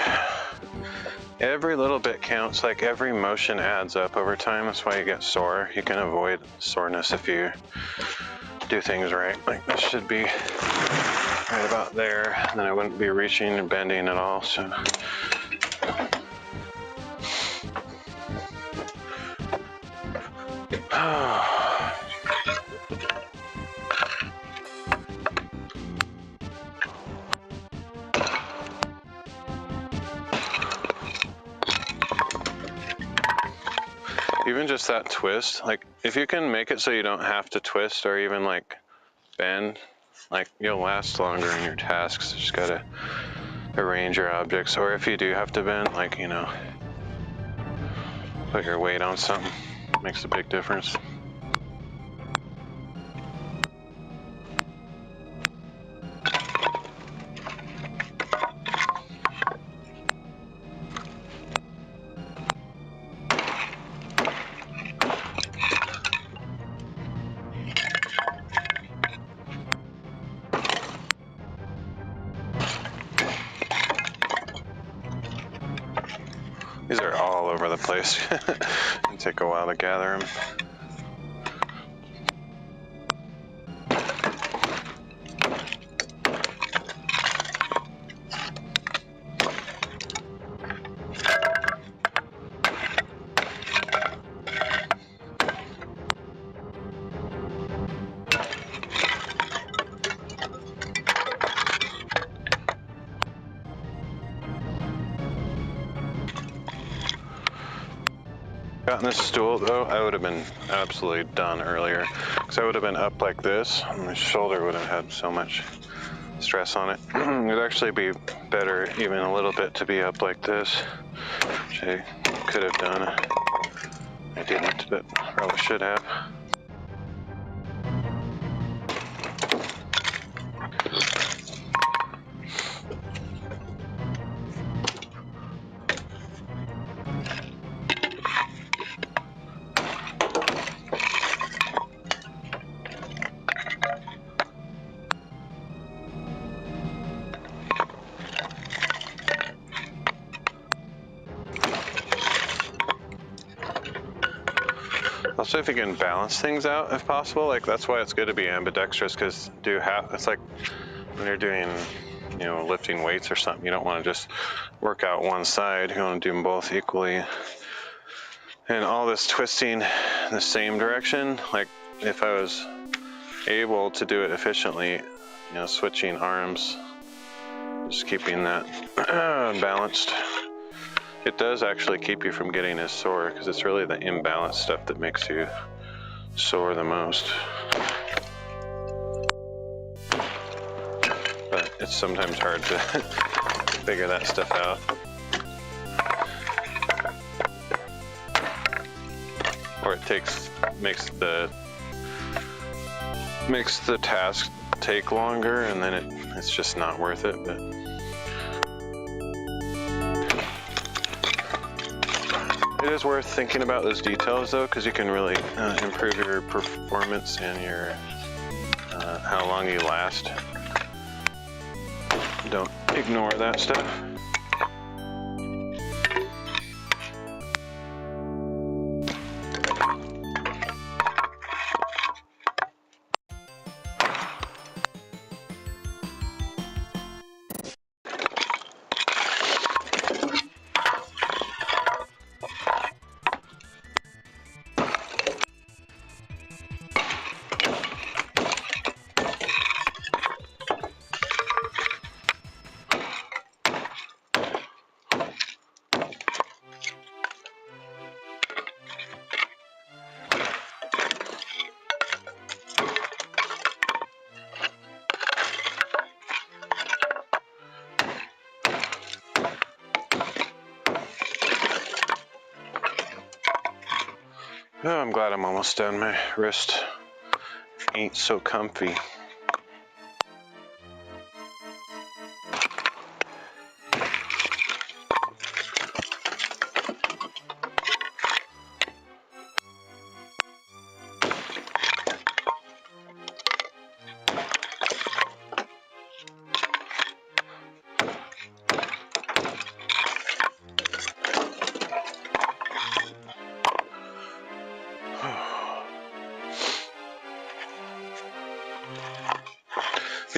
Every little bit counts, like every motion adds up over time. That's why you get sore. You can avoid soreness if you do things right. Like this should be right about there, and then I wouldn't be reaching and bending at all. So even just that twist, like if you can make it so you don't have to twist or even like bend, like you'll last longer in your tasks. You just gotta arrange your objects, or if you do have to bend, like, you know, put your weight on something, makes a big difference. These are all over the place. It'll take a while to gather them. Gotten this stool though, I would have been absolutely done earlier, because I would have been up like this, and my shoulder would have had so much stress on it. It'd actually be better even a little bit to be up like this, which I could have done. I didn't, but probably should have. Also, if you can balance things out, if possible, like that's why it's good to be ambidextrous, because it's like when you're doing, you know, lifting weights or something, you don't want to just work out one side. You want to do them both equally. And all this twisting the same direction, like if I was able to do it efficiently, you know, switching arms, just keeping that balanced. It does actually keep you from getting as sore, because it's really the imbalanced stuff that makes you sore the most. But it's sometimes hard to figure that stuff out. Or it makes the task take longer, and then it's just not worth it. But it is worth thinking about those details though, because you can really improve your performance and your how long you last. Don't ignore that stuff. Oh, I'm glad I'm almost done. My wrist ain't so comfy.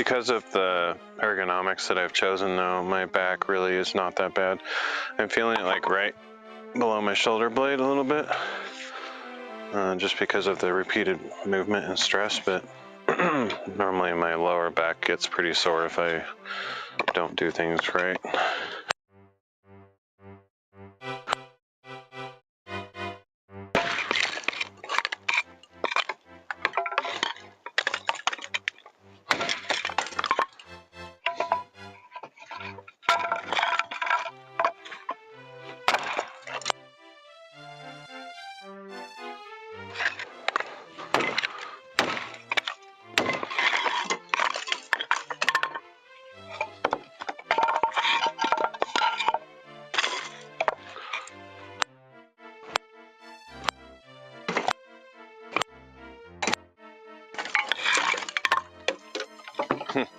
Because of the ergonomics that I've chosen though, my back really is not that bad. I'm feeling it like right below my shoulder blade a little bit, just because of the repeated movement and stress, but normally my lower back gets pretty sore if I don't do things right.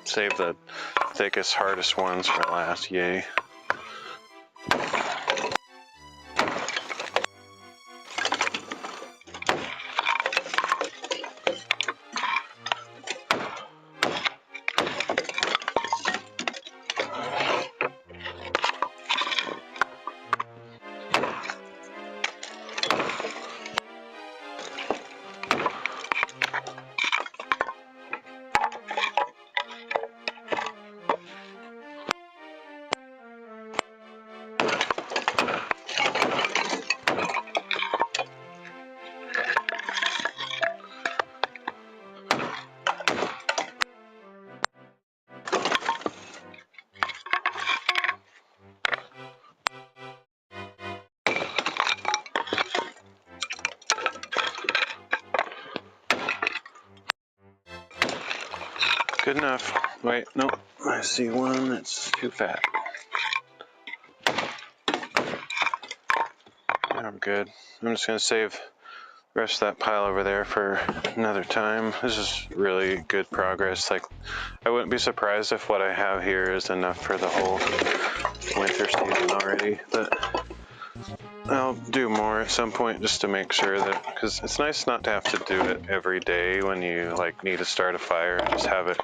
Save the thickest, hardest ones for last, yay. Good enough. Wait, nope. I see one that's too fat. I'm good. I'm just going to save the rest of that pile over there for another time. This is really good progress. Like, I wouldn't be surprised if what I have here is enough for the whole winter season already, but I'll do more at some point just to make sure that, because it's nice not to have to do it every day when you like need to start a fire and just have it.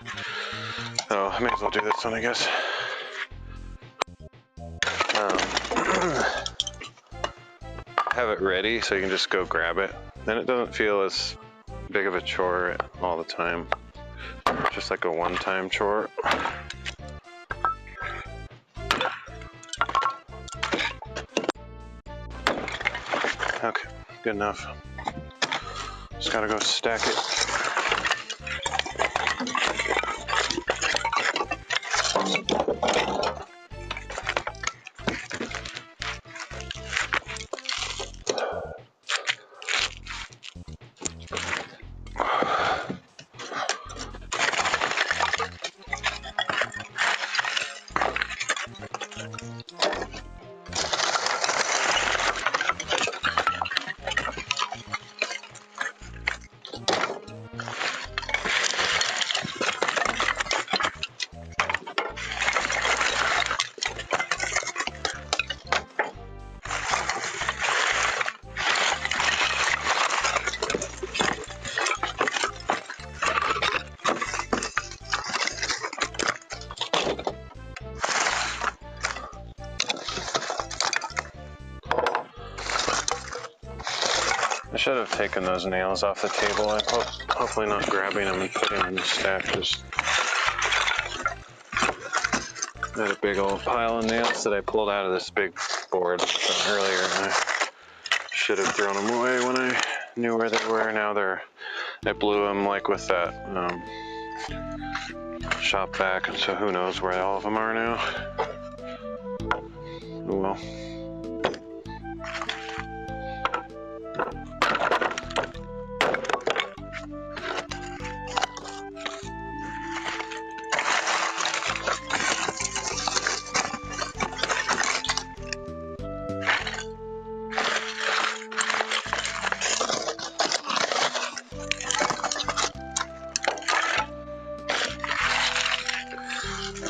Oh, I may as well do this one, I guess. Have it ready so you can just go grab it. Then it doesn't feel as big of a chore all the time. Just like a one-time chore. Okay, good enough. Just gotta go stack it. I should have taken those nails off the table. I'm hopefully not grabbing them and putting them in the stack. Just had a big old pile of nails that I pulled out of this big board earlier, and I should have thrown them away when I knew where they were. Now I blew them like with that shop vac, and so who knows where all of them are now. Oh well.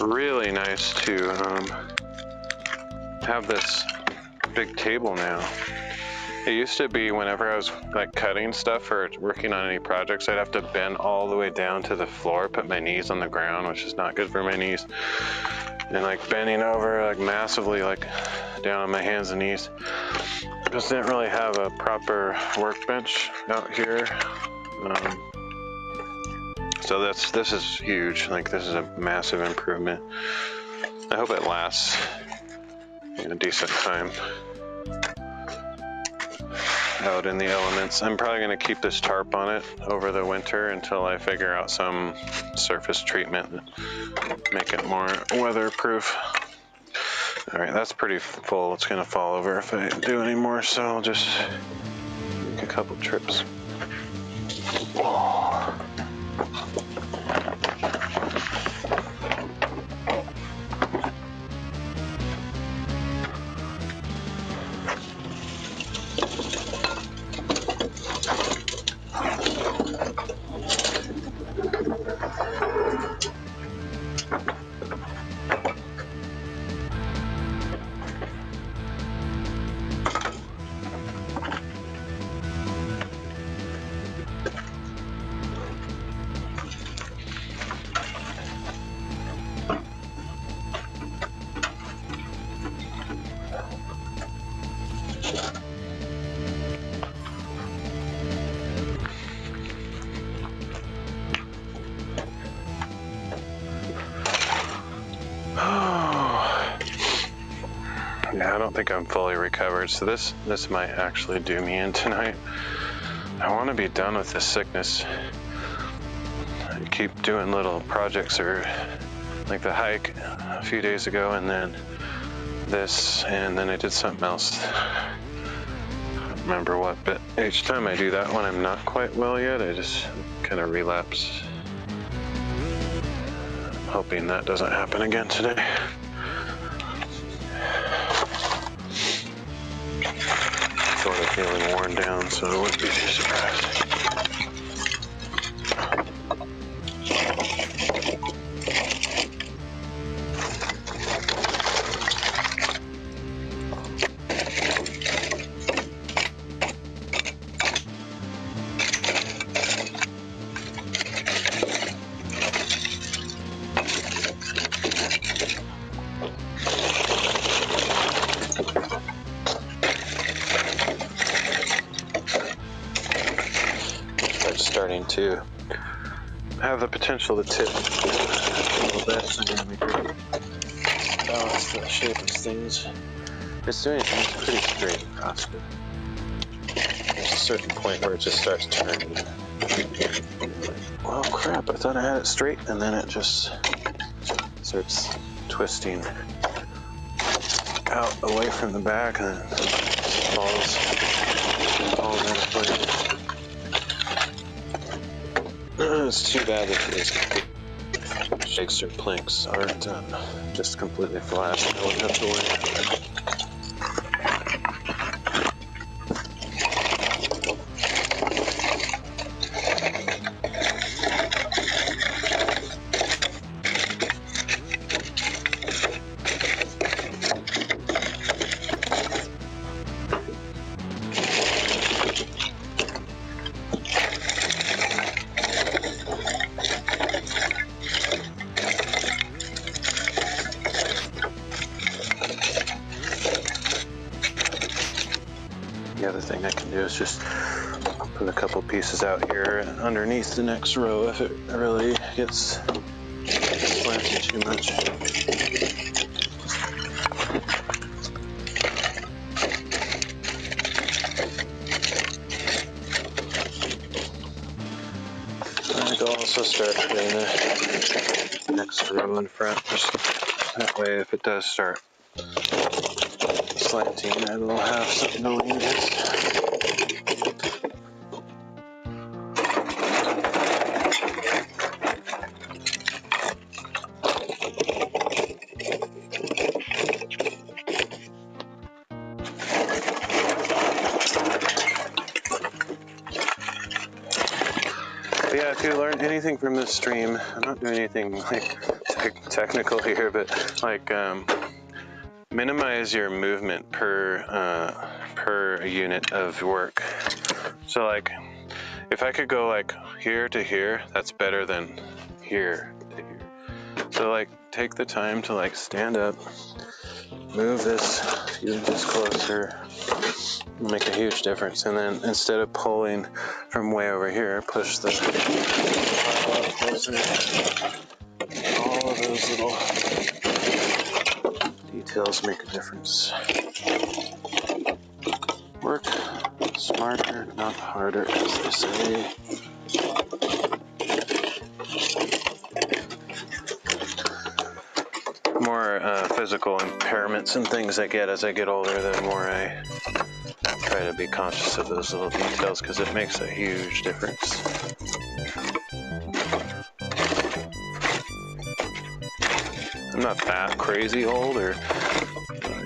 Really nice to have this big table now. It used to be whenever I was like cutting stuff or working on any projects, I'd have to bend all the way down to the floor, put my knees on the ground, which is not good for my knees. And like bending over like massively, like down on my hands and knees. Just didn't really have a proper workbench out here. So this is huge. Like this is a massive improvement. I hope it lasts a decent time out in the elements. I'm probably going to keep this tarp on it over the winter until I figure out some surface treatment that make it more weatherproof. All right, that's pretty full. It's going to fall over if I do any more, so I'll just make a couple trips. Yeah, I don't think I'm fully recovered, so this might actually do me in tonight. I want to be done with this sickness. I keep doing little projects, or like the hike a few days ago, and then this, and then I did something else. I don't remember what, but each time I do that when I'm not quite well yet, I just kind of relapse. I'm hoping that doesn't happen again today. Sort of feeling worn down, so I wouldn't be too surprised. Starting to have the potential to tip a little bit, so I'm going to be good. Balance the shape of things. It's doing things pretty straight across it. There's a certain point where it just starts turning. Well, crap, I thought I had it straight, and then it just starts twisting out away from the back, and then falls into place. It's too bad that these shakes or planks aren't just completely flat. I wouldn't have to worry. The other thing I can do is just put a couple pieces out here underneath the next row if it really gets slanted too much. I think I'll also start putting the next row in front, just that way if it does start slanting, it'll have something to lean against. But yeah, if you learn anything from this stream, I'm not doing anything like technical here, but like minimize your movement per unit of work. So like, if I could go like here to here, that's better than here to here. So like, take the time to like stand up, move this closer, make a huge difference. And then instead of pulling from way over here, push the closer. All of those little details make a difference. Work smarter, not harder, as they say. More physical impairments and things I get as I get older, the more I try to be conscious of those little details, because it makes a huge difference. I'm not that crazy old or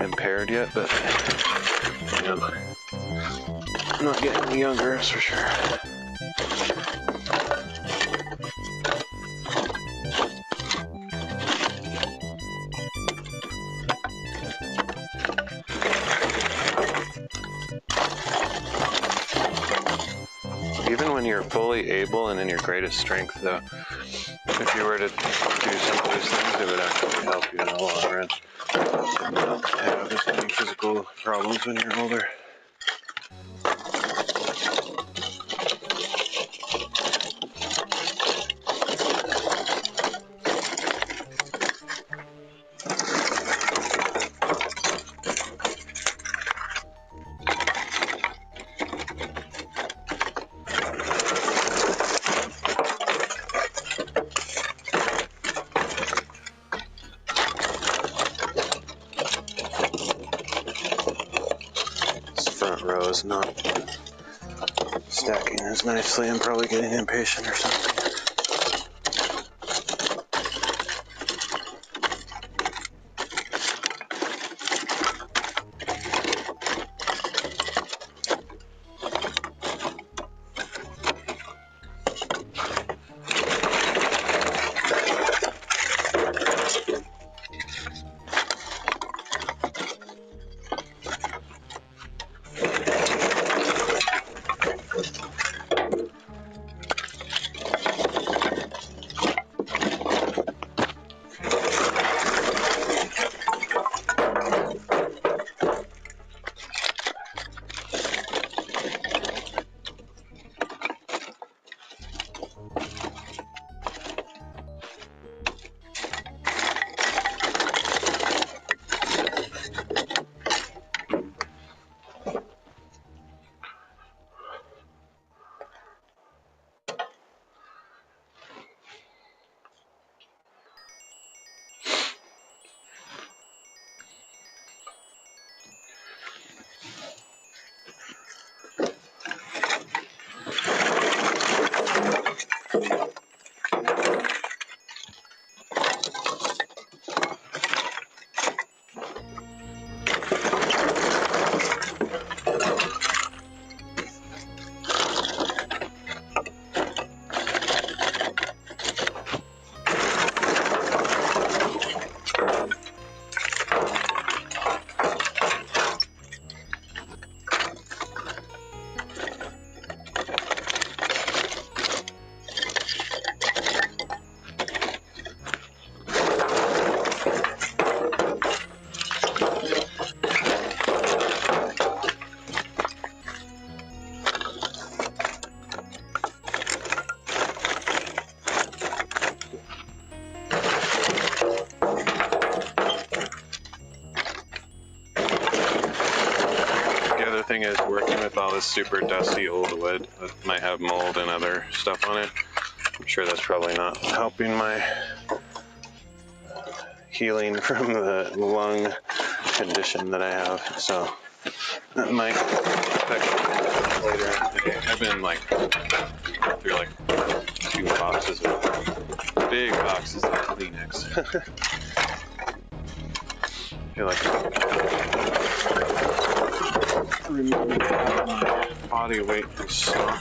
impaired yet, but you know, I'm not getting any younger, that's for sure. Even when you're fully able and in your greatest strength, though, if you were to do some of these things, it would actually help you in the long run. So not have as many physical problems when you're older. Front row is not stacking as nicely. I'm probably getting impatient or something. Thing is, working with all this super dusty old wood that might have mold and other stuff on it, I'm sure that's probably not helping my healing from the lung condition that I have, so that might affect me later in the day. I've been like through like 2 boxes of big boxes of Kleenex. I feel like remove my body weight from snow.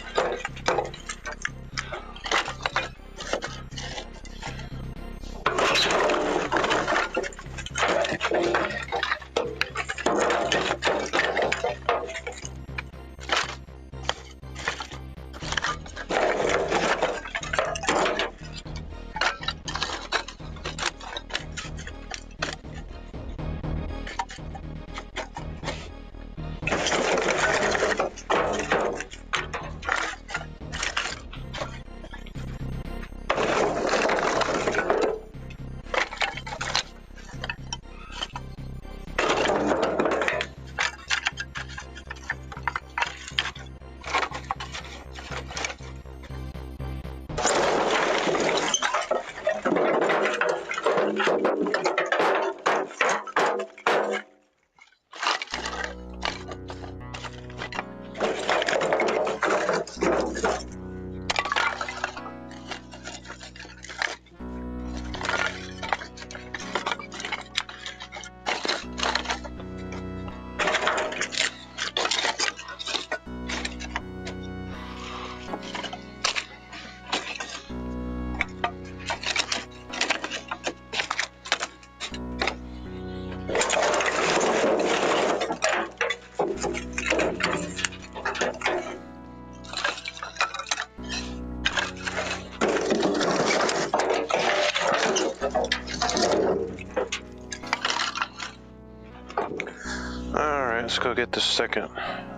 let's go get the second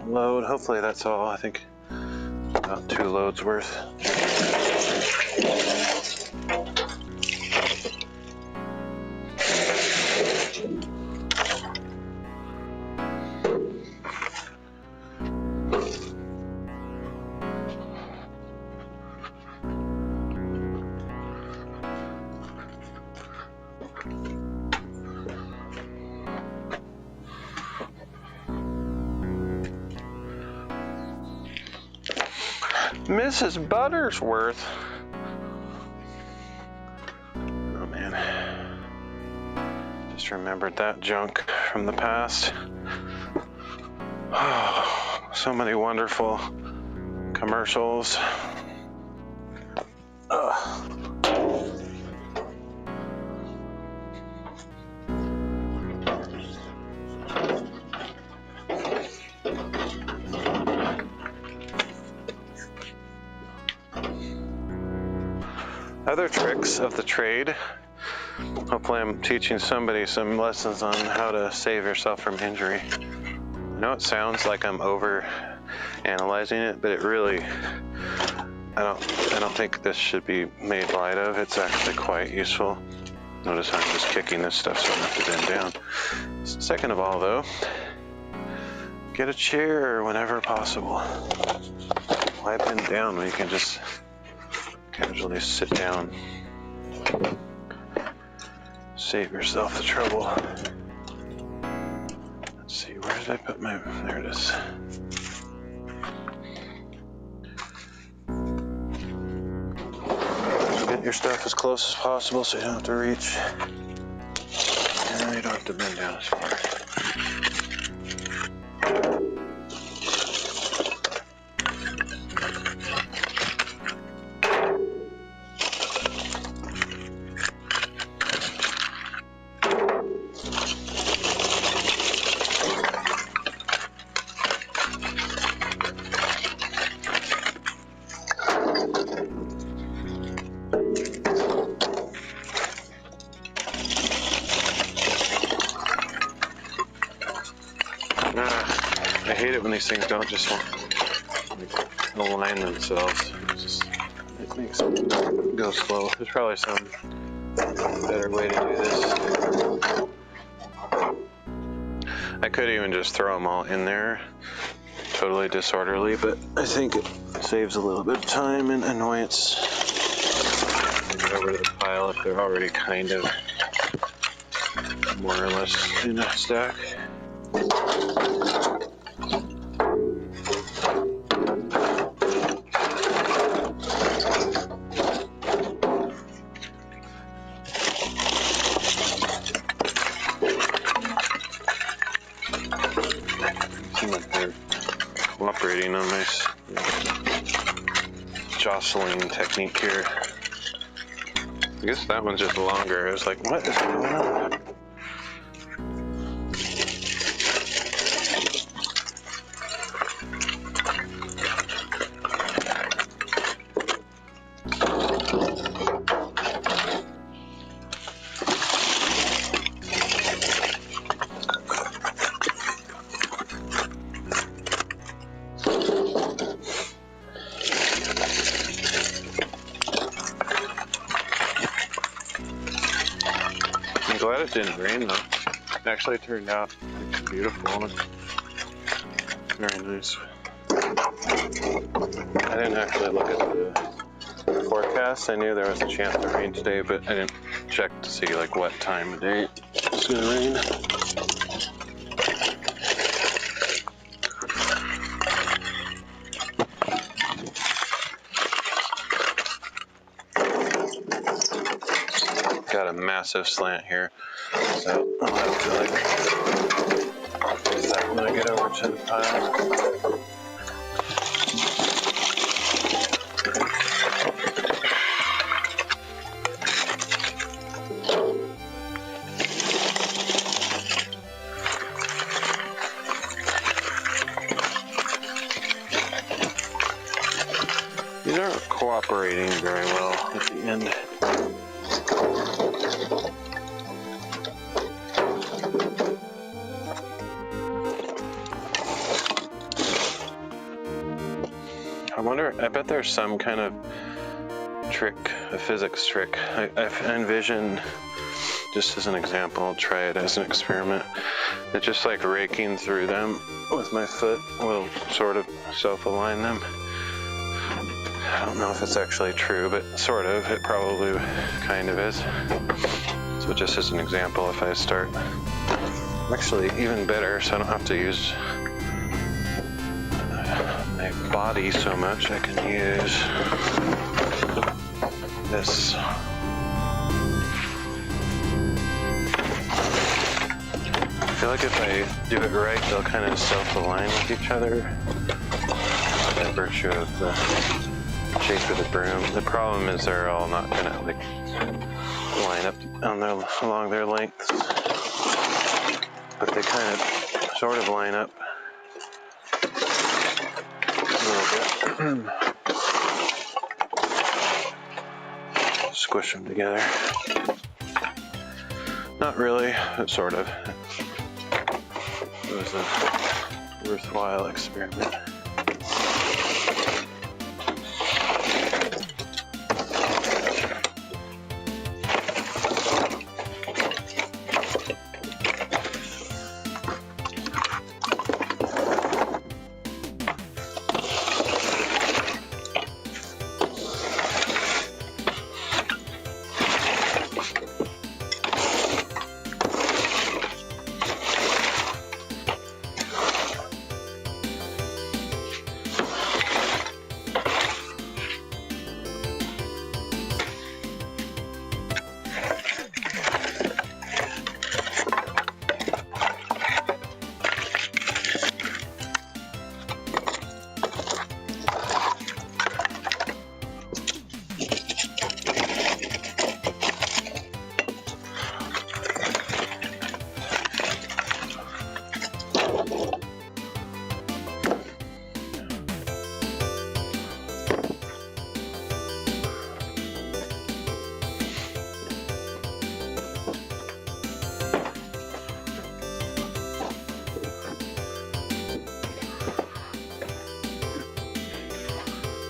load. Hopefully that's all. I think about 2 loads worth. Mrs. Buttersworth. Oh man. Just remembered that junk from the past. Oh, so many wonderful commercials. Other tricks of the trade. Hopefully I'm teaching somebody some lessons on how to save yourself from injury. I know it sounds like I'm over analyzing it, but it really, I don't think this should be made light of. It's actually quite useful. Notice I'm just kicking this stuff so I don't have to bend down. Second of all though, get a chair whenever possible. Why bend down when you can just casually sit down? Save yourself the trouble. Let's see, where did I put my, there it is. Get your stuff as close as possible so you don't have to reach. And you don't have to bend down as far. I hate it when these things don't just align themselves. It makes it go slow. There's probably some better way to do this. I could even just throw them all in there, totally disorderly, but I think it saves a little bit of time and annoyance. Get over to the pile if they're already kind of more or less in a stack. Cooperating on my jostling technique here. I guess that one's just longer. I was like, what is going on? Glad it didn't rain though. It actually turned out beautiful and very nice. I didn't actually look at the forecast. I knew there was a chance of rain today, but I didn't check to see like what time of day it's gonna rain. Got a massive slant here, so I'll have to like do that when I get over to the pile. These aren't cooperating very well at the end. I wonder, I bet there's some kind of trick, a physics trick. I envision, just as an example, I'll try it as an experiment, that just like raking through them with my foot will sort of self-align them. I don't know if it's actually true, but sort of, it probably kind of is. So just as an example, if I start, actually even better, so I don't have to use my body so much, I can use this. I feel like if I do it right, they'll kind of self-align with each other by virtue of the shape of the broom. The problem is they're all not gonna like line up along their lengths, but they kind of sort of line up a little bit. Squish them together. Not really, but sort of. It was a worthwhile experiment.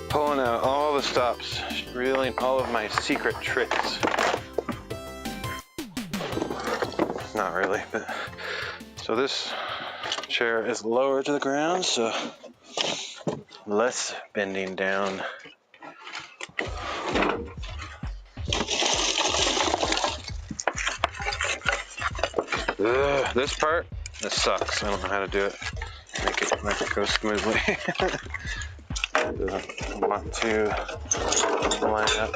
Pulling out all the stops, revealing all of my secret tricks. Not really, but so this chair is lower to the ground, so less bending down. Ugh, this part, this sucks. I don't know how to do it. Make it go smoothly. Doesn't want to line up.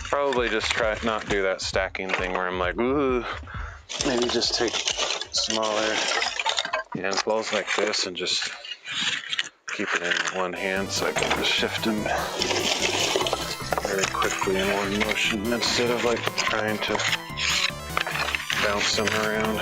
Probably just try not do that stacking thing where I'm like, ooh, maybe just take smaller handfuls like this and just keep it in one hand so I can just shift them very quickly in one motion instead of like trying to bounce them around.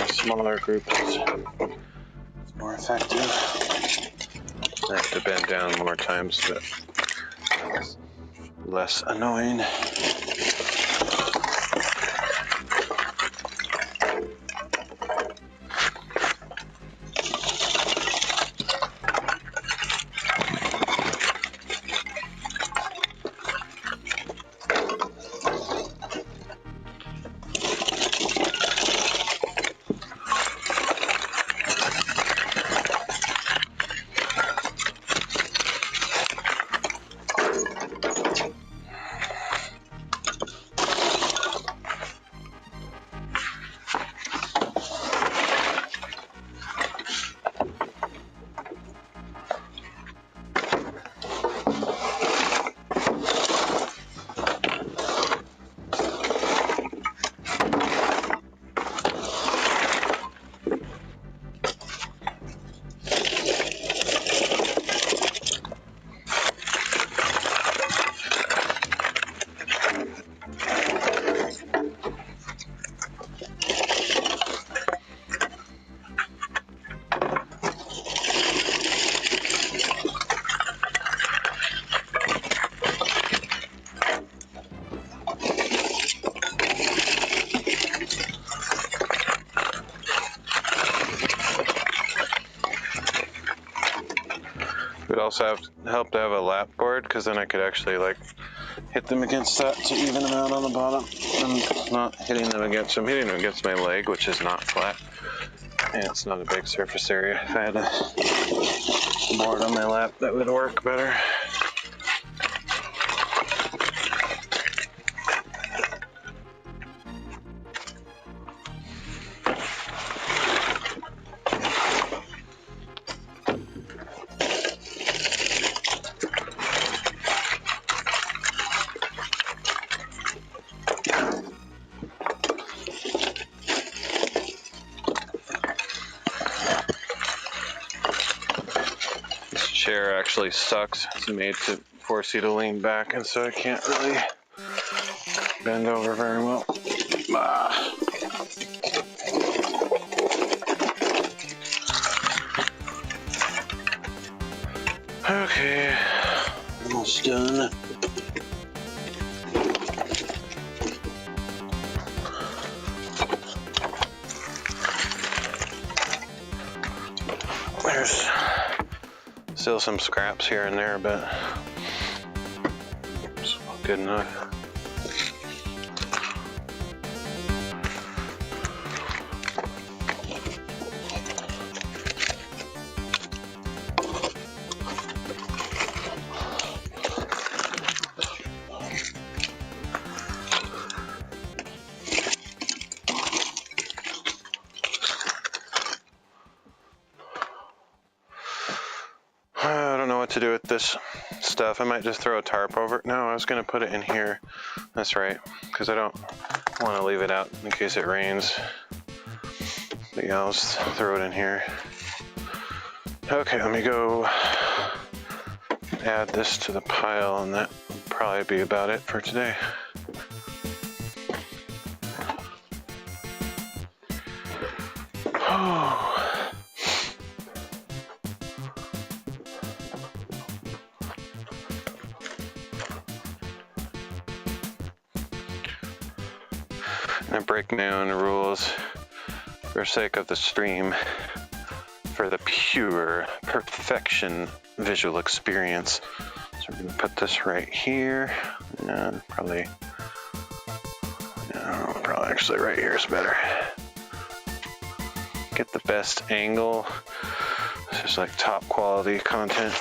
Smaller groups is more effective. I have to bend down more times, but it's less annoying. also help to have a lap board, because then I could actually like hit them against that to even them out on the bottom. I'm not hitting them against, I'm hitting them against my leg, which is not flat. And it's not a big surface area. If I had a board on my lap, that would work better. Chair actually sucks. It's made to force you to lean back, and so I can't really bend over very well. Okay, almost done. There's still some scraps here and there, but it's good enough. I don't know what to do with this stuff. I might just throw a tarp over it. No, I was going to put it in here. That's right, because I don't want to leave it out in case it rains. But yeah, I'll just throw it in here. Okay, let me go add this to the pile, and that will probably be about it for today. I break my own rules for the sake of the stream, for the pure perfection visual experience. So we're going to put this right here. Probably actually right here is better. Get the best angle. This is like top quality content.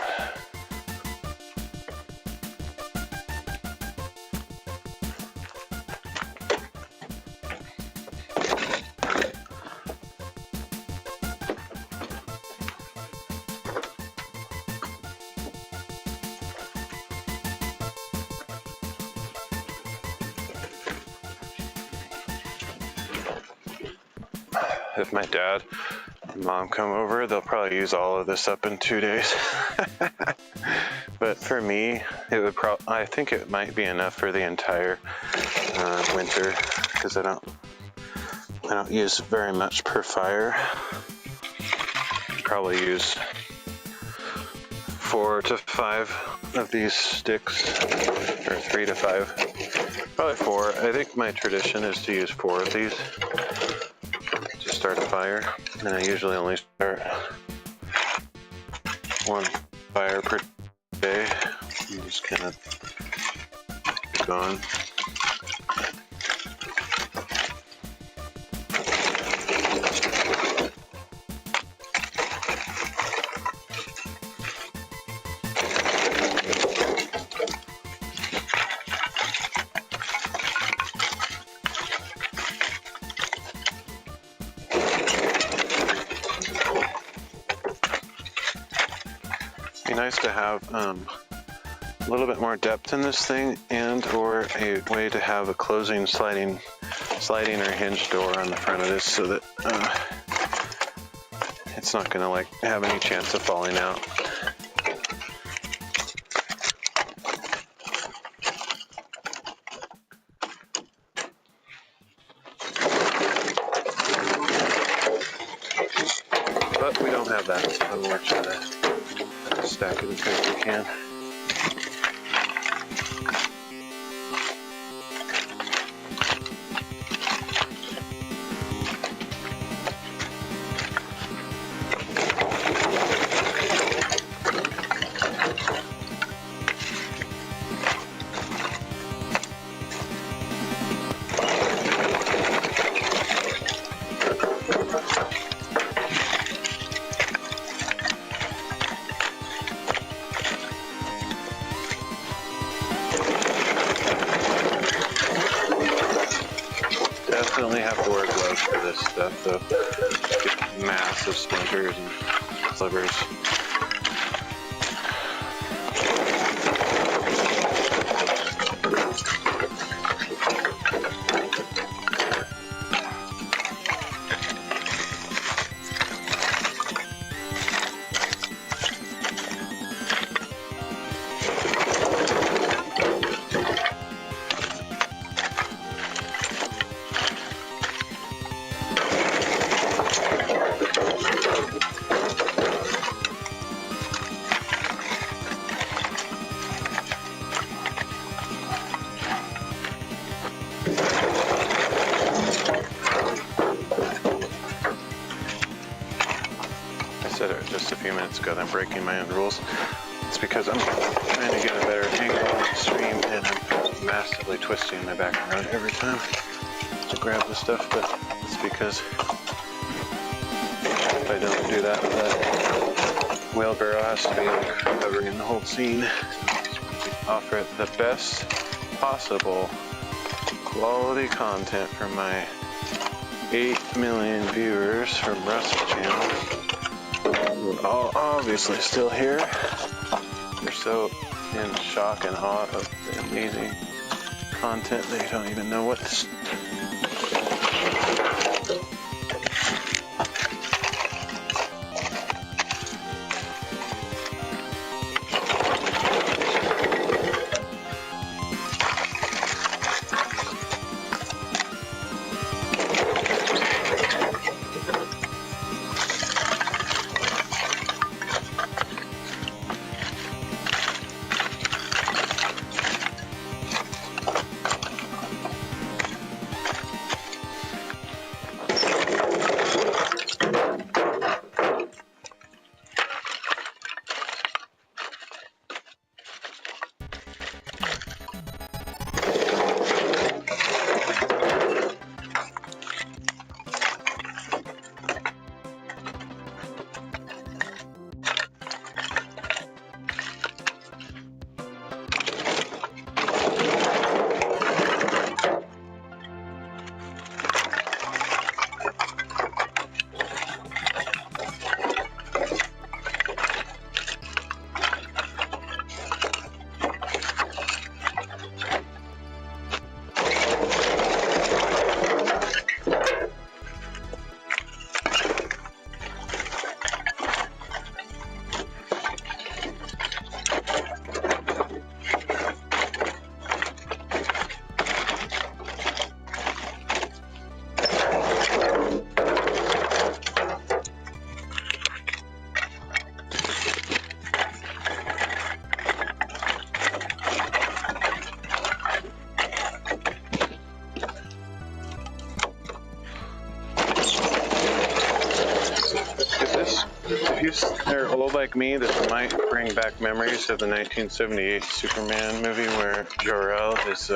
If my dad and mom come over, they'll probably use all of this up in 2 days. But for me, it would I think it might be enough for the entire winter, because I don't use very much per fire. Probably use 4 to 5 of these sticks, or 3 to 5. Probably 4. I think my tradition is to use 4 of these to start a fire, and I usually only start 1 fire per day. I'm just kind of gone. Nice to have a little bit more depth in this thing, and or a way to have a closing sliding or hinge door on the front of this, so that it's not going to like have any chance of falling out. But we don't have that, so we'll try to stack it as best we can. so get massive splinters and slivers. Just a few minutes ago that I'm breaking my own rules. It's because I'm trying to get a better angle on the stream and I'm massively twisting my back around every time to grab the stuff, but it's because if I don't do that, the wheelbarrow has to be like covering the whole scene to offer it the best possible quality content for my 8 million viewers from Russell channel. We're all obviously still here. They're so in shock and awe of the amazing content they don't even know what's. If you're old like me, this might bring back memories of the 1978 Superman movie where Jor-El is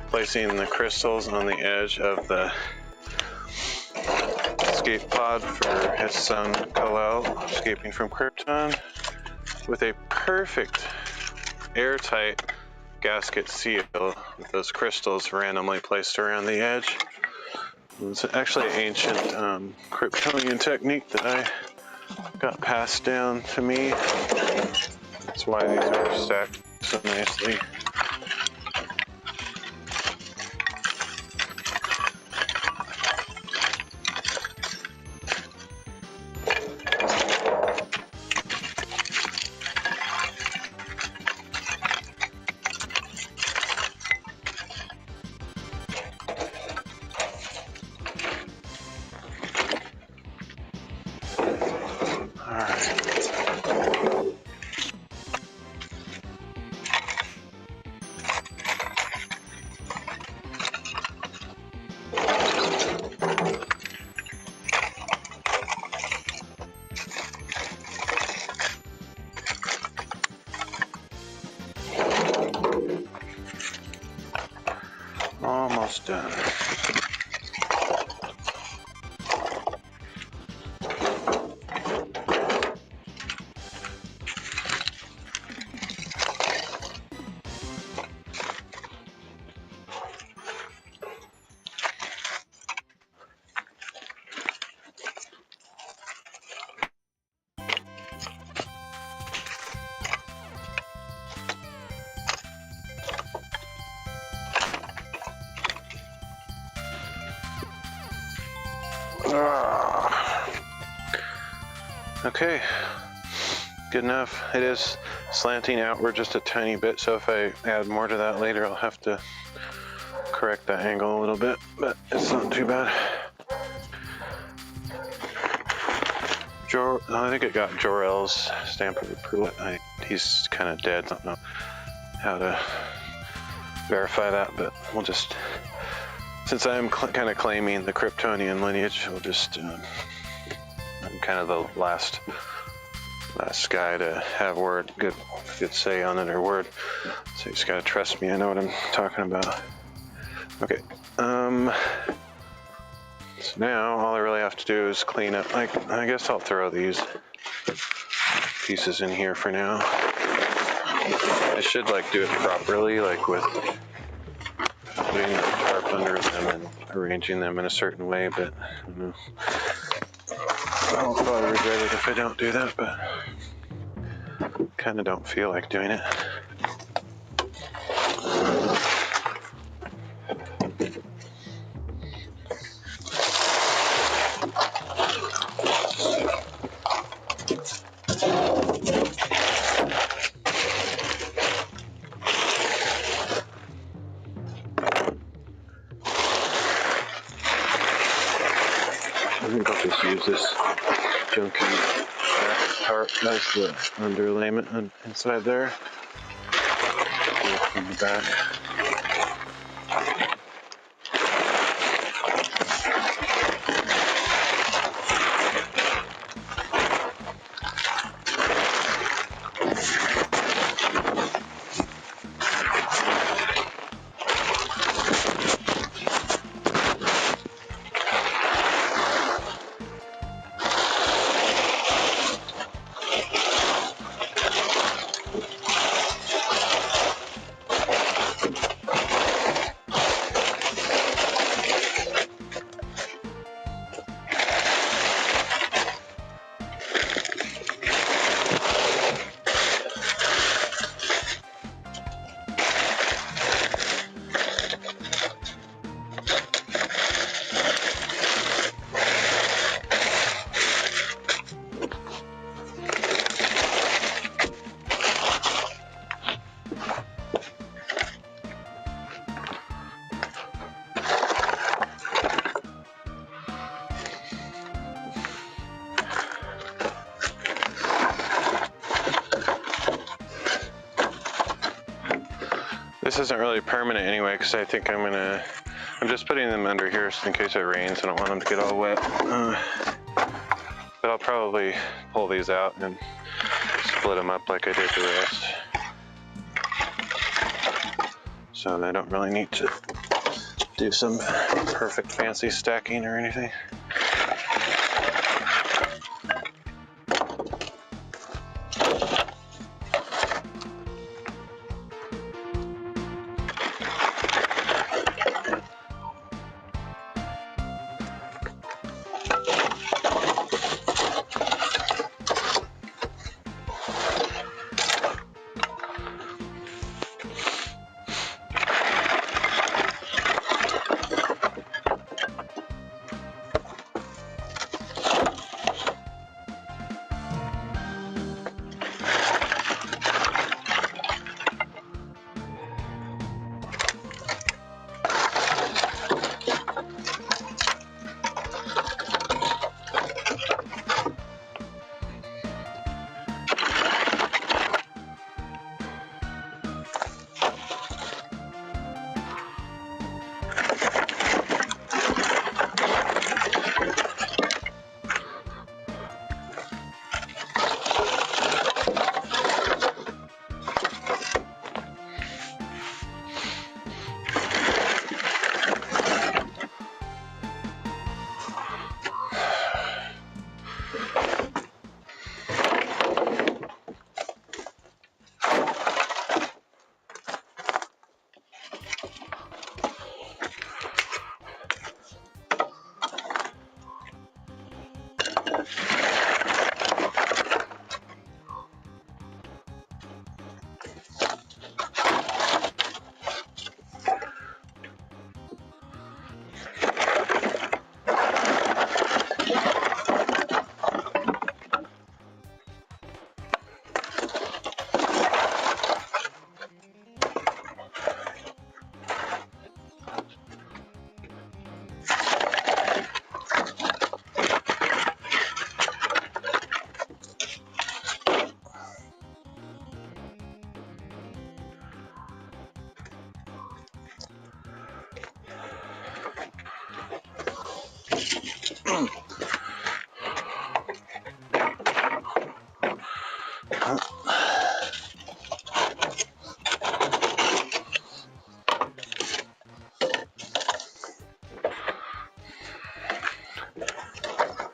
placing the crystals on the edge of the escape pod for his son Kal-El escaping from Krypton with a perfect airtight gasket seal with those crystals randomly placed around the edge. It's actually an ancient Kryptonian technique that I got passed down to me. That's why these are stacked so nicely. Okay, good enough. It is slanting outward just a tiny bit, so if I add more to that later, I'll have to correct that angle a little bit, but it's not too bad. I think it got Jor-El's stamp of approval. He's kind of dead. I don't know how to verify that, but we'll just, since I'm kind of claiming the Kryptonian lineage, we'll just, I'm kind of the last guy to have good say on it or word. So you just gotta trust me. I know what I'm talking about. Okay. So now all I really have to do is clean up. I guess I'll throw these pieces in here for now. I should do it properly, with putting the tarp under them and arranging them in a certain way, but I don't know. I'll probably regret it if I don't do that, but kind of don't feel like doing it. I think I'll just use this junky tarp as the underlayment inside there. In the back. This isn't really permanent anyway, because I think I'm just putting them under here in case it rains. I don't want them to get all wet. But I'll probably pull these out and split them up like I did the rest. So I don't really need to do some perfect fancy stacking or anything.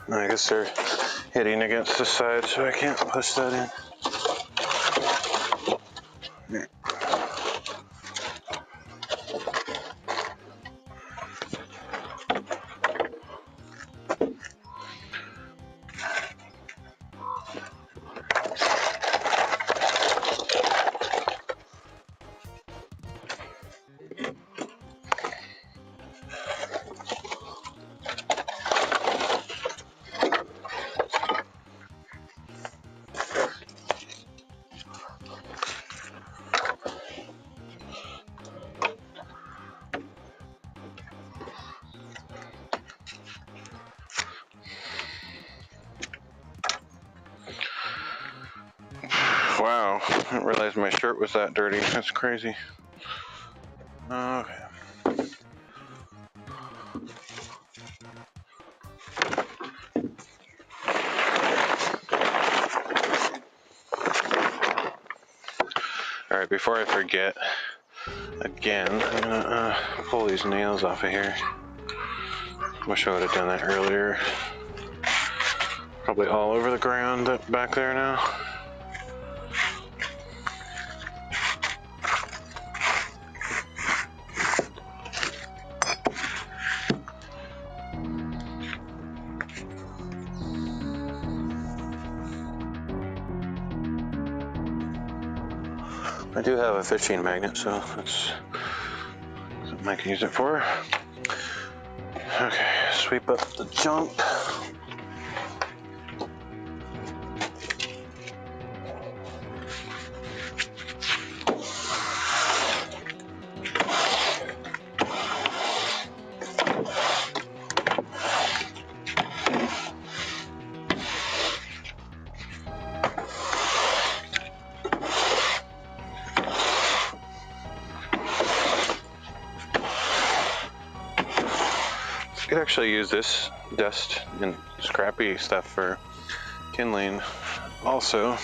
I guess they're hitting against the side, so I can't push that in. Wow, I didn't realize my shirt was that dirty. That's crazy. Okay. Alright, before I forget, again, I'm gonna pull these nails off of here. Wish I would have done that earlier. Probably all over the ground up back there now. I do have a fishing magnet, so that's something I can use it for. Okay, sweep up the junk. You could actually use this dust and scrappy stuff for kindling also.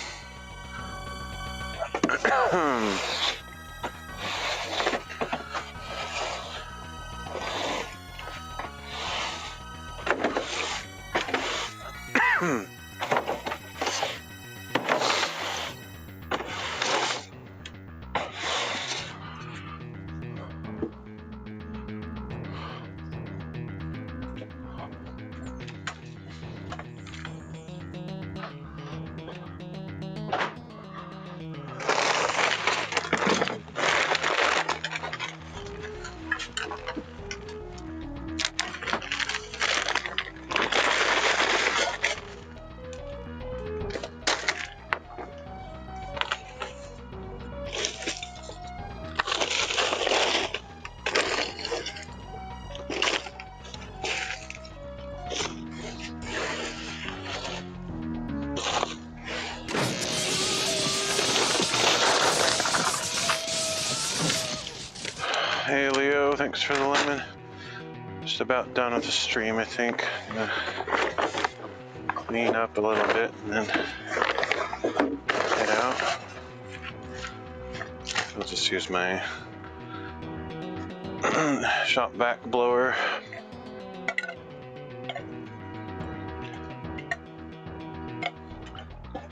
Hey Leo, thanks for the lemon. Just about done with the stream, I think. I'm gonna clean up a little bit and then head out. I'll just use my shop vac blower.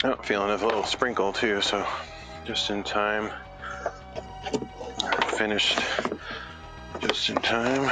Oh, feeling a little sprinkle too, so just in time. Finished just in time.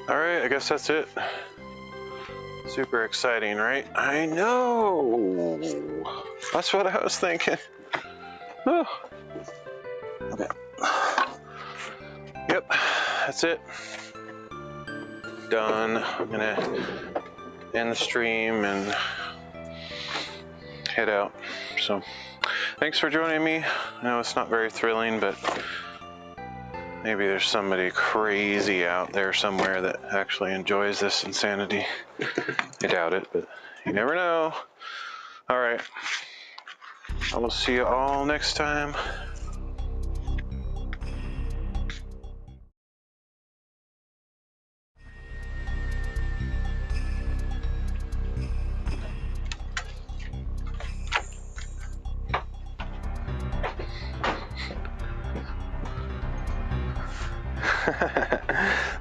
Alright, I guess that's it. Super exciting, right? I know! That's what I was thinking. Oh. Okay. Yep, that's it. Done. I'm gonna end the stream and head out. So, thanks for joining me. I know it's not very thrilling, but maybe there's somebody crazy out there somewhere that actually enjoys this insanity. I doubt it, but you never know. All right. I will see you all next time.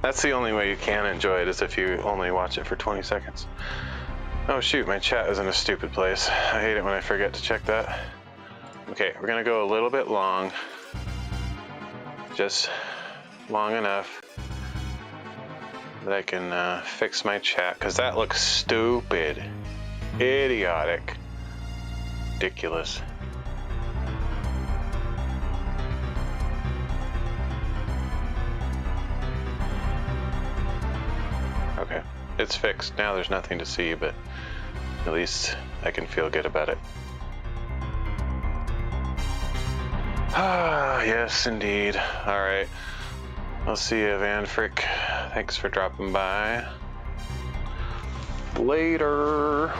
That's the only way you can enjoy it, is if you only watch it for 20 seconds. Oh shoot, my chat is in a stupid place. I hate it when I forget to check that. Okay, we're gonna go a little bit long. Just long enough that I can fix my chat, because that looks stupid. Idiotic. Ridiculous. Okay, it's fixed. Now there's nothing to see, but at least I can feel good about it. Ah, yes, indeed. All right. I'll see you, Van Frick. Thanks for dropping by. Later.